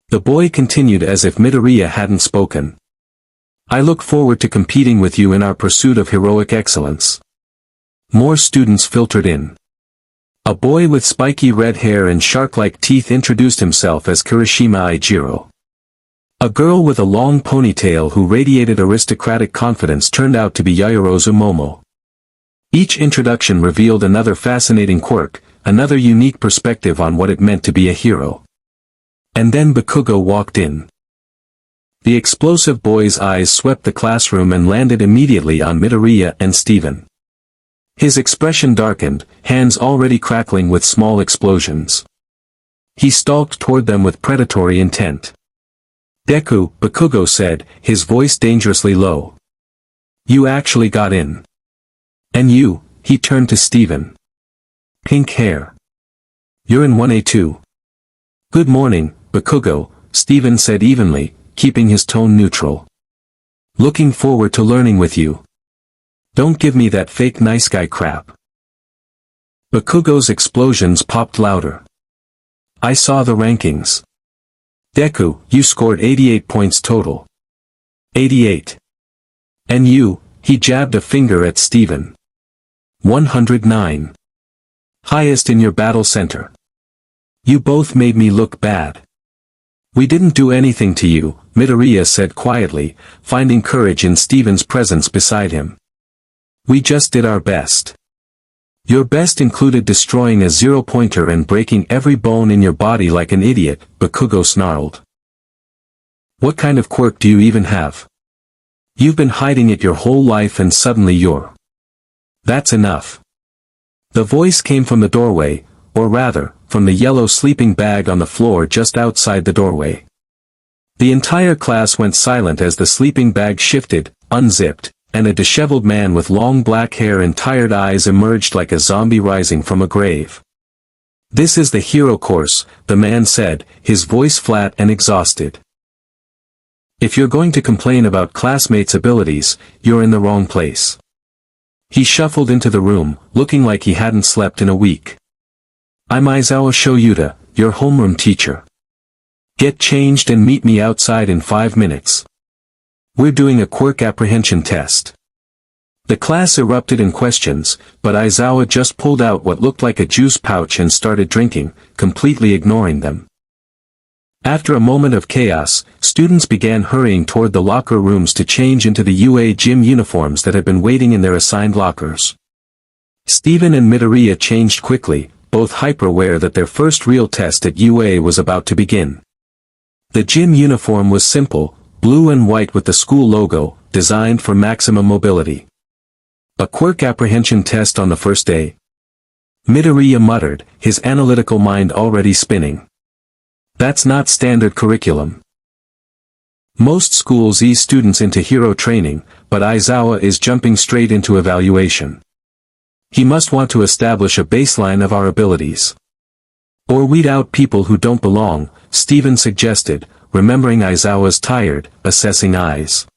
The boy continued as if Midoriya hadn't spoken. I look forward to competing with you in our pursuit of heroic excellence. More students filtered in. A boy with spiky red hair and shark-like teeth introduced himself as Kirishima Aijiro. A girl with a long ponytail who radiated aristocratic confidence turned out to be Yaoyorozu Momo. Each introduction revealed another fascinating quirk, another unique perspective on what it meant to be a hero. And then Bakugo walked in. The explosive boy's eyes swept the classroom and landed immediately on Midoriya and Steven. His expression darkened, hands already crackling with small explosions. He stalked toward them with predatory intent. Deku, Bakugo said, his voice dangerously low. You actually got in. And you, he turned to Steven. Pink hair. You're in 1A too. Good morning, Bakugo, Steven said evenly, keeping his tone neutral. Looking forward to learning with you. Don't give me that fake nice guy crap. Bakugo's explosions popped louder. I saw the rankings. Deku, you scored 88 points total. 88. And you, he jabbed a finger at Steven. 109. Highest in your battle center. You both made me look bad. We didn't do anything to you, Midoriya said quietly, finding courage in Steven's presence beside him. We just did our best. Your best included destroying a zero-pointer and breaking every bone in your body like an idiot, Bakugo snarled. What kind of quirk do you even have? You've been hiding it your whole life and suddenly you're... That's enough. The voice came from the doorway, or rather, from the yellow sleeping bag on the floor just outside the doorway. The entire class went silent as the sleeping bag shifted, unzipped, and a disheveled man with long black hair and tired eyes emerged like a zombie rising from a grave. This is the hero course, the man said, his voice flat and exhausted. If you're going to complain about classmates' abilities, you're in the wrong place. He shuffled into the room, looking like he hadn't slept in a week. I'm Aizawa Shoyuta, your homeroom teacher. Get changed and meet me outside in 5 minutes. We're doing a Quirk apprehension test. The class erupted in questions, but Aizawa just pulled out what looked like a juice pouch and started drinking, completely ignoring them. After a moment of chaos, students began hurrying toward the locker rooms to change into the UA gym uniforms that had been waiting in their assigned lockers. Steven and Midoriya changed quickly, both hyper-aware that their first real test at UA was about to begin. The gym uniform was simple, blue and white with the school logo, designed for maximum mobility. A Quirk apprehension test on the first day? Midoriya muttered, his analytical mind already spinning. That's not standard curriculum. Most schools ease students into hero training, but Aizawa is jumping straight into evaluation. He must want to establish a baseline of our abilities. Or weed out people who don't belong, Steven suggested, remembering Aizawa's tired, assessing eyes.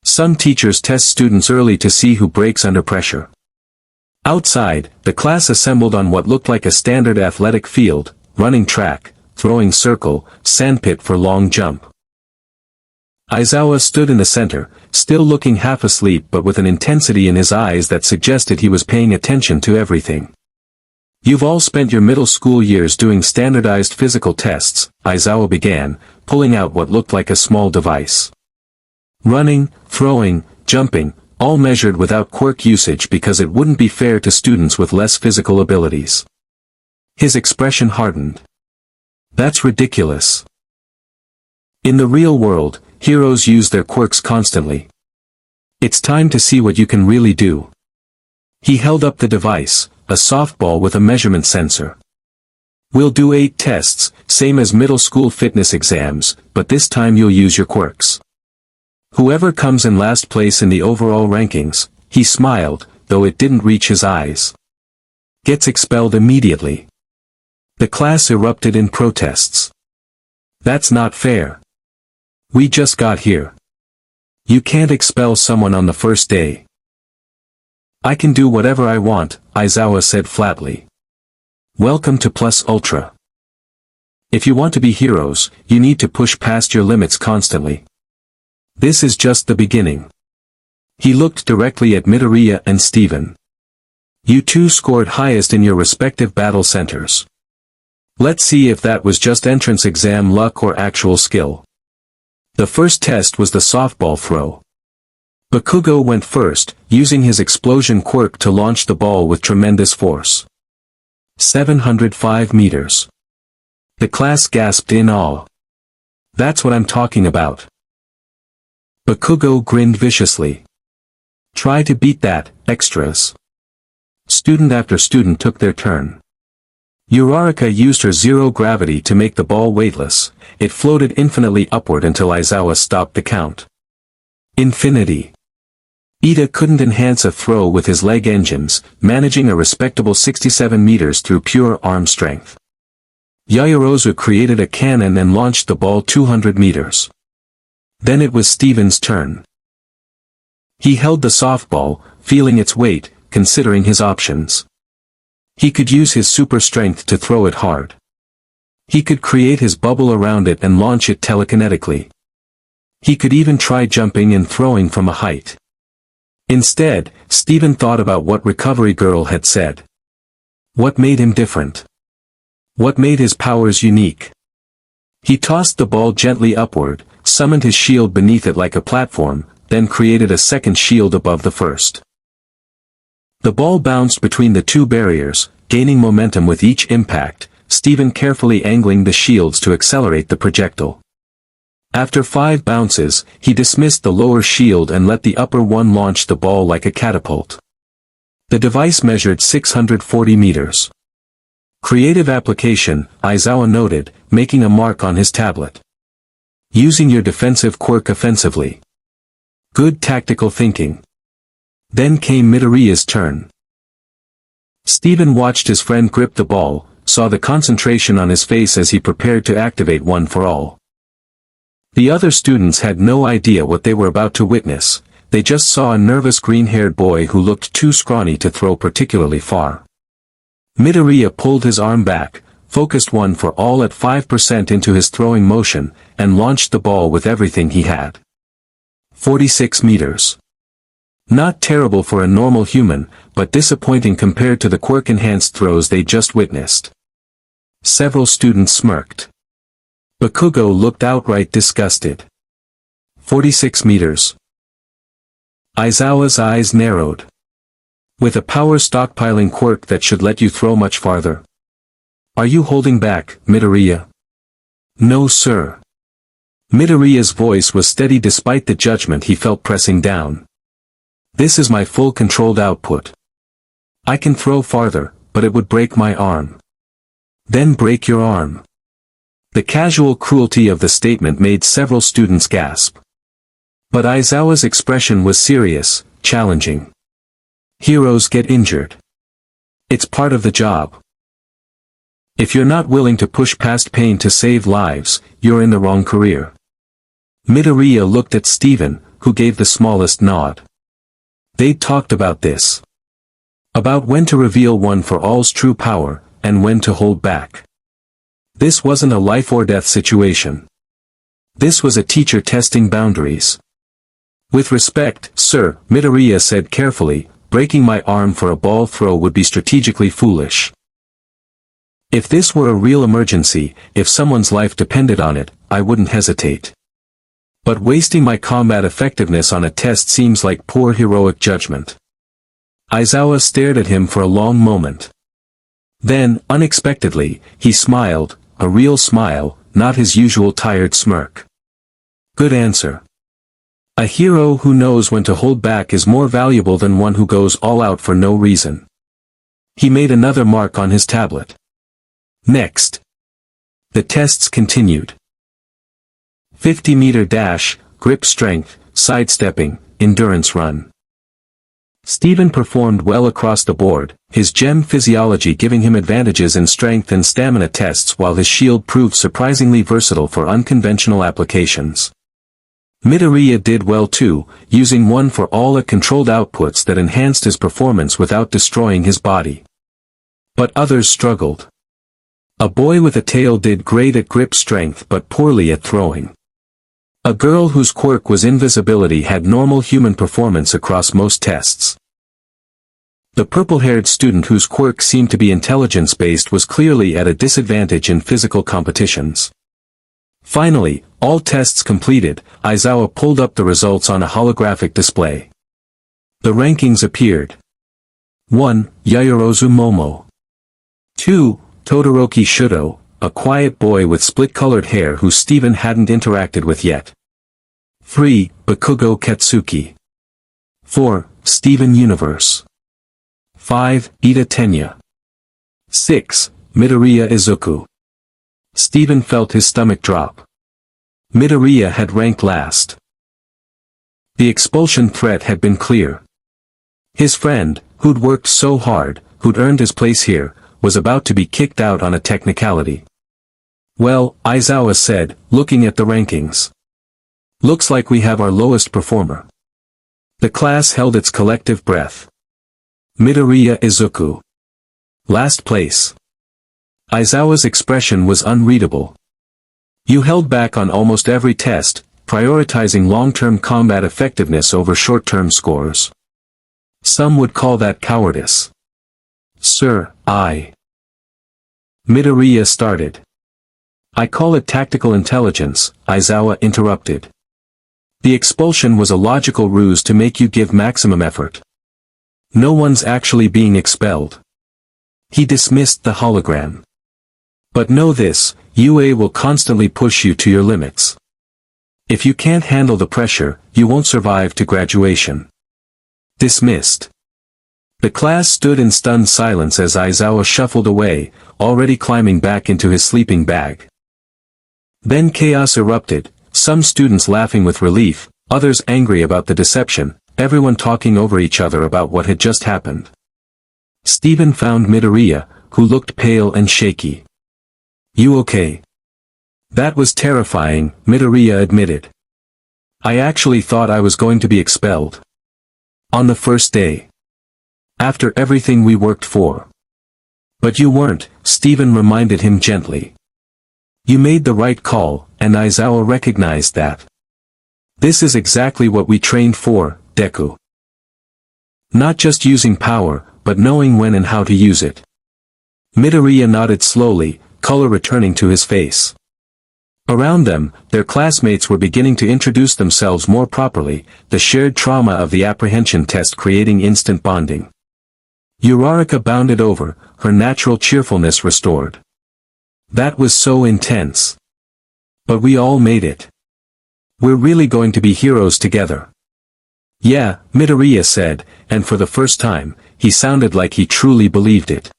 Some teachers test students early to see who breaks under pressure. Outside, the class assembled on what looked like a standard athletic field, running track, throwing circle, sandpit for long jump. Aizawa stood in the center, still looking half asleep but with an intensity in his eyes that suggested he was paying attention to everything. You've all spent your middle school years doing standardized physical tests, Aizawa began, pulling out what looked like a small device. Running, throwing, jumping, all measured without quirk usage because it wouldn't be fair to students with less physical abilities. His expression hardened. That's ridiculous. In the real world, heroes use their quirks constantly. It's time to see what you can really do. He held up the device, a softball with a measurement sensor. We'll do 8 tests, same as middle school fitness exams, but this time you'll use your quirks. Whoever comes in last place in the overall rankings, he smiled, though it didn't reach his eyes, gets expelled immediately. The class erupted in protests. That's not fair. We just got here. You can't expel someone on the first day. I can do whatever I want, Aizawa said flatly. Welcome to Plus Ultra. If you want to be heroes, you need to push past your limits constantly. This is just the beginning. He looked directly at Midoriya and Steven. You two scored highest in your respective battle centers. Let's see if that was just entrance exam luck or actual skill. The first test was the softball throw. Bakugo went first, using his explosion quirk to launch the ball with tremendous force. 705 meters. The class gasped in awe. That's what I'm talking about. Bakugo grinned viciously. Try to beat that, extras. Student after student took their turn. Uraraka used her zero gravity to make the ball weightless. It floated infinitely upward until Aizawa stopped the count. Infinity. Ida couldn't enhance a throw with his leg engines, managing a respectable 67 meters through pure arm strength. Yaoyorozu created a cannon and launched the ball 200 meters. Then it was Steven's turn. He held the softball, feeling its weight, considering his options. He could use his super strength to throw it hard. He could create his bubble around it and launch it telekinetically. He could even try jumping and throwing from a height. Instead, Steven thought about what Recovery Girl had said. What made him different? What made his powers unique? He tossed the ball gently upward, summoned his shield beneath it like a platform, then created a second shield above the first. The ball bounced between the two barriers, gaining momentum with each impact, Steven carefully angling the shields to accelerate the projectile. After 5 bounces, he dismissed the lower shield and let the upper one launch the ball like a catapult. The device measured 640 meters. Creative application, Aizawa noted, making a mark on his tablet. Using your defensive quirk offensively. Good tactical thinking. Then came Midoriya's turn. Steven watched his friend grip the ball, saw the concentration on his face as he prepared to activate One for All. The other students had no idea what they were about to witness, they just saw a nervous green-haired boy who looked too scrawny to throw particularly far. Midoriya pulled his arm back, focused One for All at 5% into his throwing motion, and launched the ball with everything he had. 46 meters. Not terrible for a normal human, but disappointing compared to the quirk-enhanced throws they just witnessed. Several students smirked. Bakugo looked outright disgusted. 46 meters. Aizawa's eyes narrowed. With a power stockpiling quirk that should let you throw much farther. Are you holding back, Midoriya? No sir. Midoriya's voice was steady despite the judgment he felt pressing down. This is my full controlled output. I can throw farther, but it would break my arm. Then break your arm. The casual cruelty of the statement made several students gasp. But Aizawa's expression was serious, challenging. Heroes get injured. It's part of the job. If you're not willing to push past pain to save lives, you're in the wrong career. Midoriya looked at Steven, who gave the smallest nod. They'd talked about this. About when to reveal one for all's true power, and when to hold back. This wasn't a life-or-death situation. This was a teacher testing boundaries. With respect, sir, Midoriya said carefully, breaking my arm for a ball throw would be strategically foolish. If this were a real emergency, if someone's life depended on it, I wouldn't hesitate. But wasting my combat effectiveness on a test seems like poor heroic judgment. Aizawa stared at him for a long moment. Then, unexpectedly, he smiled, a real smile, not his usual tired smirk. Good answer. A hero who knows when to hold back is more valuable than one who goes all out for no reason. He made another mark on his tablet. Next. The tests continued. 50-meter dash, grip strength, sidestepping, endurance run. Steven performed well across the board, his gem physiology giving him advantages in strength and stamina tests while his shield proved surprisingly versatile for unconventional applications. Midoriya did well too, using one for all at controlled outputs that enhanced his performance without destroying his body. But others struggled. A boy with a tail did great at grip strength but poorly at throwing. A girl whose quirk was invisibility had normal human performance across most tests. The purple-haired student whose quirk seemed to be intelligence-based was clearly at a disadvantage in physical competitions. Finally, all tests completed, Aizawa pulled up the results on a holographic display. The rankings appeared. 1. Yaoyorozu Momo. 2. Todoroki Shudo, a quiet boy with split-colored hair who Steven hadn't interacted with yet. 3. Bakugo Katsuki. 4. Steven Universe. 5. Ida Tenya. 6. Midoriya Izuku. Steven felt his stomach drop. Midoriya had ranked last. The expulsion threat had been clear. His friend, who'd worked so hard, who'd earned his place here, was about to be kicked out on a technicality. Well, Aizawa said, looking at the rankings. Looks like we have our lowest performer. The class held its collective breath. Midoriya Izuku. Last place. Aizawa's expression was unreadable. You held back on almost every test, prioritizing long-term combat effectiveness over short-term scores. Some would call that cowardice. Sir, Midoriya started. I call it tactical intelligence, Aizawa interrupted. The expulsion was a logical ruse to make you give maximum effort. No one's actually being expelled. He dismissed the hologram. But know this, UA will constantly push you to your limits. If you can't handle the pressure, you won't survive to graduation. Dismissed. The class stood in stunned silence as Aizawa shuffled away, already climbing back into his sleeping bag. Then chaos erupted, some students laughing with relief, others angry about the deception, everyone talking over each other about what had just happened. Steven found Midoriya, who looked pale and shaky. You okay? That was terrifying, Midoriya admitted. I actually thought I was going to be expelled. On the first day. After everything we worked for. But you weren't, Steven reminded him gently. You made the right call, and Aizawa recognized that. This is exactly what we trained for, Deku. Not just using power, but knowing when and how to use it. Midoriya nodded slowly, color returning to his face. Around them, their classmates were beginning to introduce themselves more properly, the shared trauma of the apprehension test creating instant bonding. Uraraka bounded over, her natural cheerfulness restored. That was so intense. But we all made it. We're really going to be heroes together. Yeah, Midoriya said, and for the first time, he sounded like he truly believed it.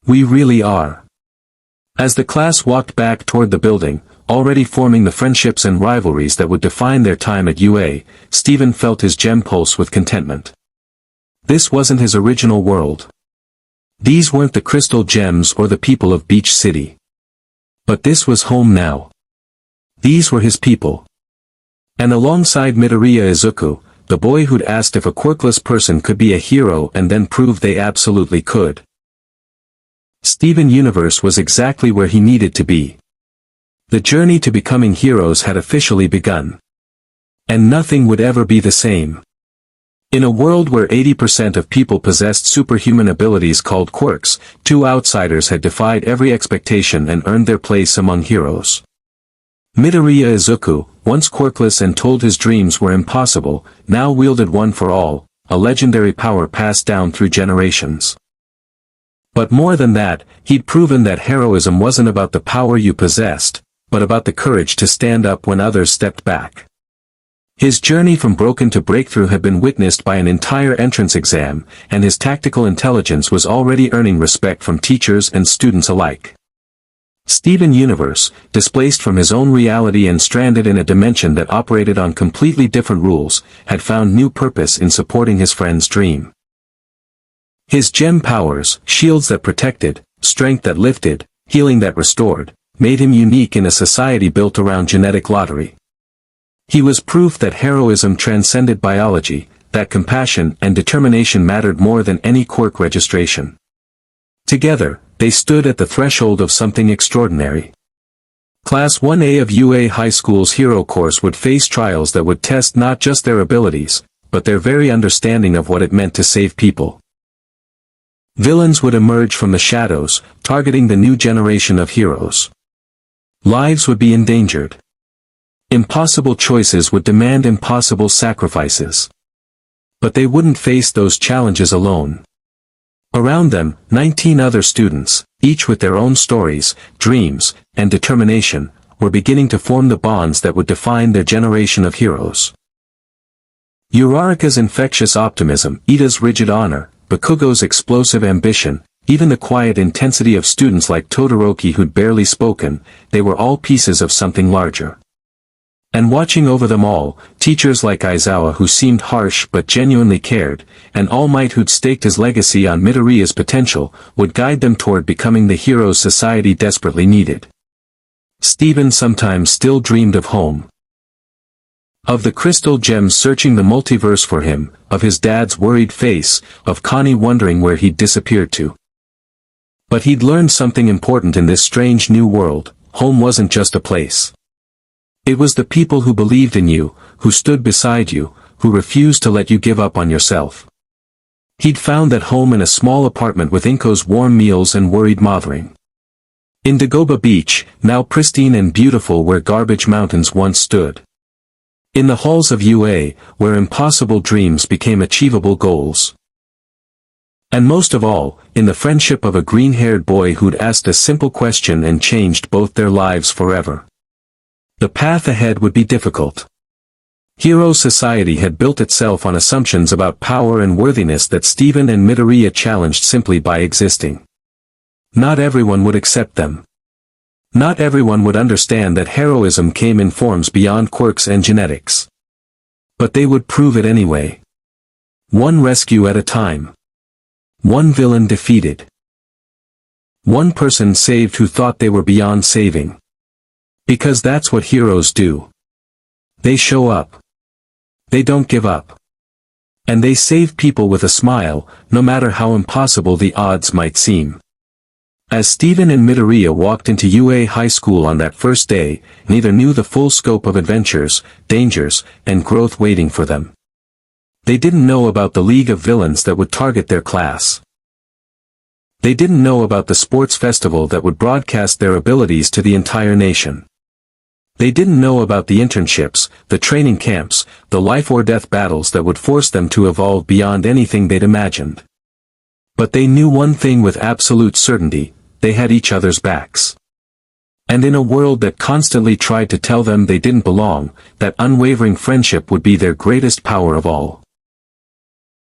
We really are. As the class walked back toward the building, already forming the friendships and rivalries that would define their time at UA, Steven felt his gem pulse with contentment. This wasn't his original world. These weren't the crystal gems or the people of Beach City. But this was home now. These were his people. And alongside Midoriya Izuku, the boy who'd asked if a quirkless person could be a hero and then proved they absolutely could. Steven Universe was exactly where he needed to be. The journey to becoming heroes had officially begun. And nothing would ever be the same. In a world where 80% of people possessed superhuman abilities called quirks, two outsiders had defied every expectation and earned their place among heroes. Midoriya Izuku, once quirkless and told his dreams were impossible, now wielded one for all, a legendary power passed down through generations. But more than that, he'd proven that heroism wasn't about the power you possessed, but about the courage to stand up when others stepped back. His journey from broken to breakthrough had been witnessed by an entire entrance exam, and his tactical intelligence was already earning respect from teachers and students alike. Steven Universe, displaced from his own reality and stranded in a dimension that operated on completely different rules, had found new purpose in supporting his friend's dream. His gem powers, shields that protected, strength that lifted, healing that restored, made him unique in a society built around genetic lottery. He was proof that heroism transcended biology, that compassion and determination mattered more than any quirk registration. Together, they stood at the threshold of something extraordinary. Class 1A of UA High School's hero course would face trials that would test not just their abilities, but their very understanding of what it meant to save people. Villains would emerge from the shadows, targeting the new generation of heroes. Lives would be endangered. Impossible choices would demand impossible sacrifices. But they wouldn't face those challenges alone. Around them, 19 other students, each with their own stories, dreams, and determination, were beginning to form the bonds that would define their generation of heroes. Uraraka's infectious optimism, Ida's rigid honor, Bakugo's explosive ambition, even the quiet intensity of students like Todoroki who'd barely spoken, they were all pieces of something larger. And watching over them all, teachers like Aizawa who seemed harsh but genuinely cared, and All Might who'd staked his legacy on Midoriya's potential, would guide them toward becoming the heroes society desperately needed. Steven sometimes still dreamed of home. Of the crystal gems searching the multiverse for him, of his dad's worried face, of Connie wondering where he'd disappeared to. But he'd learned something important in this strange new world: home wasn't just a place. It was the people who believed in you, who stood beside you, who refused to let you give up on yourself. He'd found that home in a small apartment with Inko's warm meals and worried mothering. In Dagobah Beach, now pristine and beautiful where garbage mountains once stood. In the halls of UA, where impossible dreams became achievable goals. And most of all, in the friendship of a green-haired boy who'd asked a simple question and changed both their lives forever. The path ahead would be difficult. Hero society had built itself on assumptions about power and worthiness that Steven and Midoriya challenged simply by existing. Not everyone would accept them. Not everyone would understand that heroism came in forms beyond quirks and genetics. But they would prove it anyway. One rescue at a time. One villain defeated. One person saved who thought they were beyond saving. Because that's what heroes do. They show up. They don't give up. And they save people with a smile, no matter how impossible the odds might seem. As Steven and Midoriya walked into UA High School on that first day, neither knew the full scope of adventures, dangers, and growth waiting for them. They didn't know about the League of Villains that would target their class. They didn't know about the sports festival that would broadcast their abilities to the entire nation. They didn't know about the internships, the training camps, the life-or-death battles that would force them to evolve beyond anything they'd imagined. But they knew one thing with absolute certainty: they had each other's backs. And in a world that constantly tried to tell them they didn't belong, that unwavering friendship would be their greatest power of all.